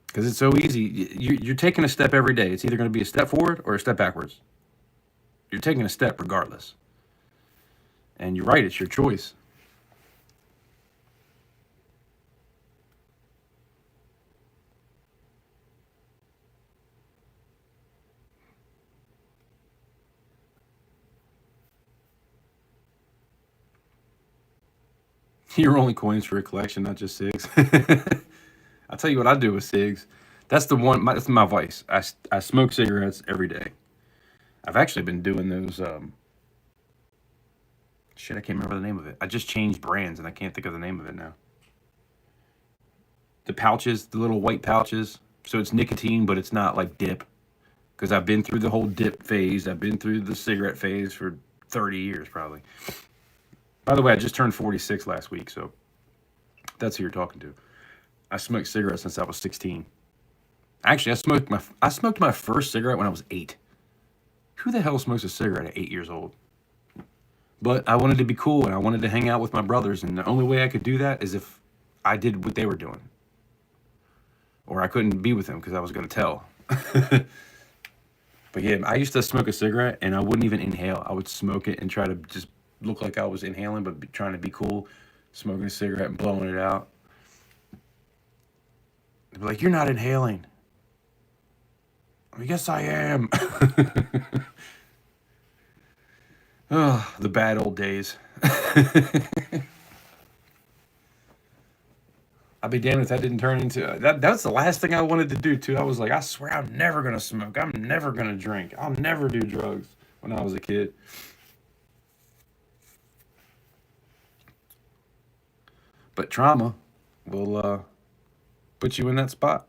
Because it's so easy. You're taking a step every day. It's either going to be a step forward or a step backwards. You're taking a step regardless. And you're right, it's your choice. You're only coins for a collection, not just cigs. I'll tell you what I do with cigs. That's the one. That's my vice. I smoke cigarettes every day. I've actually been doing those. Shit, I can't remember the name of it. I just changed brands and I can't think of the name of it now. The pouches, the little white pouches. So it's nicotine, but it's not like dip. Because I've been through the whole dip phase. I've been through the cigarette phase for 30 years probably. By the way, I just turned 46 last week, so that's who you're talking to. I smoked cigarettes since I was 16. Actually, I smoked my first cigarette when I was 8. Who the hell smokes a cigarette at 8 years old? But I wanted to be cool and I wanted to hang out with my brothers, and the only way I could do that is if I did what they were doing. Or I couldn't be with them because I was going to tell. But yeah, I used to smoke a cigarette and I wouldn't even inhale. I would smoke it and try to just look like I was inhaling, but trying to be cool, smoking a cigarette and blowing it out. They'd be like, "You're not inhaling." I mean, yes, I am. Oh, the bad old days. I'd be damned if that didn't turn into that. That's the last thing I wanted to do too. I was like, I swear I'm never gonna smoke. I'm never gonna drink. I'll never do drugs when I was a kid. But trauma will put you in that spot.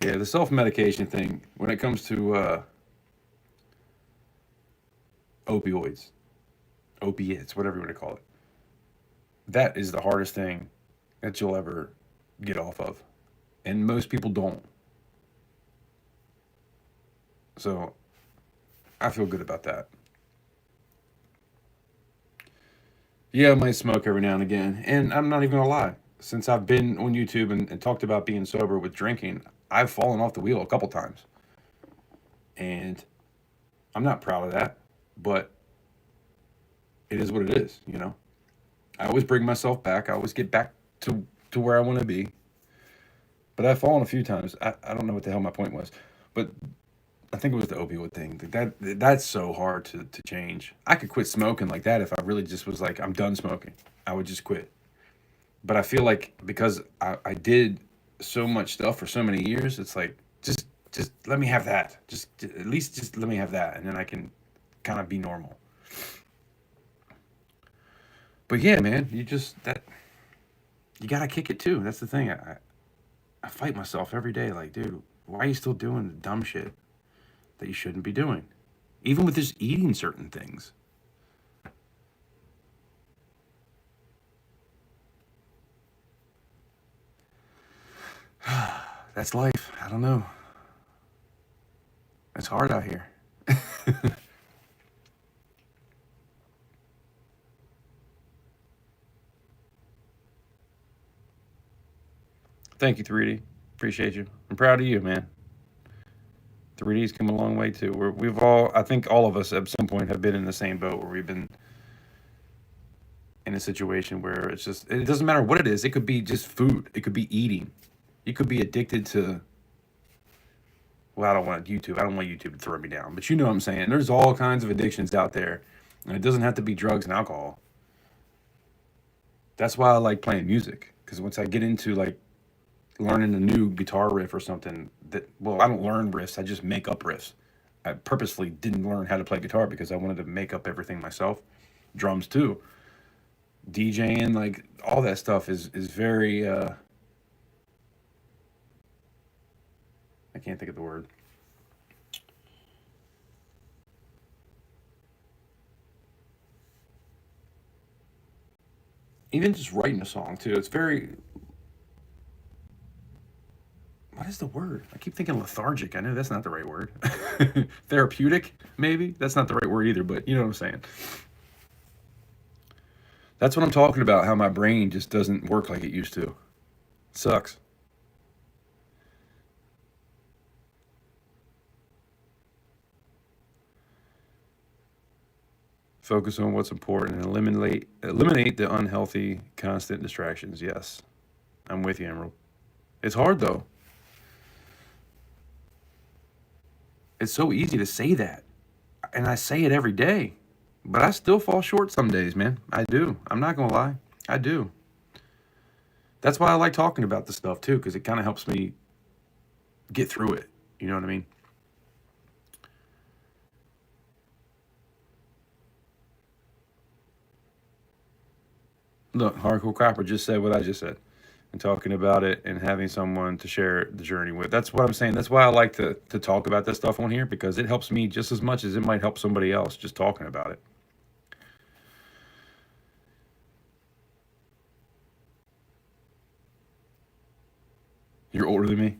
Yeah, the self-medication thing, when it comes to opioids, opiates, whatever you want to call it, that is the hardest thing that you'll ever get off of. And most people don't. So I feel good about that. Yeah, I might smoke every now and again. And I'm not even gonna lie. Since I've been on YouTube and talked about being sober with drinking, I've fallen off the wheel a couple times. And I'm not proud of that, but it is what it is, you know. I always bring myself back. I always get back to where I want to be. But I've fallen a few times. I don't know what the hell my point was. But I think it was the opioid thing. That's so hard to change. I could quit smoking like that if I really just was like, I'm done smoking. I would just quit. But I feel like because I did so much stuff for so many years, it's like just let me have that. Just at least just let me have that, and then I can kind of be normal. But yeah, man, you gotta kick it too. That's the thing. I fight myself every day. Like, dude, why are you still doing the dumb shit that you shouldn't be doing? Even with just eating certain things. That's life. I don't know. It's hard out here. Thank you, 3D. Appreciate you. I'm proud of you, man. 3D's come a long way too. We've all, I think all of us at some point have been in the same boat where we've been in a situation where it's just, it doesn't matter what it is. It could be just food. It could be eating. You could be addicted to, well, I don't want YouTube to throw me down, but you know what I'm saying. There's all kinds of addictions out there, and it doesn't have to be drugs and alcohol. That's why I like playing music, because once I get into like learning a new guitar riff or something, that, well, I don't learn riffs, I just make up riffs. I purposely didn't learn how to play guitar because I wanted to make up everything myself. Drums too. DJing, like all that stuff is very I can't think of the word. Even just writing a song too, it's very, what is the word? I keep thinking lethargic. I know that's not the right word. Therapeutic, maybe? That's not the right word either, but you know what I'm saying. That's what I'm talking about, how my brain just doesn't work like it used to. It sucks. Focus on what's important and eliminate the unhealthy, constant distractions. Yes, I'm with you, Emerald. It's hard though. It's so easy to say that, and I say it every day, but I still fall short some days, man. I do. I'm not gonna lie. I do. That's why I like talking about this stuff too, because it kind of helps me get through it. You know what I mean? Look, Hardcore Copper just said what I just said. And talking about it and having someone to share the journey with. That's what I'm saying. That's why I like to talk about this stuff on here, because it helps me just as much as it might help somebody else just talking about it. You're older than me?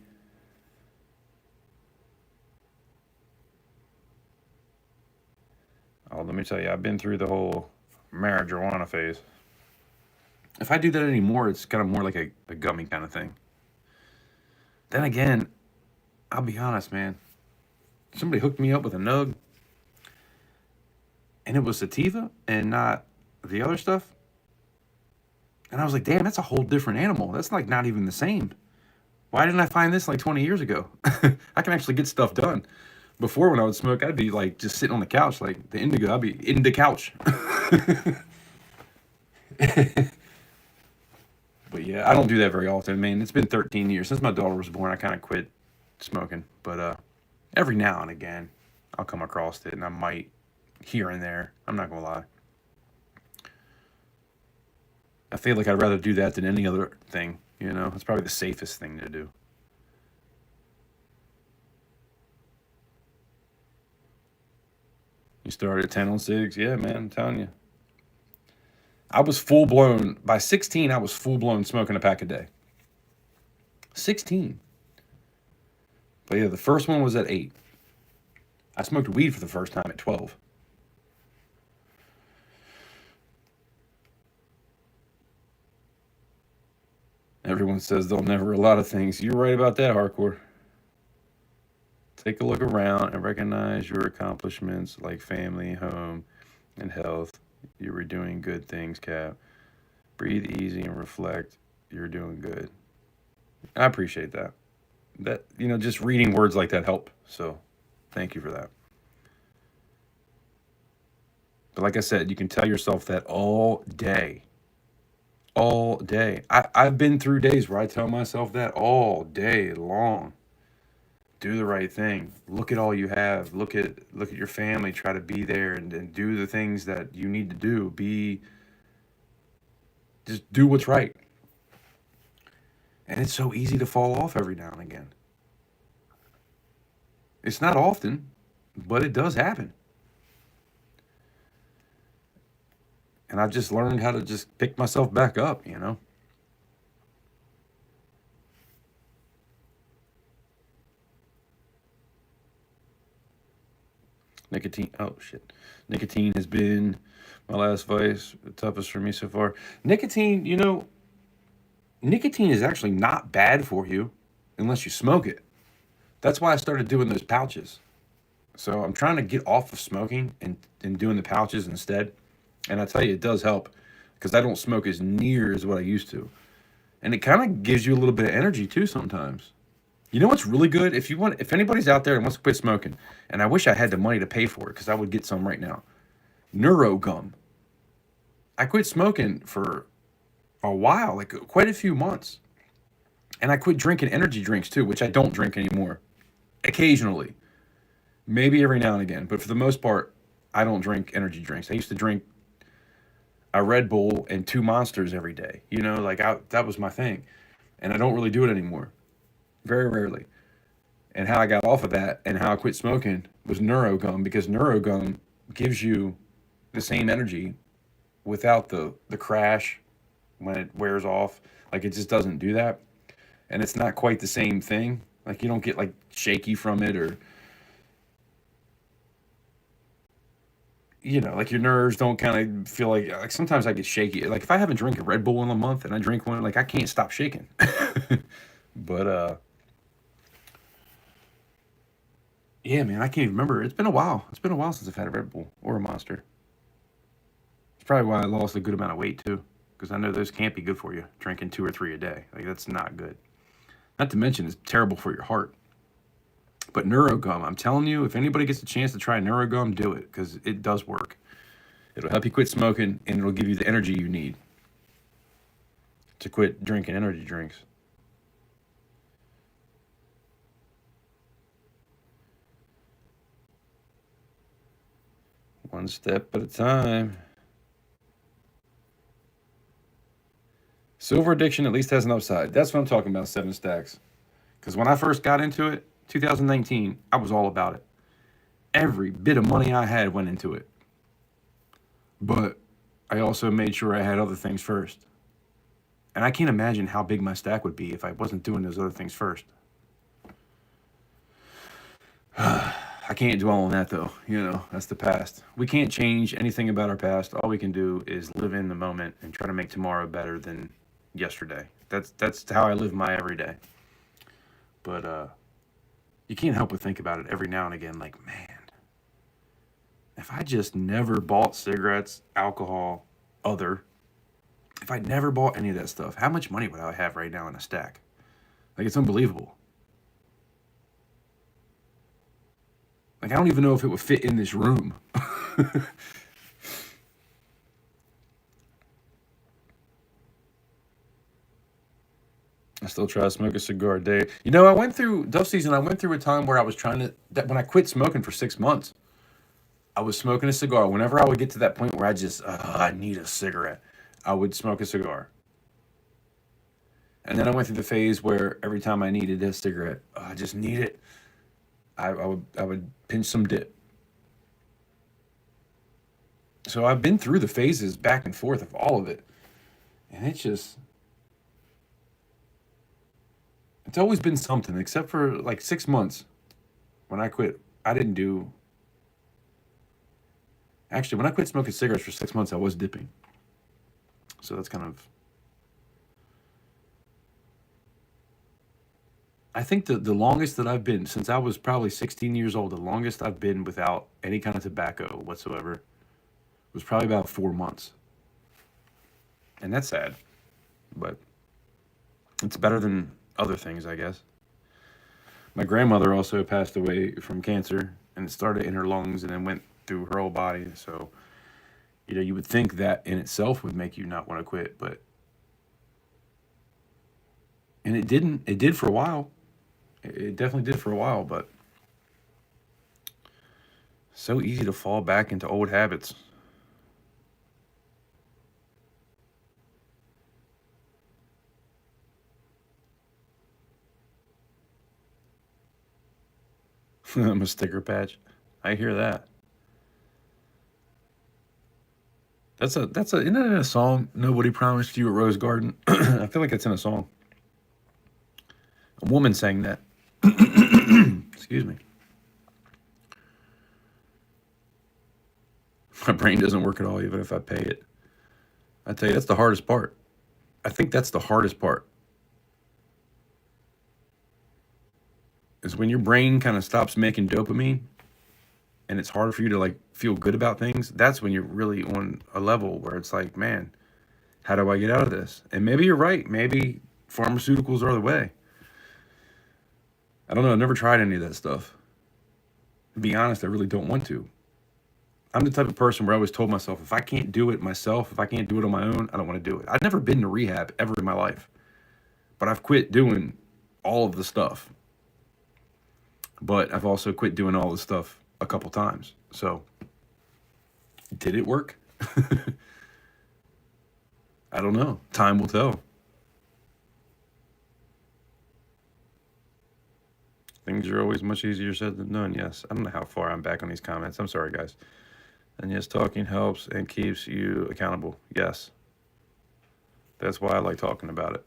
Oh, let me tell you, I've been through the whole marijuana phase. If I do that anymore, it's kind of more like a gummy kind of thing. Then again, I'll be honest, man. Somebody hooked me up with a nug, and it was sativa and not the other stuff. And I was like, damn, that's a whole different animal. That's like not even the same. Why didn't I find this like 20 years ago? I can actually get stuff done. Before, when I would smoke, I'd be like just sitting on the couch, like the indigo. I'd be in the couch. But yeah, I don't do that very often, man. It's been 13 years since my daughter was born. I kind of quit smoking, but every now and again, I'll come across it, and I might here and there. I'm not gonna lie. I feel like I'd rather do that than any other thing. You know, it's probably the safest thing to do. You started at 10 on 6, yeah, man. I'm telling you. I was full blown by 16. I was full blown smoking a pack a day. 16. But yeah, the first one was at 8. I smoked weed for the first time at 12. Everyone says they'll never a lot of things. You're right about that, Hardcore. Take a look around and recognize your accomplishments like family, home, and health. You were doing good things, Cap. Breathe easy and reflect. You're doing good. I appreciate that. That, you know, just reading words like that help. So thank you for that. But like I said, you can tell yourself that all day. All day. I've been through days where I tell myself that all day long. Do the right thing. Look at all you have. Look at your family. Try to be there and do the things that you need to do. Just do what's right. And it's so easy to fall off every now and again. It's not often, but it does happen. And I've just learned how to just pick myself back up, you know? Nicotine. Oh, shit. Nicotine has been my last vice, the toughest for me so far. Nicotine, you know, nicotine is actually not bad for you unless you smoke it. That's why I started doing those pouches. So I'm trying to get off of smoking and doing the pouches instead. And I tell you, it does help because I don't smoke as near as what I used to. And it kind of gives you a little bit of energy too sometimes. You know what's really good? If anybody's out there and wants to quit smoking, and I wish I had the money to pay for it because I would get some right now. Neuro gum. I quit smoking for a while, like quite a few months. And I quit drinking energy drinks too, which I don't drink anymore. Occasionally. Maybe every now and again. But for the most part, I don't drink energy drinks. I used to drink a Red Bull and 2 Monsters every day. You know, like that was my thing. And I don't really do it anymore. Very rarely. And how I got off of that and how I quit smoking was NeuroGum, because NeuroGum gives you the same energy without the crash when it wears off. Like, it just doesn't do that. And it's not quite the same thing. Like you don't get like shaky from it, or like your nerves don't kind of feel like sometimes I get shaky. Like if I haven't drank a Red Bull in a month and I drink one, like I can't stop shaking. But yeah, man, I can't even remember. It's been a while. It's been a while since I've had a Red Bull or a Monster. It's probably why I lost a good amount of weight too, because I know those can't be good for you. Drinking 2 or 3 a day, like that's not good. Not to mention it's terrible for your heart. But NeuroGum, I'm telling you, if anybody gets a chance to try NeuroGum, do it, because it does work. It'll help you quit smoking, and it'll give you the energy you need to quit drinking energy drinks. One step at a time. Silver addiction at least has an upside. That's what I'm talking about, 7 stacks. Because when I first got into it, 2019, I was all about it. Every bit of money I had went into it. But I also made sure I had other things first. And I can't imagine how big my stack would be if I wasn't doing those other things first. I can't dwell on that though. That's the past. We can't change anything about our past. All we can do is live in the moment and try to make tomorrow better than yesterday. That's how I live my everyday. But you can't help but think about it every now and again, like, man, if I just never bought cigarettes, alcohol, if I never bought any of that stuff, how much money would I have right now in a stack? Like, it's unbelievable. Like, I don't even know if it would fit in this room. I still try to smoke a cigar a day. I went through Duff season. I went through a time where I was when I quit smoking for 6 months, I was smoking a cigar. Whenever I would get to that point where I need a cigarette, I would smoke a cigar. And then I went through the phase where every time I needed a cigarette, I just need it, I would pinch some dip. So I've been through the phases back and forth of all of it. And it's always been something, except for like 6 months when I quit. Actually, when I quit smoking cigarettes for 6 months, I was dipping. So that's kind of, I think the longest that I've been, since I was probably 16 years old, the longest I've been without any kind of tobacco whatsoever was probably about 4 months. And that's sad, but it's better than other things, I guess. My grandmother also passed away from cancer, and it started in her lungs and then went through her whole body. So, you would think that in itself would make you not want to quit, and it didn't. It did for a while. It definitely did for a while, but so easy to fall back into old habits. I'm a sticker patch. I hear that. Isn't that in a song? Nobody promised you a rose garden. I feel like it's in a song. A woman sang that. Excuse me. My brain doesn't work at all, even if I pay it. I tell you, that's the hardest part. I think that's the hardest part. Is when your brain kind of stops making dopamine and it's harder for you to like feel good about things. That's when you're really on a level where it's like, man, how do I get out of this? And maybe you're right. Maybe pharmaceuticals are the way. I don't know. I've never tried any of that stuff. To be honest, I really don't want to. I'm the type of person where I always told myself, if I can't do it myself, if I can't do it on my own, I don't want to do it. I've never been to rehab ever in my life, but I've quit doing all of the stuff. But I've also quit doing all the stuff a couple times. So, did it work? I don't know. Time will tell. Things are always much easier said than done. Yes. I don't know how far I'm back on these comments. I'm sorry, guys. And yes, talking helps and keeps you accountable. Yes. That's why I like talking about it.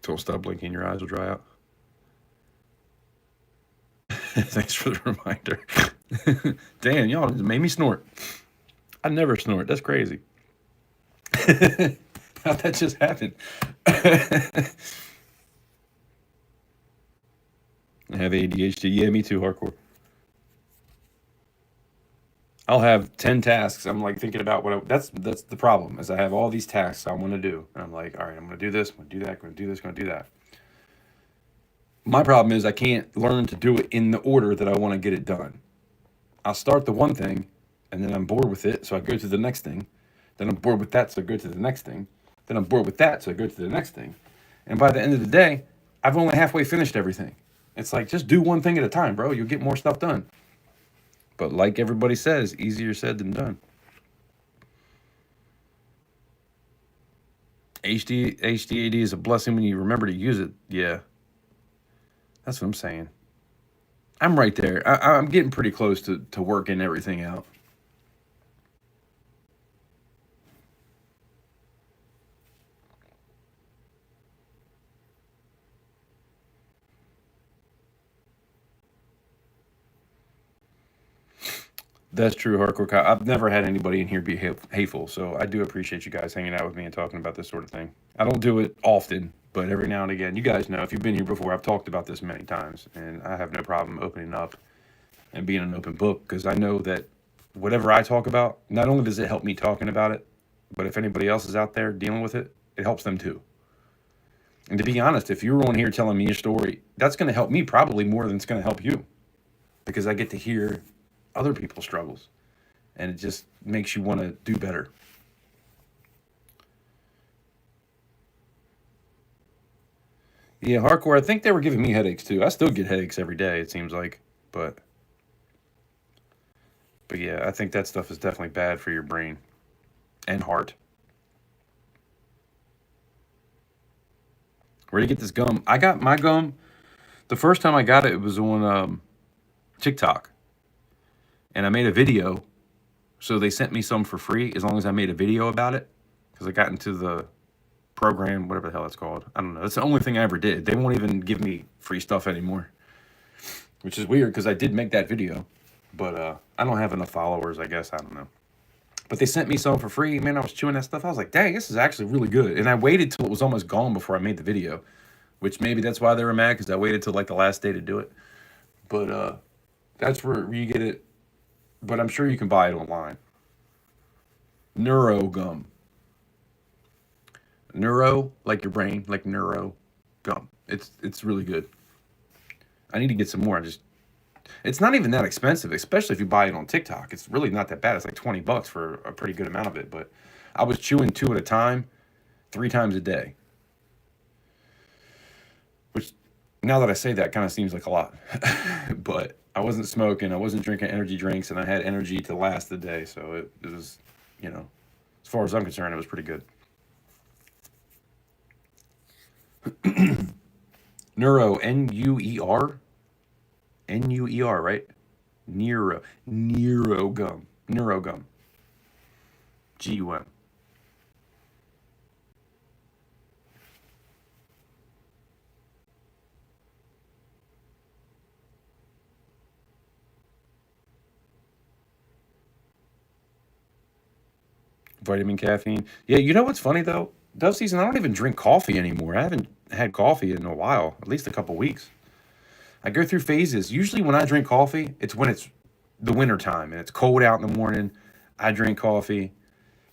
Don't stop blinking, your eyes will dry out. Thanks for the reminder. Dan, y'all made me snort. I never snort. That's crazy. How'd that just happen? I have ADHD. Yeah, me too, hardcore. I'll have 10 tasks. I'm like thinking about that's the problem is I have all these tasks I want to do. And I'm like, all right, I'm going to do this, I'm going to do that, I'm going to do this, I'm going to do that. My problem is I can't learn to do it in the order that I want to get it done. I'll start the one thing and then I'm bored with it, so I go to the next thing. Then I'm bored with that, so I go to the next thing. Then I'm bored with that, so I go to the next thing. And by the end of the day, I've only halfway finished everything. It's like, just do one thing at a time, bro. You'll get more stuff done. But like everybody says, easier said than done. HDAD is a blessing when you remember to use it. Yeah. That's what I'm saying. I'm right there. I'm getting pretty close to working everything out. That's true, hardcore Kyle. I've never had anybody in here be hateful, so I do appreciate you guys hanging out with me and talking about this sort of thing. I don't do it often, but every now and again, you guys know, if you've been here before, I've talked about this many times, and I have no problem opening up and being an open book, because I know that whatever I talk about, not only does it help me talking about it, but if anybody else is out there dealing with it, it helps them too. And to be honest, if you're on here telling me your story, that's going to help me probably more than it's going to help you, because I get to hear other people's struggles, and it just makes you want to do better. Yeah, hardcore. I think they were giving me headaches too. I still get headaches every day, it seems like, but yeah, I think that stuff is definitely bad for your brain and heart. Where do you get this gum? I got my gum. The first time I got it, it was on TikTok, and I made a video. So they sent me some for free as long as I made a video about it, because I got into the program, whatever the hell it's called. I don't know. That's the only thing I ever did. They won't even give me free stuff anymore, which is weird because I did make that video, but I don't have enough followers, I guess. I don't know. But they sent me some for free. Man, I was chewing that stuff. I was like, dang, this is actually really good. And I waited till it was almost gone before I made the video, which maybe that's why they were mad, because I waited till like the last day to do it. But that's where you get it. But I'm sure you can buy it online. Neuro gum. Neuro, like your brain, like neuro gum. It's really good. I need to get some more. It's not even that expensive, especially if you buy it on TikTok. It's really not that bad. It's like $20 for a pretty good amount of it. But I was chewing 2 at a time, 3 times a day. Which, now that I say that, kind of seems like a lot. But I wasn't smoking, I wasn't drinking energy drinks, and I had energy to last the day. So it was, as far as I'm concerned, it was pretty good. Neuro, N-U-E-R? N-U-E-R, right? Neuro gum. Neuro gum. G-U-M. Vitamin, caffeine. Yeah, you know what's funny though? Dove season, I don't even drink coffee anymore. I haven't had coffee in a while, at least a couple weeks. I go through phases. Usually when I drink coffee, it's when it's the winter time and it's cold out in the morning. I drink coffee,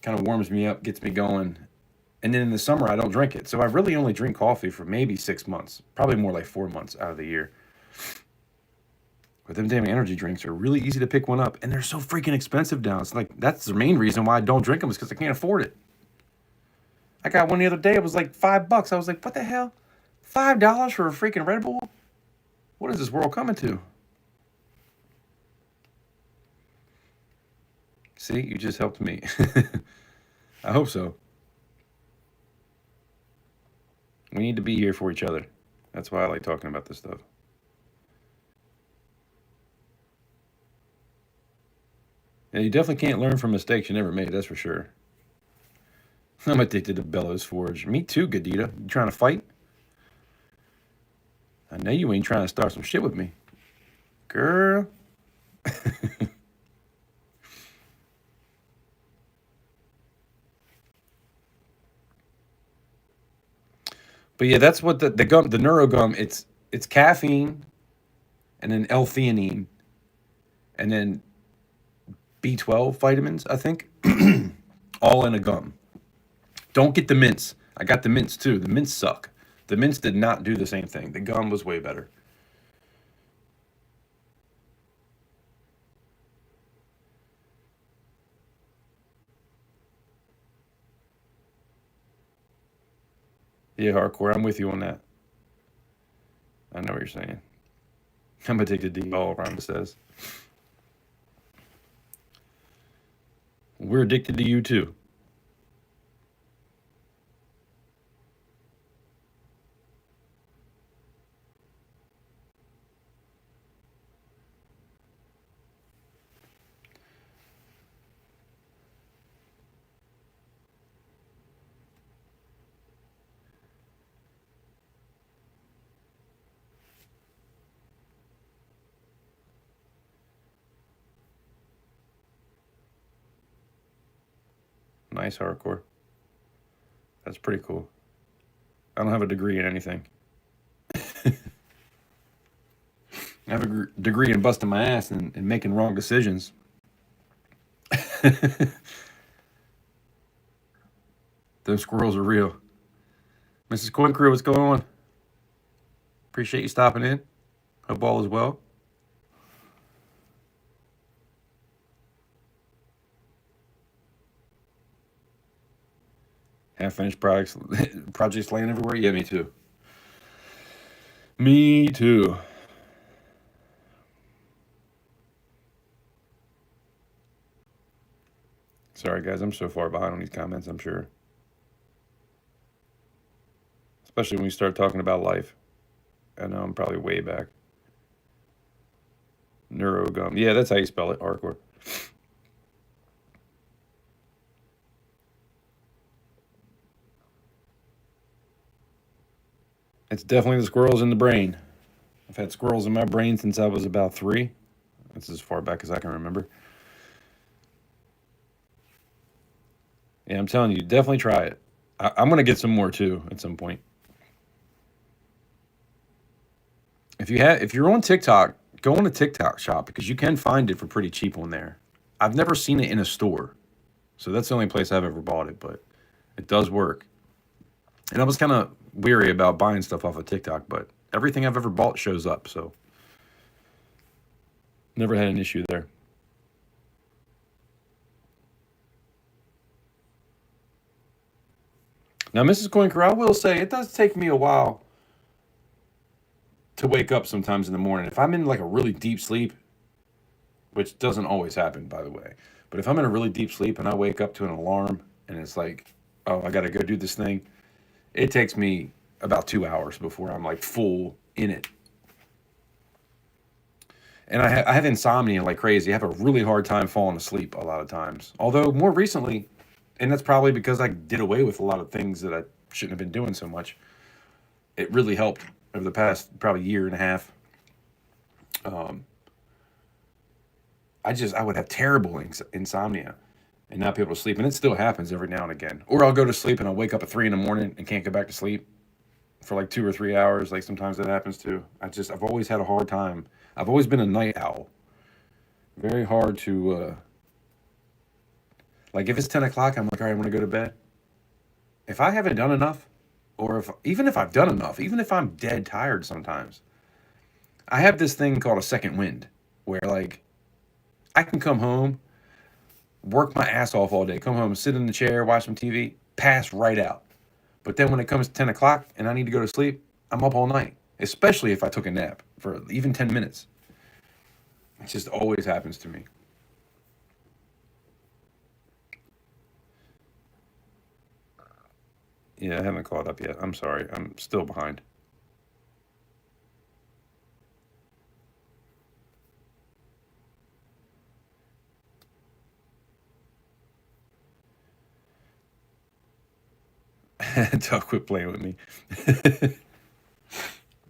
kind of warms me up, gets me going. And then in the summer, I don't drink it. So I really only drink coffee for maybe 6 months, probably more like 4 months out of the year. But them damn energy drinks are really easy to pick one up, and they're so freaking expensive now. It's like, that's the main reason why I don't drink them, is because I can't afford it. I got one the other day. It was like $5. I was like, what the hell? $5 for a freaking Red Bull? What is this world coming to? See, you just helped me. I hope so. We need to be here for each other. That's why I like talking about this stuff. Yeah, you definitely can't learn from mistakes you never made, that's for sure. I'm addicted to Bellows Forge. Me too, Gadita. You trying to fight? I know you ain't trying to start some shit with me, girl. But yeah, that's what the gum, the neurogum. It's caffeine and then L-theanine and then B12 vitamins, I think, all in a gum. Don't get the mints. I got the mints too. The mints suck. The mints did not do the same thing. The gum was way better. Yeah, hardcore. I'm with you on that. I know what you're saying. I'm addicted to you, all Rhonda says. We're addicted to you too. Nice hardcore. That's pretty cool. I don't have a degree in anything. I have a degree in busting my ass and making wrong decisions. Those squirrels are real. Mrs. Coin Crew, what's going on? Appreciate you stopping in. Hope all is well. Half finished projects laying everywhere. Yeah, me too. Me too. Sorry, guys. I'm so far behind on these comments, I'm sure. Especially when we start talking about life. I know I'm probably way back. Neurogum. Yeah, that's how you spell it. Hardcore. It's definitely the squirrels in the brain. I've had squirrels in my brain since I was about 3. That's as far back as I can remember. Yeah, I'm telling you, definitely try it. I'm gonna get some more too at some point. If you're on TikTok, go on a TikTok shop because you can find it for pretty cheap on there. I've never seen it in a store, so that's the only place I've ever bought it, but it does work. And I was kind of weary about buying stuff off of TikTok, but everything I've ever bought shows up, so never had an issue there. Now, Mrs. Coinker, I will say it does take me a while to wake up sometimes in the morning. If I'm in like a really deep sleep, which doesn't always happen, by the way, but if I'm in a really deep sleep and I wake up to an alarm and it's like, oh, I got to go do this thing, it takes me about 2 hours before I'm like full in it. And I have insomnia like crazy. I have a really hard time falling asleep a lot of times. Although more recently, and that's probably because I did away with a lot of things that I shouldn't have been doing so much. It really helped over the past probably year and a half. Um, I would have terrible insomnia and not be able to sleep, and it still happens every now and again. Or I'll go to sleep and I'll wake up at 3 in the morning and can't get back to sleep for like 2 or 3 hours. Like sometimes that happens too. I've always had a hard time. I've always been a night owl. Very hard to like if it's 10 o'clock, I'm like, all right, I want to go to bed. If I haven't done enough, or if I've done enough, even if I'm dead tired sometimes, I have this thing called a second wind where like I can come home, work my ass off all day, come home, sit in the chair, watch some TV, pass right out. But then when it comes to 10 o'clock and I need to go to sleep, I'm up all night, especially if I took a nap for even 10 minutes. It just always happens to me. Yeah, I haven't caught up yet. I'm sorry. I'm still behind. Don't quit playing with me.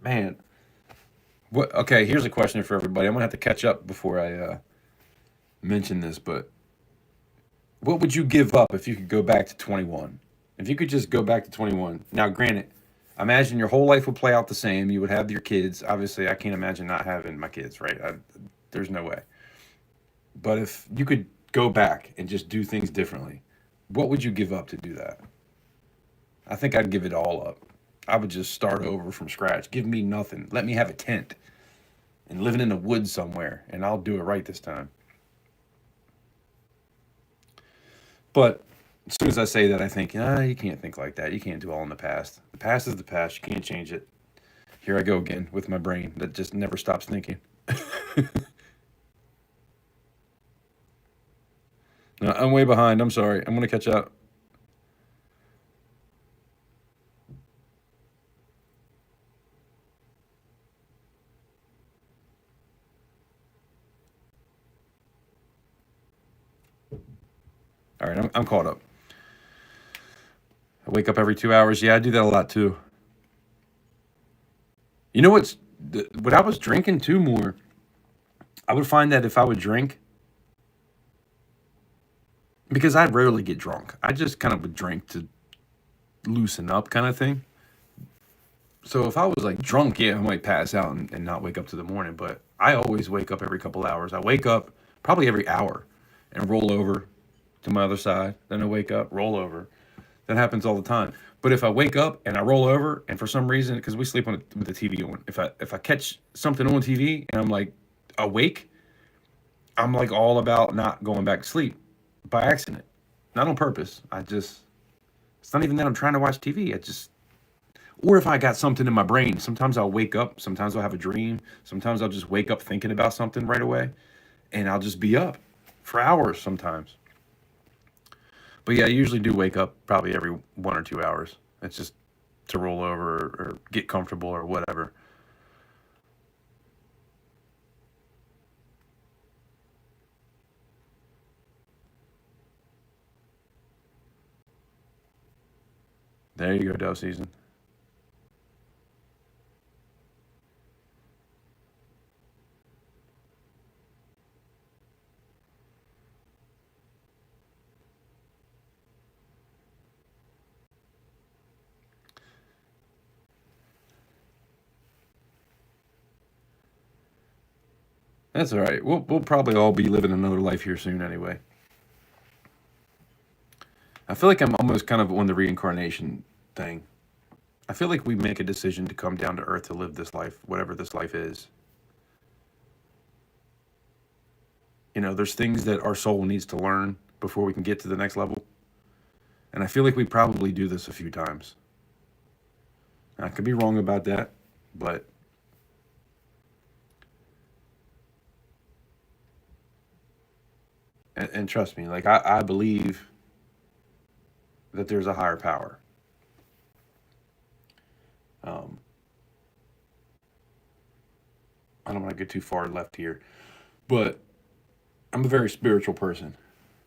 Man. What? Okay, here's a question for everybody. I'm gonna have to catch up before I mention this, but what would you give up if you could go back to 21? If you could just go back to 21. Now, granted, imagine your whole life would play out the same. You would have your kids. Obviously, I can't imagine not having my kids, right? There's no way. But if you could go back and just do things differently, what would you give up to do that? I think I'd give it all up. I would just start over from scratch. Give me nothing. Let me have a tent and living in the woods somewhere, and I'll do it right this time. But as soon as I say that, I think, you can't think like that. You can't do all in the past. The past is the past. You can't change it. Here I go again with my brain that just never stops thinking. No, I'm way behind. I'm sorry. I'm going to catch up. All right, I'm caught up. I wake up every 2 hours. Yeah, I do that a lot too. You know what I was drinking too more, I would find that if I would drink, because I rarely get drunk, I just kind of would drink to loosen up kind of thing. So if I was like drunk, yeah, I might pass out and not wake up to the morning, but I always wake up every couple hours. I wake up probably every hour and roll over to my other side. Then I wake up, roll over. That happens all the time. But if I wake up and I roll over, and for some reason, because we sleep with the TV on, if I catch something on TV and I'm like awake, I'm like all about not going back to sleep by accident, not on purpose. It's not even that I'm trying to watch TV. Or if I got something in my brain, sometimes I'll wake up, sometimes I'll have a dream, sometimes I'll just wake up thinking about something right away, and I'll just be up for hours sometimes. But yeah, I usually do wake up probably every 1 or 2 hours. It's just to roll over or get comfortable or whatever. There you go, Dove Season. That's all right. We'll probably all be living another life here soon anyway. I feel like I'm almost kind of on the reincarnation thing. I feel like we make a decision to come down to earth to live this life, whatever this life is. There's things that our soul needs to learn before we can get to the next level. And I feel like we probably do this a few times. I could be wrong about that, but and trust me, like I believe that there's a higher power. Um, I don't want to get too far left here, but I'm a very spiritual person.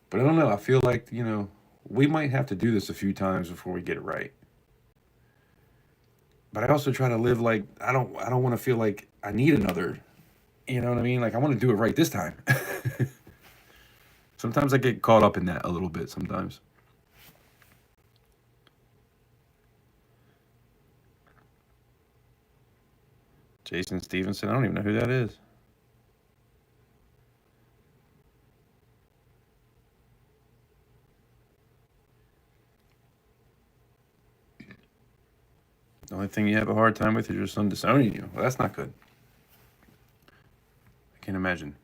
But I don't know. I feel like we might have to do this a few times before we get it right. But I also try to live like I don't want to feel like I need another. You know what I mean? Like I want to do it right this time. Sometimes I get caught up in that a little bit. Sometimes. Jason Stevenson. I don't even know who that is. The only thing you have a hard time with is your son disowning you. Well, that's not good. I can't imagine.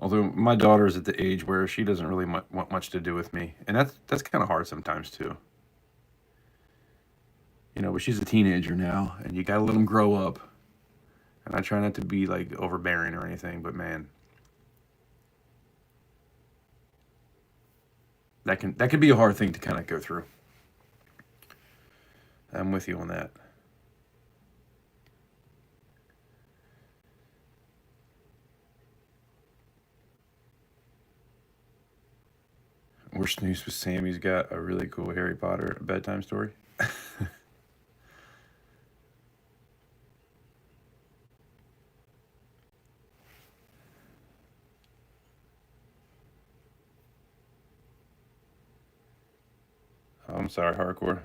Although my daughter is at the age where she doesn't really want much to do with me, and that's kind of hard sometimes too. But she's a teenager now, and you gotta let them grow up. And I try not to be like overbearing or anything, but man, that can be a hard thing to kind of go through. I'm with you on that. We're Snooze with Sammy's got a really cool Harry Potter bedtime story. I'm sorry, hardcore.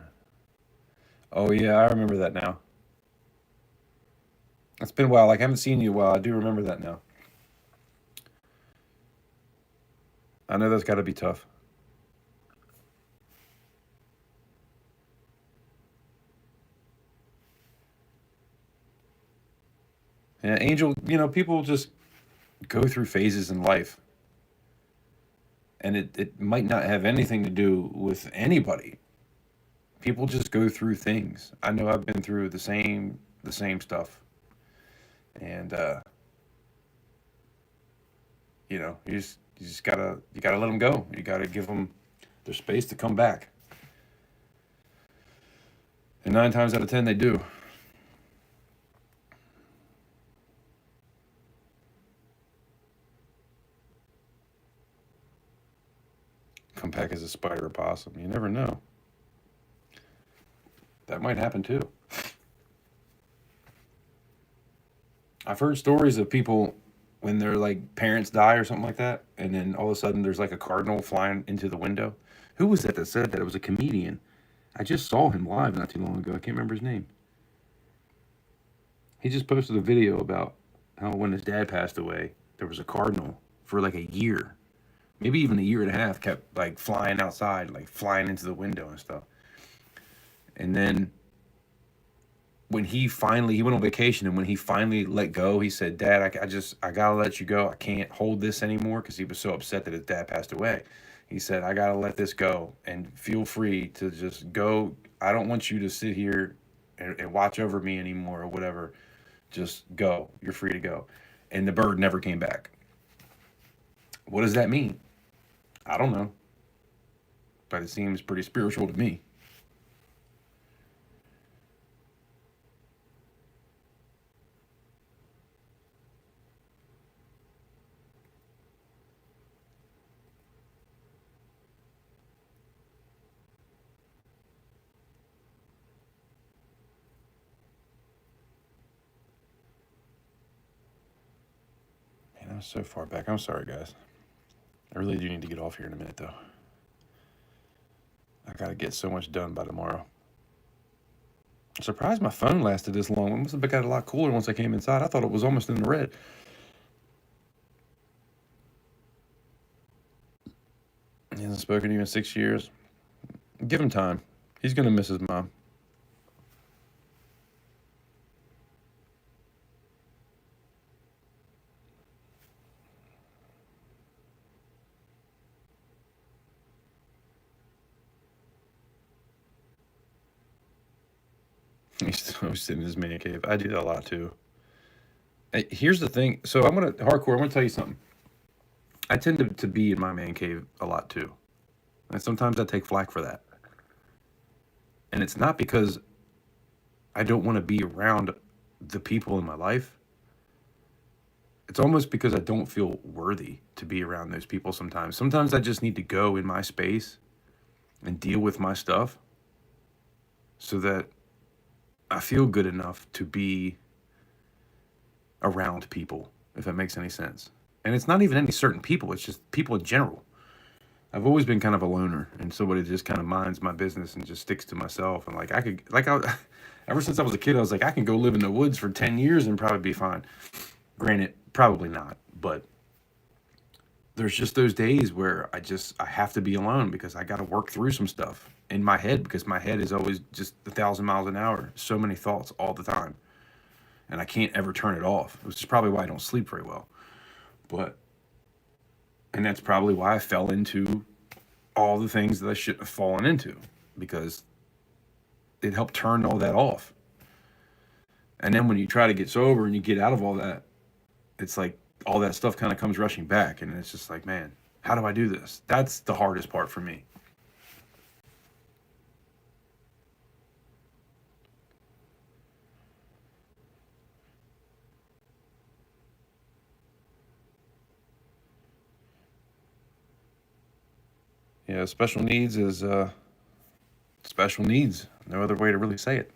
Oh yeah, I remember that now. It's been a while. Like I haven't seen you in a while. I do remember that now. I know that's got to be tough. Yeah, Angel. People just go through phases in life, and it might not have anything to do with anybody. People just go through things. I know I've been through the same stuff, and you just gotta let them go. You gotta give them their space to come back. And 9 times out of 10, they do. Come back as a spider or possum. You never know. That might happen too. I've heard stories of people when their like parents die or something like that, and then all of a sudden there's like a cardinal flying into the window. Who was that said that? It was a comedian. I just saw him live not too long ago. I can't remember his name. He just posted a video about how when his dad passed away, there was a cardinal for like a year, maybe even a year and a half, kept like flying outside, like flying into the window and stuff. And then when he went on vacation, and when he finally let go, he said, "Dad, I gotta let you go. I can't hold this anymore," because he was so upset that his dad passed away. He said, "I gotta let this go, and feel free to just go. I don't want you to sit here and watch over me anymore or whatever. Just go. You're free to go." And the bird never came back. What does that mean? I don't know, but it seems pretty spiritual to me. Man, I was so far back. I'm sorry, guys. I really do need to get off here in a minute, though. I gotta get so much done by tomorrow. I'm surprised my phone lasted this long. It must have got a lot cooler once I came inside. I thought it was almost in the red. He hasn't spoken to you in 6 years. Give him time. He's gonna miss his mom. He's still sitting in his man cave. I do that a lot too. Hey, here's the thing. So I'm gonna tell you something. I tend to be in my man cave a lot too. And sometimes I take flack for that. And it's not because I don't want to be around the people in my life. It's almost because I don't feel worthy to be around those people sometimes. Sometimes I just need to go in my space and deal with my stuff so that I feel good enough to be around people, if that makes any sense. And it's not even any certain people, it's just people in general. I've always been kind of a loner and somebody that just kind of minds my business and just sticks to myself. And like ever since I was a kid, I was like, I can go live in the woods for 10 years and probably be fine. Granted, probably not, but there's just those days where I have to be alone because I got to work through some stuff in my head, because my head is always just 1,000 miles an hour. So many thoughts all the time, and I can't ever turn it off, which is probably why I don't sleep very well. And that's probably why I fell into all the things that I shouldn't have fallen into, because it helped turn all that off. And then when you try to get sober and you get out of all that, it's like all that stuff kind of comes rushing back, and it's just like, man, how do I do this? That's the hardest part for me. Yeah, special needs is special needs. No other way to really say it.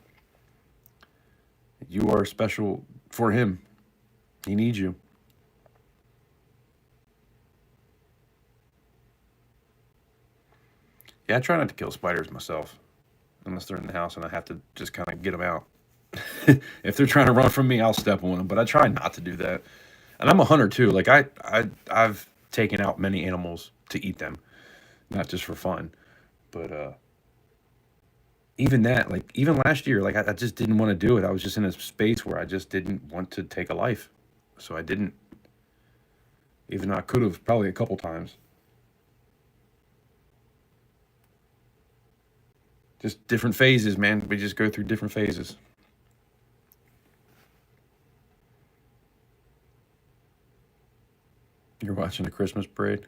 You are special for him. He needs you. Yeah, I try not to kill spiders myself unless they're in the house and I have to just kind of get them out. If they're trying to run from me, I'll step on them, but I try not to do that. And I'm a hunter too. Like I've taken out many animals to eat them, not just for fun. But even that, like even last year, like I just didn't want to do it. I was just in a space where I just didn't want to take a life, so I didn't. Even though I could have probably a couple times. Just different phases, man. We just go through different phases. You're watching the Christmas parade.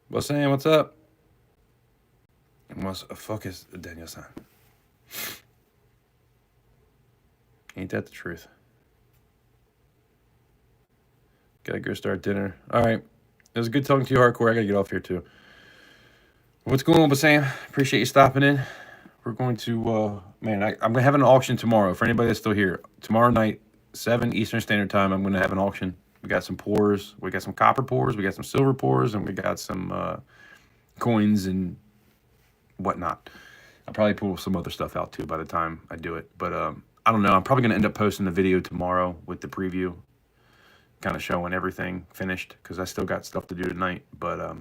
What's saying? What's up? What's a fuck is Daniel-san? Ain't that the truth? Gotta go start dinner. All right. It was good talking to you, Hardcore. I gotta get off here too. What's going on, Sam? Appreciate you stopping in. We're going to, man, I'm gonna have an auction tomorrow for anybody that's still here. Tomorrow night, 7 Eastern Standard Time, I'm gonna have an auction. We got some pours. We got some copper pours. We got some silver pours, and we got some coins and whatnot. I'll probably pull some other stuff out too by the time I do it. But I don't know. I'm probably gonna end up posting the video tomorrow with the preview, kind of showing everything finished because I still got stuff to do tonight. But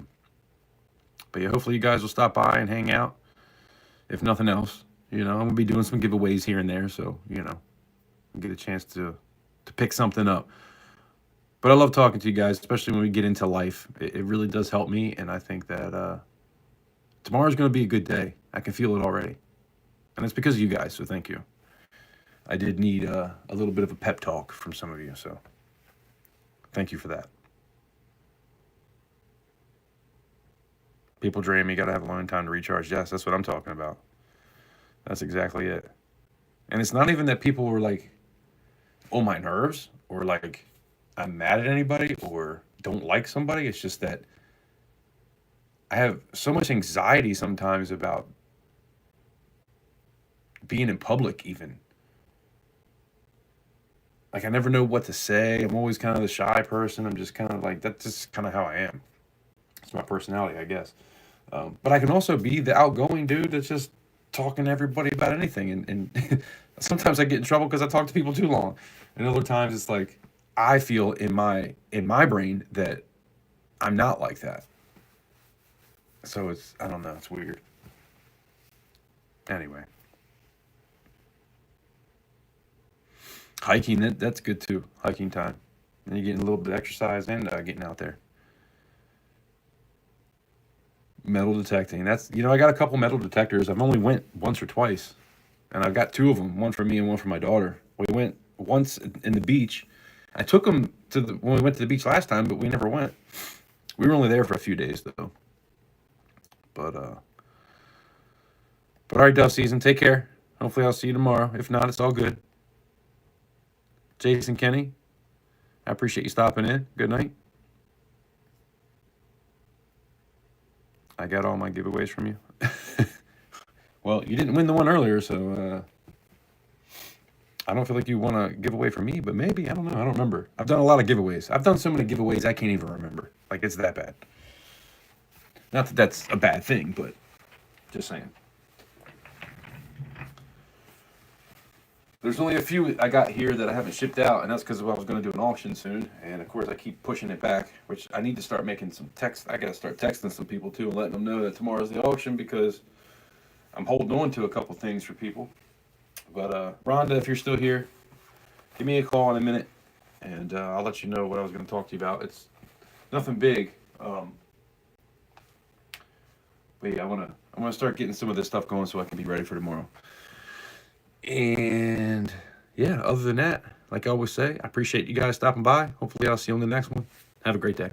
yeah, hopefully you guys will stop by and hang out. If nothing else, you know, I'm gonna be doing some giveaways here and there, so you know, get a chance to pick something up. But I love talking to you guys, especially when we get into life. It really does help me, and I think that tomorrow's gonna be a good day. I can feel it already, and it's because of you guys. So thank you. I did need a little bit of a pep talk from some of you, so thank you for that. People dream you got to have alone time to recharge. Yes, that's what I'm talking about. That's exactly it. And it's not even that people were like on my nerves or like I'm mad at anybody or don't like somebody. It's just that I have so much anxiety sometimes about being in public even. Like I never know what to say. I'm always kind of the shy person. I'm just kind of like, that's just kind of how I am. It's my personality, I guess. But I can also be the outgoing dude that's just talking to everybody about anything. And sometimes I get in trouble because I talk to people too long. And other times it's like I feel in my brain that I'm not like that. So it's, I don't know, it's weird. Anyway. Hiking, that's good too. Hiking time. And you're getting a little bit of exercise and getting out there. Metal detecting. That's, you know, I got a couple metal detectors. I've only went once or twice. And I've got 2 of them, one for me and one for my daughter. We went once in the beach. I took them when we went to the beach last time, but we never went. We were only there for a few days though. But all right, Duff Season, take care. Hopefully I'll see you tomorrow. If not, it's all good. Jason Kenny, I appreciate you stopping in. Good night. I got all my giveaways from you. Well, you didn't win the one earlier, so I don't feel like you want to give away from me, but maybe. I don't know. I don't remember. I've done a lot of giveaways. I've done so many giveaways I can't even remember. Like, it's that bad. Not that that's a bad thing, but just saying. There's only a few I got here that I haven't shipped out, and that's because I was going to do an auction soon. And of course, I keep pushing it back, which I need to start making some text. I got to start texting some people too and letting them know that tomorrow's the auction because I'm holding on to a couple things for people. But Rhonda, if you're still here, give me a call in a minute, and I'll let you know what I was going to talk to you about. It's nothing big, but yeah, I want to start getting some of this stuff going so I can be ready for tomorrow. And yeah, other than that, like I always say, I appreciate you guys stopping by. Hopefully I'll see you on the next one. Have a great day.